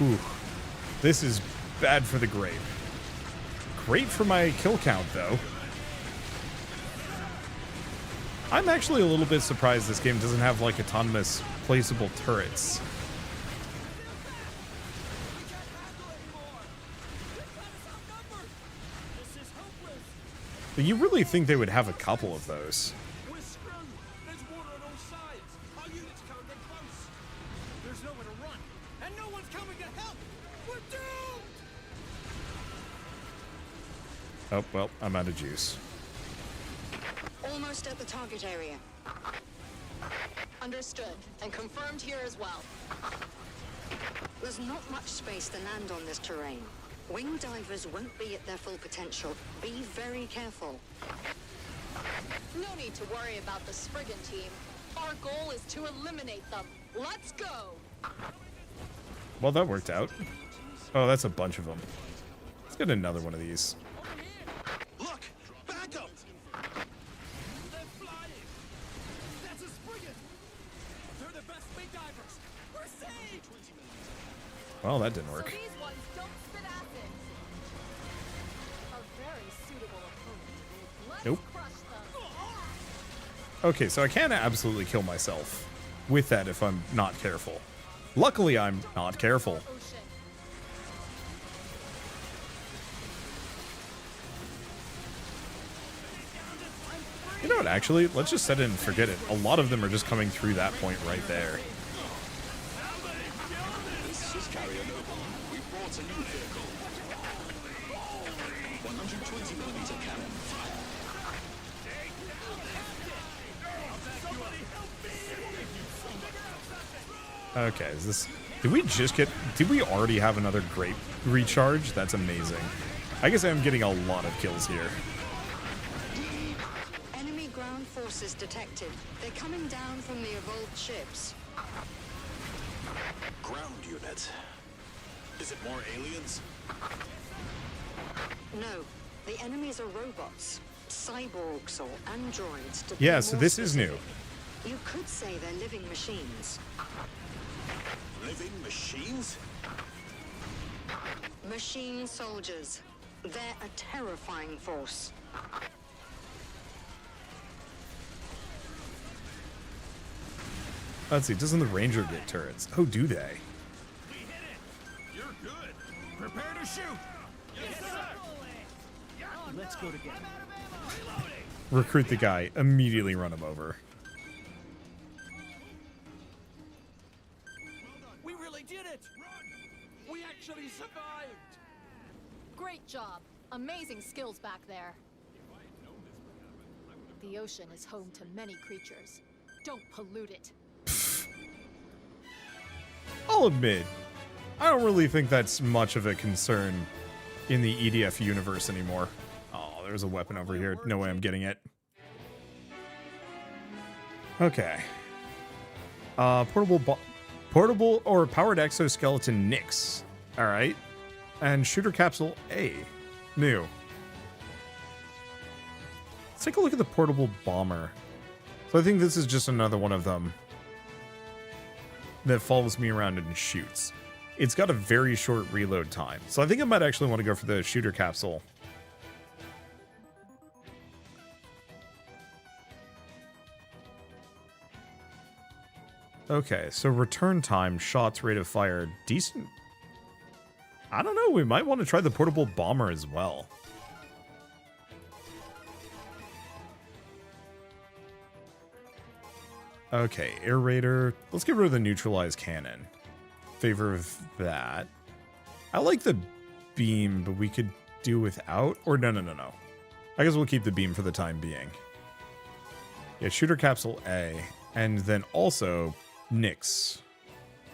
Ooh, this is bad for the grape. Great for my kill count, though. I'm actually a little bit surprised this game doesn't have, like, autonomous placeable turrets. But you really think they would have a couple of those. Oh, well, I'm out of juice. Almost at the target area. Understood, and confirmed here as well. There's not much space to land on this terrain. Wing divers won't be at their full potential. Be very careful. No need to worry about the Spriggan team. Our goal is to eliminate them. Let's go! Well, that worked out. Oh, that's a bunch of them. Let's get another one of these. Look! Back up! They're flying! That's a Spriggan! They're the best wing divers! We're saved! Well, that didn't work. So these ones don't spit acid. A very suitable opponent. Let's Nope. crush them. Okay, so I can absolutely kill myself with that if I'm not careful. Luckily, I'm not careful. You know what, actually, let's just set it and forget it. A lot of them are just coming through that point right there. This is Carrier Noble. We brought a new vehicle. 120mm cannon. Okay, is this... Did we already have another grape recharge? That's amazing. I guess I'm getting a lot of kills here. Enemy ground forces detected. They're coming down from the evolved ships. Ground unit. Is it more aliens? No, the enemies are robots, cyborgs or androids. To be Yeah, so more this is new. specific. You could say they're living machines. Living machines? Machine soldiers. They're a terrifying force. Let's see, doesn't the Ranger get turrets? Oh, do they? You're good. Prepare to shoot. Yes, sir. Let's go together. Recruit the guy, immediately run him over. We really did it. We actually survived. Great job. Amazing skills back there. The ocean is home to many creatures. Don't pollute it. I'll admit, I don't really think that's much of a concern in the EDF universe anymore. Oh, there's a weapon over here. No way I'm getting it. Okay. Portable or powered exoskeleton Nyx. All right. And shooter capsule A. New. Let's take a look at the portable bomber. So I think this is just another one of them that follows me around and shoots. It's got a very short reload time. So I think I might actually want to go for the shooter capsule. Okay, so return time, shots, rate of fire, decent. I don't know, we might want to try the portable bomber as well. Okay, air raider. Let's get rid of the neutralized cannon. favor of that. I like the beam, but we could do without. Or no. I guess we'll keep the beam for the time being. Yeah, shooter capsule A. And then also Nyx.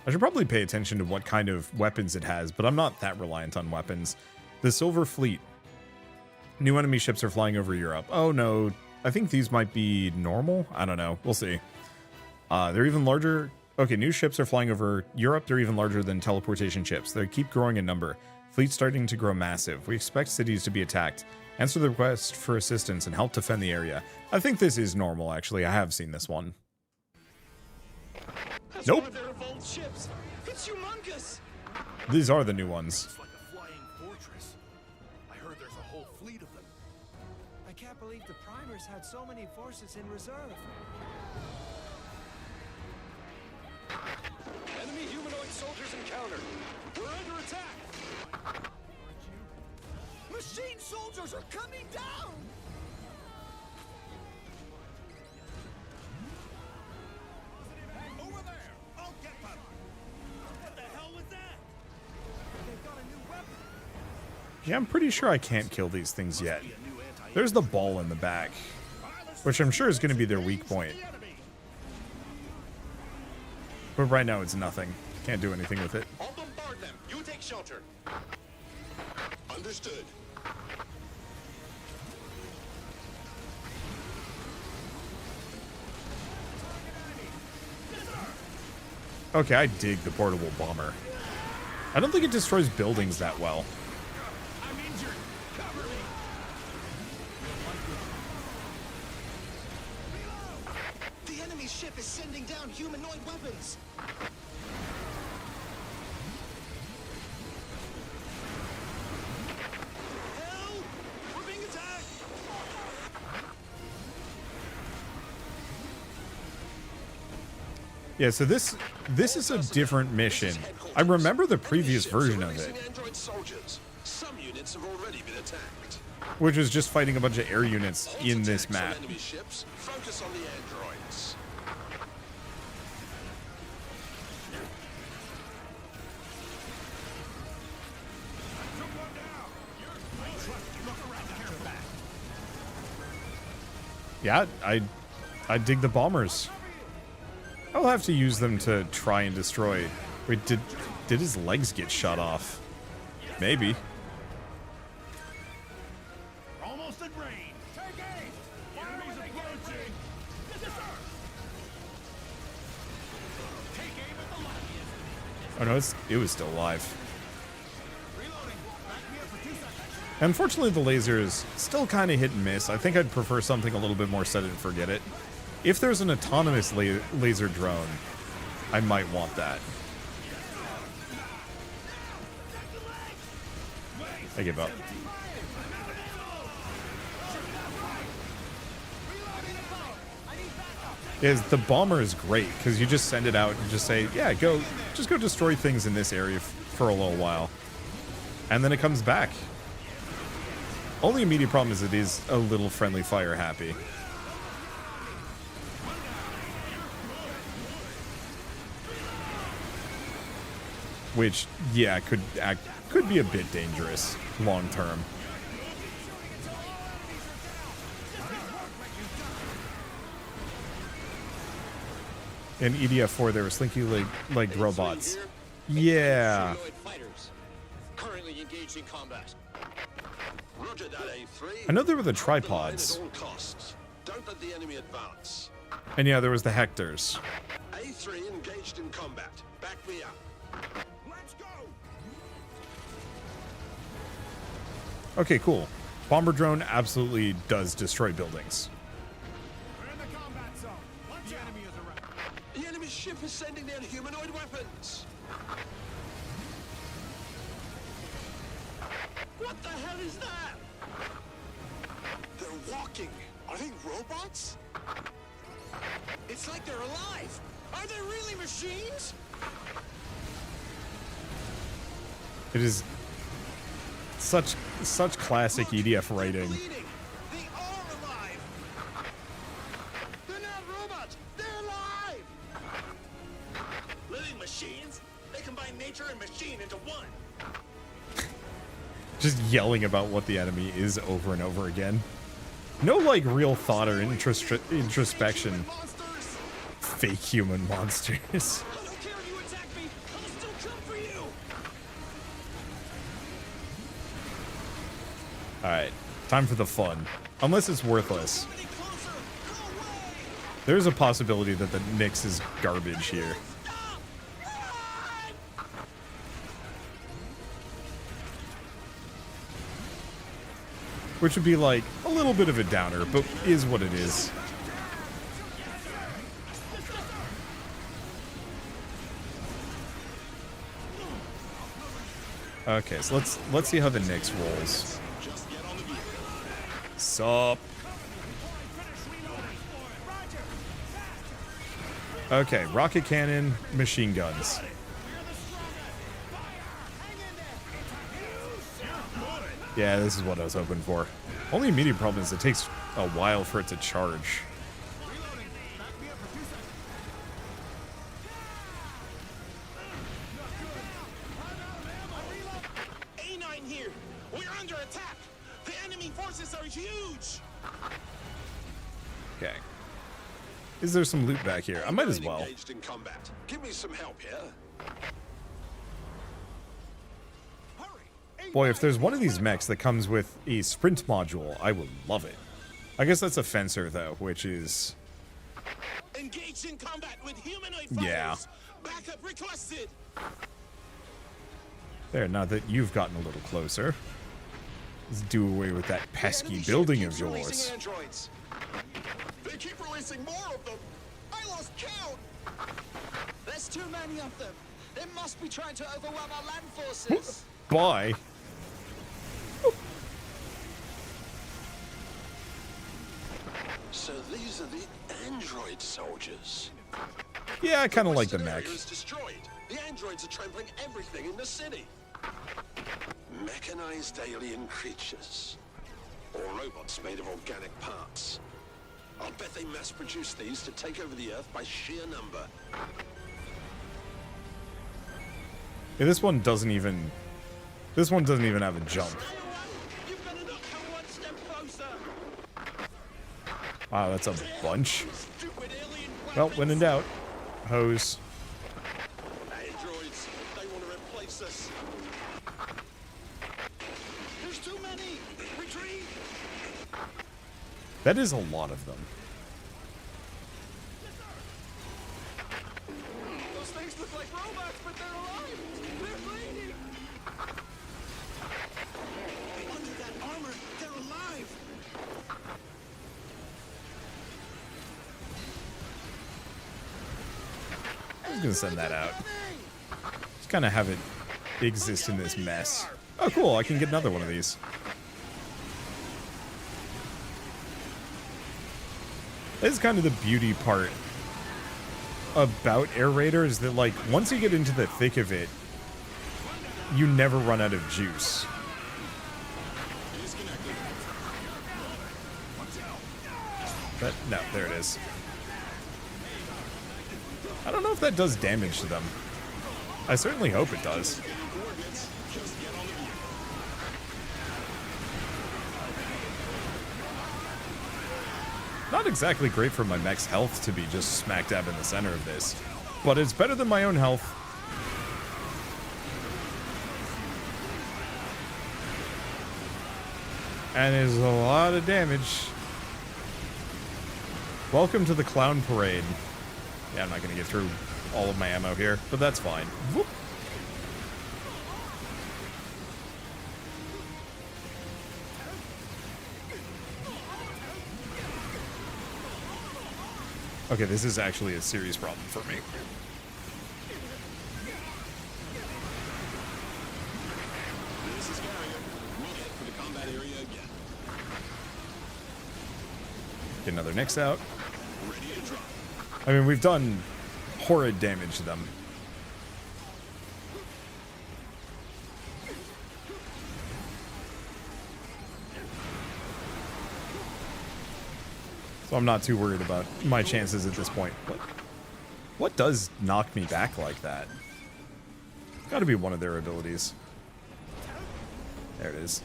I should probably pay attention to what kind of weapons it has, but I'm not that reliant on weapons. The Silver Fleet. New enemy ships are flying over Europe. Oh no, I think these might be normal. I don't know. We'll see. They're even larger. Okay, new ships are flying over Europe. They're even larger than teleportation ships. They keep growing in number. Fleet's starting to grow massive. We expect cities to be attacked. Answer the request for assistance and help defend the area. I think this is normal, actually. I have seen this one. That's Nope. one of their evolved ships. It's humongous. These are the new ones. It's like a flying fortress. I heard there's a whole fleet of them. I can't believe the primers had so many forces in reserve. Enemy humanoid soldiers encountered. We're under attack. Machine soldiers are coming down! Over there! I'll get them! What the hell was that? They've got a new weapon. Yeah, I'm pretty sure I can't kill these things yet. There's the ball in the back, which I'm sure is going to be their weak point. But right now it's nothing. Can't do anything with it. I'll bombard them. You take shelter. Understood. Okay, I dig the portable bomber. I don't think it destroys buildings that well. I'm injured. Cover me. The enemy ship is sending down humanoid weapons. Help! We're being attacked. Yeah, so this is a different mission. I remember the previous version of it, Android soldiers. Some units have already been attacked. which was just fighting a bunch of air units in this map. Enemy ships, focus on the androids. Yeah, I dig the bombers. I'll have to use them to try and destroy. Wait, did his legs get shot off? Maybe. Almost at range. Take aim. Enemies approaching. Take aim at the lobby. Oh no, it was still alive. Unfortunately, the laser is still kind of hit and miss. I think I'd prefer something a little bit more set it and forget it. If there's an autonomous laser drone, I might want that. I give up. The bomber is great because you just send it out and just say, yeah, just go destroy things in this area for a little while. And then it comes back. Only immediate problem is it is a little friendly fire happy. Which, yeah, could be a bit dangerous long term. In EDF4, there were slinky-legged robots. Yeah. Fighters currently engaged in combat. Roger that, A3. I know there were the Hold the line tripods. at all costs. Don't let the enemy advance. And yeah, there was the Hectors. A3 engaged in combat. Back me up. Let's go. Okay, cool. Bomber drone absolutely does destroy buildings. We're in the combat zone. The enemy is around. The enemy ship is sending down humanoid weapons. What the hell is that? They're walking. Are they robots? It's like they're alive. Are they really machines? It is such classic EDF writing. They are alive. They're not robots. They're alive. Living machines? They combine nature and machine into one. Just yelling about what the enemy is over and over again. No, like, real thought or introspection. Fake human monsters. Alright, time for the fun. Unless it's worthless. There's a possibility that the Nyx is garbage here. Which would be like a little bit of a downer, but is what it is. Okay, so let's see how the Nyx rolls. Sup? Okay, rocket cannon, machine guns. Yeah, this is what I was hoping for. Only immediate problem is it takes a while for it to charge. A9 here. We're under attack. The enemy forces are huge. Okay. Is there some loot back here? I might as well. Engaged in combat. Give me some help here. Boy, if there's one of these mechs that comes with a sprint module, I would love it. I guess that's a fencer, though, which is... Engaged in combat with humanoid yeah. fighters. Backup requested. There, now that you've gotten a little closer. Let's do away with that pesky building of yours. Androids. They keep releasing more of them. I lost count. There's too many of them. They must be trying to overwhelm our land forces. Bye. So these are the android soldiers. Yeah, I kind of like the mech. Is destroyed. The androids are trampling everything in the city. Mechanized alien creatures. Or robots made of organic parts. I'll bet they mass-produce these to take over the Earth by sheer number. Yeah, this one doesn't even have a jump. Wow, that's a bunch. Well, when in doubt, hose. Androids, they want to replace us. There's too many. Retreat. That is a lot of them. Those things look like robots, but they're alive. They're bleeding. Under that armor, they're alive. I was gonna send that out. Just kind of have it exist in this mess. Oh, cool! I can get another one of these. This is kind of the beauty part about Air Raider is that, like, once you get into the thick of it, you never run out of juice. But no, there it is. I don't know if that does damage to them. I certainly hope it does. Not exactly great for my mech's health to be just smack dab in the center of this, but it's better than my own health. And is a lot of damage. Welcome to the clown parade. Yeah, I'm not going to get through all of my ammo here, but that's fine. Whoop. Okay, this is actually a serious problem for me. This is Carrier. We'll head for the combat area again. Get another Nyx out. Ready to drop. I mean, we've done horrid damage to them. So I'm not too worried about my chances at this point. What does knock me back like that? Gotta be one of their abilities. There it is.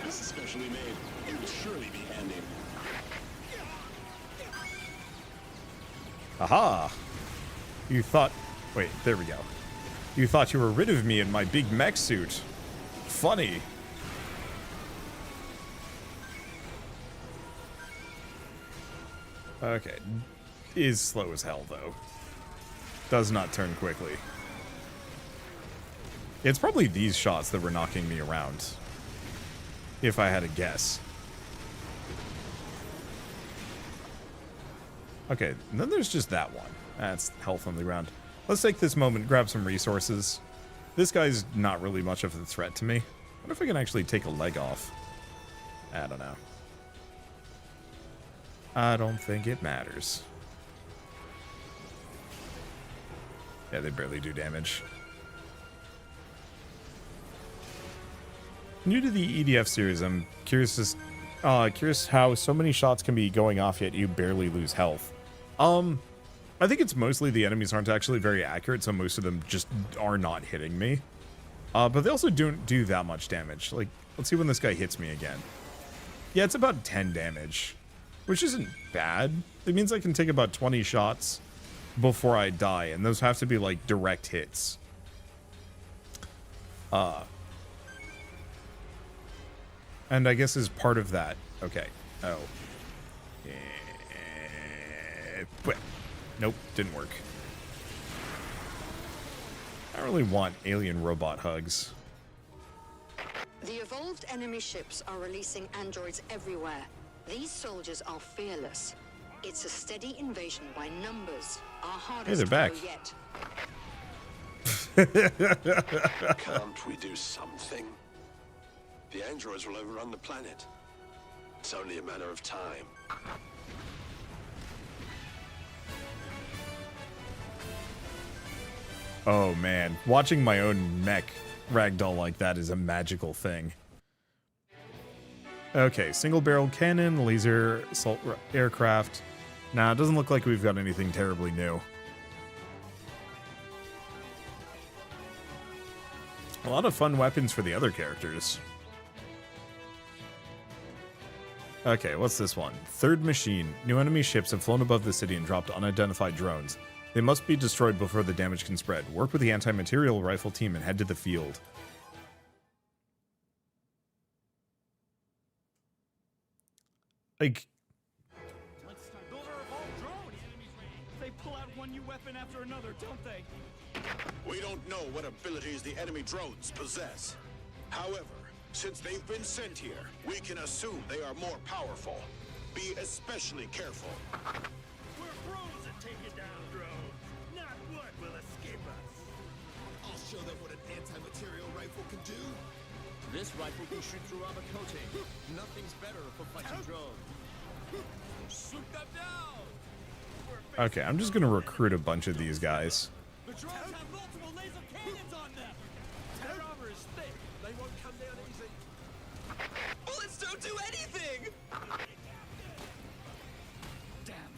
This is specially made. It would surely be handy. Aha! You thought... Wait, there we go. You thought you were rid of me in my big mech suit. Funny. Okay. Is slow as hell, though. Does not turn quickly. It's probably these shots that were knocking me around. If I had a guess. Okay, and then there's just that one. That's health on the ground. Let's take this moment, grab some resources. This guy's not really much of a threat to me. I wonder if I can actually take a leg off. I don't know. I don't think it matters. Yeah, they barely do damage. New to the EDF series, I'm curious how so many shots can be going off yet you barely lose health. I think it's mostly the enemies aren't actually very accurate, so most of them just are not hitting me. But they also don't do that much damage. Like, let's see when this guy hits me again. Yeah, it's about 10 damage, which isn't bad. It means I can take about 20 shots before I die, and those have to be, like, direct hits. And I guess as part of that... Okay. Oh. Nope, didn't work. I don't really want alien robot hugs. The evolved enemy ships are releasing androids everywhere. These soldiers are fearless. It's a steady invasion by numbers. Our hardest they're back. Yet. Can't we do something? The androids will overrun the planet. It's only a matter of time. Oh man, watching my own mech ragdoll like that is a magical thing. Okay, single barrel cannon, laser assault aircraft. Nah, it doesn't look like we've got anything terribly new. A lot of fun weapons for the other characters. Okay, what's this one? Third machine. New enemy ships have flown above the city and dropped unidentified drones. They must be destroyed before the damage can spread. Work with the anti-material rifle team and head to the field. Like... Those are evolved drones! They pull out one new weapon after another, don't they? We don't know what abilities the enemy drones possess. However, since they've been sent here, we can assume they are more powerful. Be especially careful. We're pros at taking down drones. Not what will escape us. I'll show them what an anti-material rifle can do. This rifle can shoot through armor coating. Nothing's better for fighting drones. Shoot them down! Okay, I'm just gonna recruit a bunch of these guys. The drones have multiple laser cannons on them! Their armor is thick. They won't come down easy. Bullets don't do anything! Damn.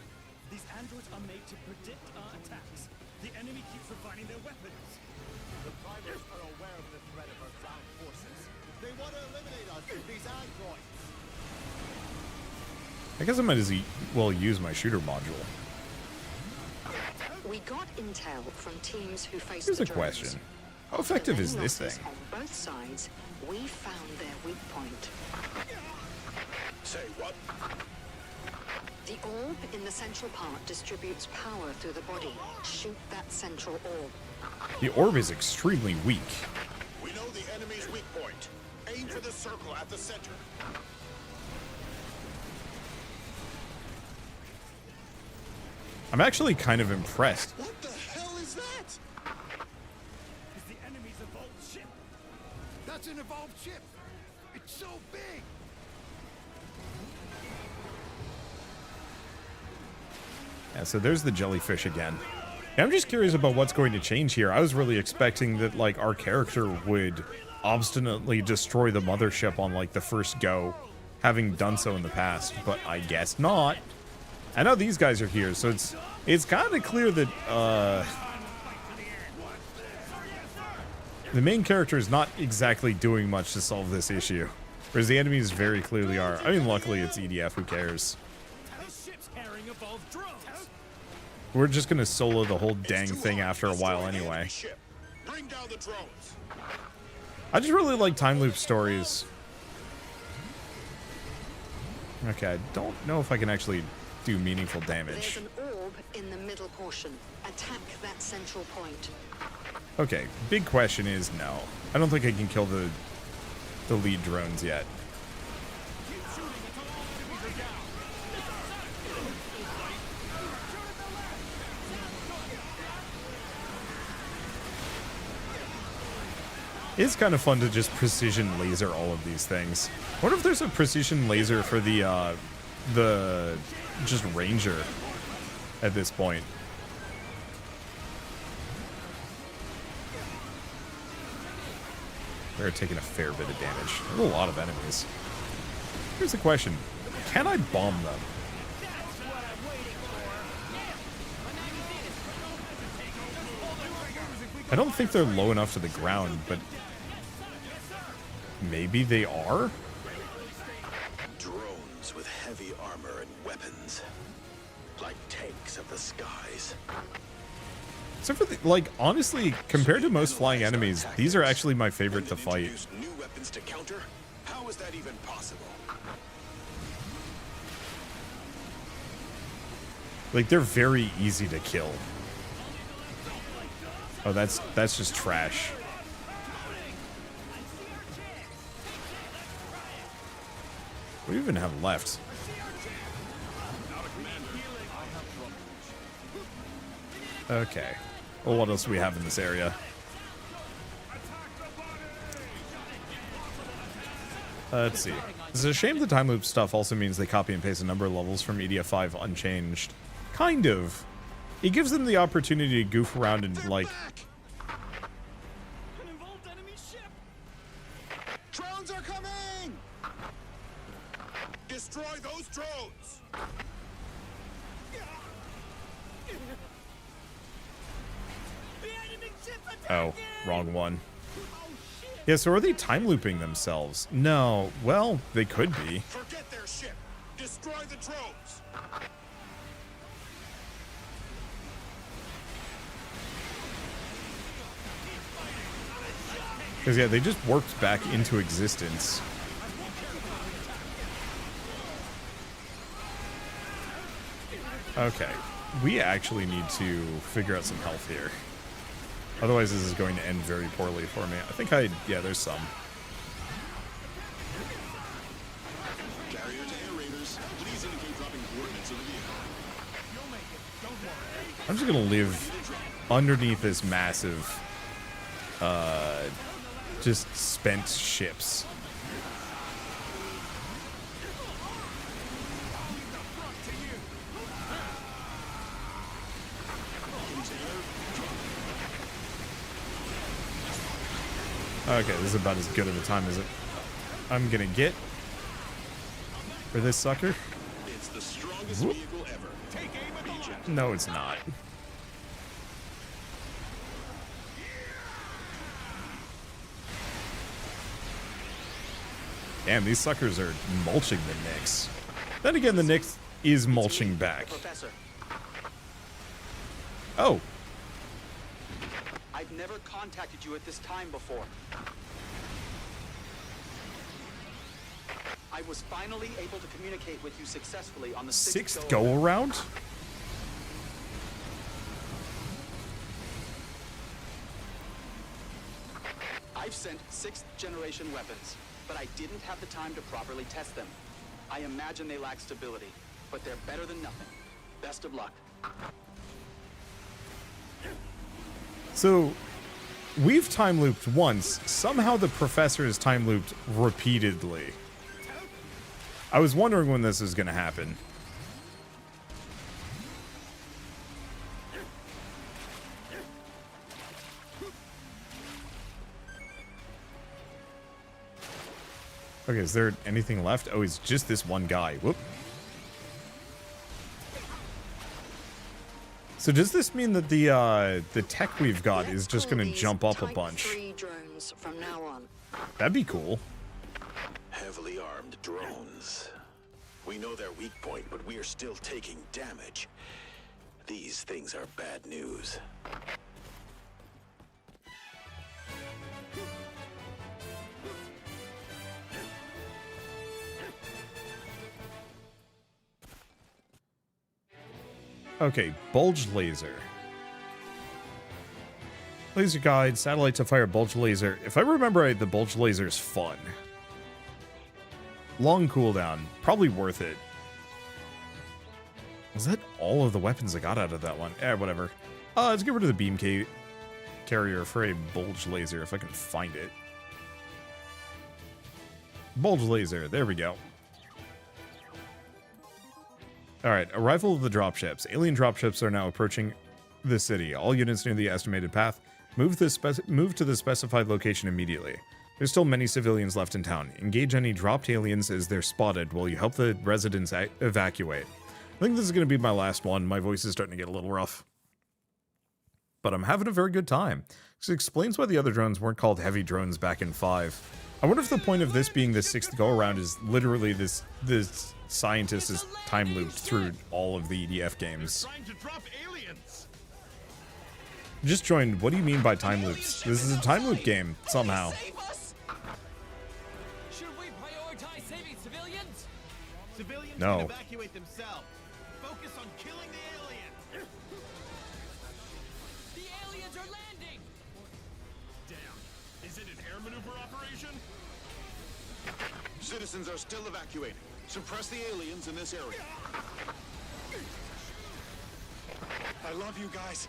These androids are made to predict our attacks. The enemy keeps refining their weapons. The primers are aware of the threat of our ground forces. They want to eliminate us with these androids. I guess I might as well use my shooter module. We got intel from teams who faced Here's the a drones. question. How effective is this thing? On both sides, we found their weak point. Say what? The orb in the central part distributes power through the body. Shoot that central orb. The orb is extremely weak. We know the enemy's weak point. Aim for the circle at the center. I'm actually kind of impressed. What the hell is that? Is the enemy's evolved ship? That's an evolved ship. It's so big. Yeah, so there's the jellyfish again. Yeah, I'm just curious about what's going to change here. I was really expecting that, like, our character would obstinately destroy the mothership on, like, the first go, having done so in the past, but I guess not. I know these guys are here, so it's kind of clear that, the main character is not exactly doing much to solve this issue. Whereas the enemies very clearly are. I mean, luckily it's EDF, who cares? We're just gonna solo the whole dang thing after a while anyway. Bring down the drones. I just really like time loop stories. Okay, I don't know if I can actually do meaningful damage. There's an orb in the middle portion. Attack that central point. Okay, big question is no. I don't think I can kill the lead drones yet. It's kind of fun to just precision laser all of these things. I wonder if there's a precision laser for the just ranger at this point. We're taking a fair bit of damage. There's a lot of enemies. Here's the question. Can I bomb them? I don't think they're low enough to the ground, but maybe they are? Drones with heavy armor and weapons. Like tanks of the skies. Except for, like, honestly, compared to most flying enemies, these are actually my favorite to fight. New weapons to counter? How is that even possible? Like, they're very easy to kill. Oh, that's just trash. What do you even have left? Okay. Well, what else do we have in this area? Let's see. It's a shame the time loop stuff also means they copy and paste a number of levels from EDF 5 unchanged. Kind of. It gives them the opportunity to goof around and, like... An involved enemy ship! Drones are coming! Destroy those drones! Oh, wrong one. Yeah, so are they time looping themselves? No. Well, they could be. Forget their ship! Destroy the drones! Because, yeah, they just warped back into existence. Okay. We actually need to figure out some health here. Otherwise, this is going to end very poorly for me. I think yeah, there's some. Carrier to air raiders. Please indicate dropping coordinates of the vehicle. You'll make it. Don't worry. I'm just going to live underneath this massive, just spent ships. Okay, this is about as good of a time as I'm gonna get for this sucker. It's the strongest vehicle ever. Take aim at the left. No, it's not. Damn, these suckers are mulching the Nyx. Then again, the Nyx is mulching back. Professor. Oh. I've never contacted you at this time before. I was finally able to communicate with you successfully on the sixth go around? I've sent 6th generation weapons, but I didn't have the time to properly test them. I imagine they lack stability, but they're better than nothing. Best of luck. So, we've time looped once. Somehow the professor is time looped repeatedly. I was wondering when this was going to happen. Okay, is there anything left? Oh, it's just this one guy. Whoop. So does this mean that the tech we've got is just going to jump up a bunch? 3 drones. drones from now on. That'd be cool. Heavily armed drones. We know their weak point, but we are still taking damage. These things are bad news. Okay, bulge laser. Laser guide, satellite to fire bulge laser. If I remember right, the bulge laser is fun. Long cooldown, probably worth it. Was that all of the weapons I got out of that one? Whatever. Let's get rid of the beam carrier for a bulge laser if I can find it. Bulge laser, there we go. Alright, arrival of the dropships. Alien dropships are now approaching the city. All units near the estimated path, move to the specified location immediately. There's still many civilians left in town. Engage any dropped aliens as they're spotted while you help the residents evacuate. I think this is going to be my last one. My voice is starting to get a little rough. But I'm having a very good time. This explains why the other drones weren't called heavy drones back in 5. I wonder if the point of this being the 6th go-around is literally this scientist is time looped through all of the EDF games. Just joined. What do you mean by time loops? This is a time loop game, somehow. Should we prioritize saving civilians? Civilians No. can evacuate themselves. Focus on killing the alien. The aliens are landing. Damn. Is it an air maneuver operation? Citizens are still evacuating. Suppress the aliens in this area. I love you guys.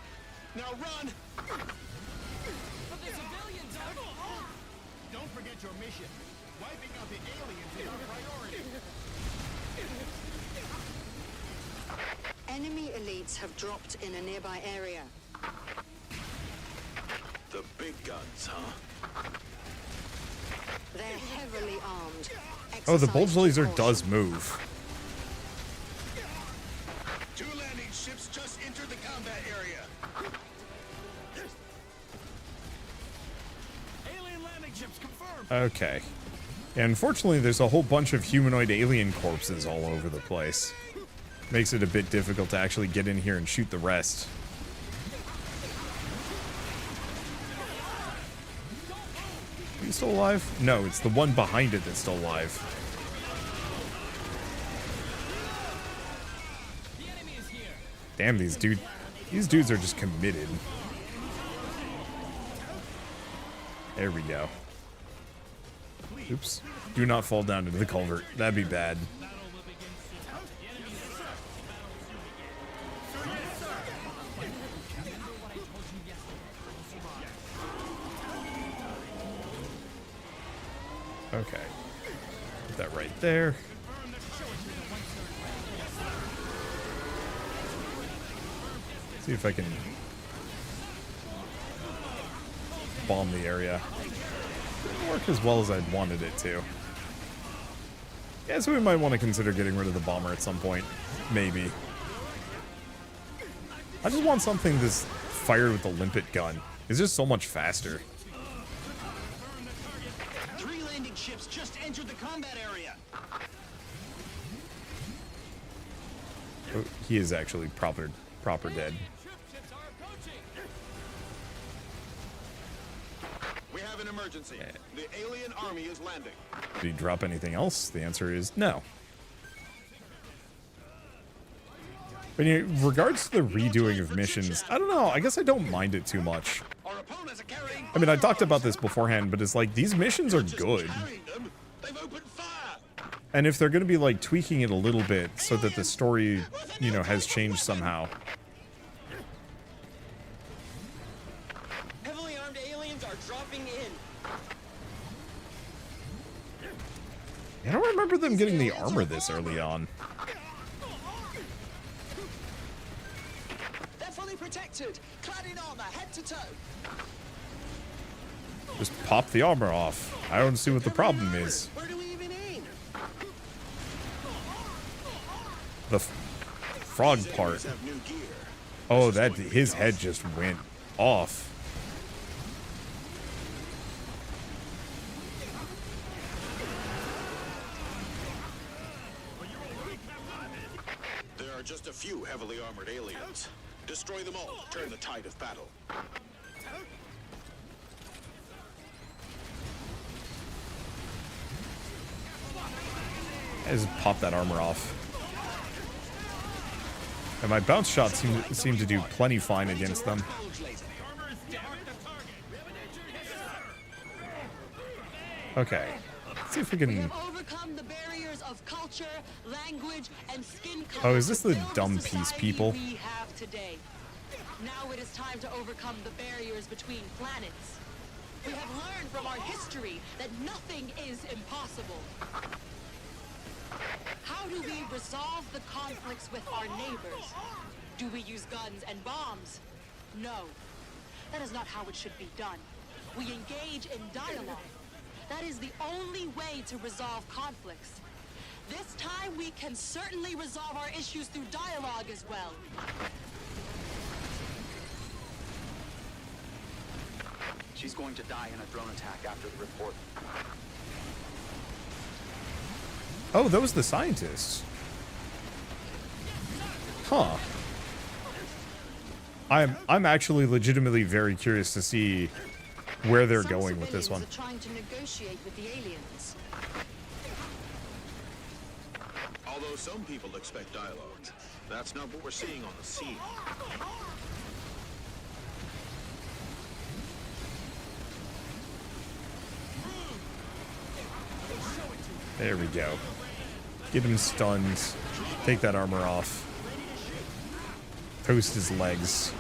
Now run! But the civilians are... Don't forget your mission. Wiping out the aliens is our priority. Enemy elites have dropped in a nearby area. The big guns, huh? They're heavily armed. Oh, the bulge Exercise laser caution. does move. 2 landing ships just entered the combat area. Alien landing ships confirmed. Okay. And unfortunately, there's a whole bunch of humanoid alien corpses all over the place. Makes it a bit difficult to actually get in here and shoot the rest. Are you still alive? No, it's the one behind it that's still alive. Damn, these dudes are just committed. There we go. Oops. Do not fall down into the culvert. That'd be bad. Okay. Put that right there. See if I can bomb the area. Didn't work as well as I'd wanted it to. Yeah, so we might want to consider getting rid of the bomber at some point. Maybe. I just want something that's fired with the limpet gun. It's just so much faster. 3 landing ships just entered the combat area. Oh, he is actually proper dead. We have an emergency. The alien army is landing. Did he drop anything else? The answer is no. But in regards to the redoing of missions, I don't know. I guess I don't mind it too much. I mean, I talked about this beforehand, but it's like, these missions are good. And if they're going to be, like, tweaking it a little bit so that the story, you know, has changed somehow. Heavily armed aliens are dropping in. I don't remember them getting the armor this early on. They're fully protected, clad in armor, head to toe. Just pop the armor off. I don't see what the problem is. Where do we even aim? The frog part. Oh, his head just went off. armored aliens. Destroy them all to turn the tide of battle. I just pop that armor off. And my bounce shots seem to do plenty fine against them. Okay. Let's see if we can... Overcome the barriers of culture, language, and skin color. Oh, is this the dumb piece people? We have today. Now it is time to overcome the barriers between planets. We have learned from our history that nothing is impossible. How do we resolve the conflicts with our neighbors? Do we use guns and bombs? No. That is not how it should be done. We engage in dialogue. That is the only way to resolve conflicts. This time we can certainly resolve our issues through dialogue as well. She's going to die in a drone attack after the report. Oh, those are the scientists. Huh. I'm actually legitimately very curious to see where they're going with this one. Are trying to negotiate with the aliens. Although some people expect dialogue, that's not what we're seeing on the scene. There we go. Get him stunned. Take that armor off. Toast his legs.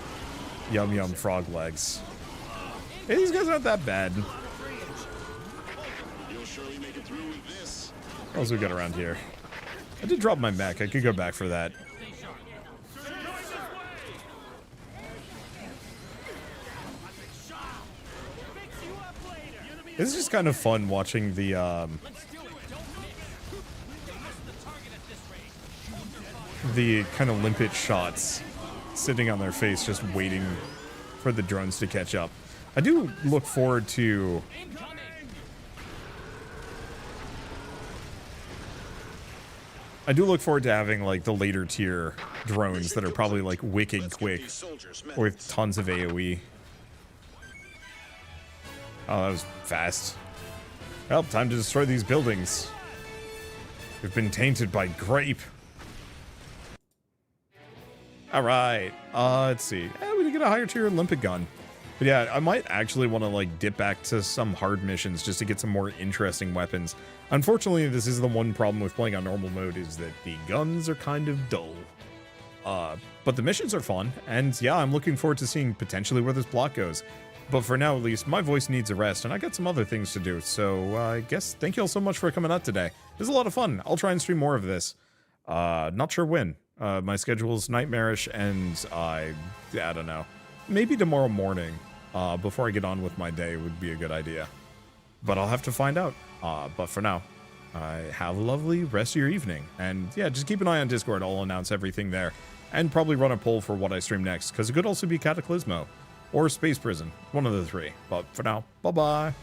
Yum yum frog legs. Hey, these guys aren't that bad. What else we got around here? I did drop my mech. I could go back for that. This is just kind of fun watching the kind of limpet shots sitting on their face, just waiting for the drones to catch up. I do look forward to having like the later tier drones that are probably like wicked quick with tons of AoE. Oh, that was fast. Well, time to destroy these buildings. We've been tainted by grape. Alright, let's see. We did get a higher tier Olympic gun. But yeah, I might actually want to like dip back to some hard missions just to get some more interesting weapons. Unfortunately, this is the one problem with playing on normal mode, is that the guns are kind of dull. But the missions are fun, and yeah, I'm looking forward to seeing potentially where this plot goes. But for now, at least, my voice needs a rest, and I got some other things to do. So I guess thank you all so much for coming out today. It was a lot of fun. I'll try and stream more of this. Not sure when. My schedule's nightmarish, and I don't know. Maybe tomorrow morning, before I get on with my day, would be a good idea. But I'll have to find out. But for now, have a lovely rest of your evening. And yeah, just keep an eye on Discord. I'll announce everything there. And probably run a poll for what I stream next, because it could also be Cataclysmo or Space Prison. One of the three. But for now, bye-bye.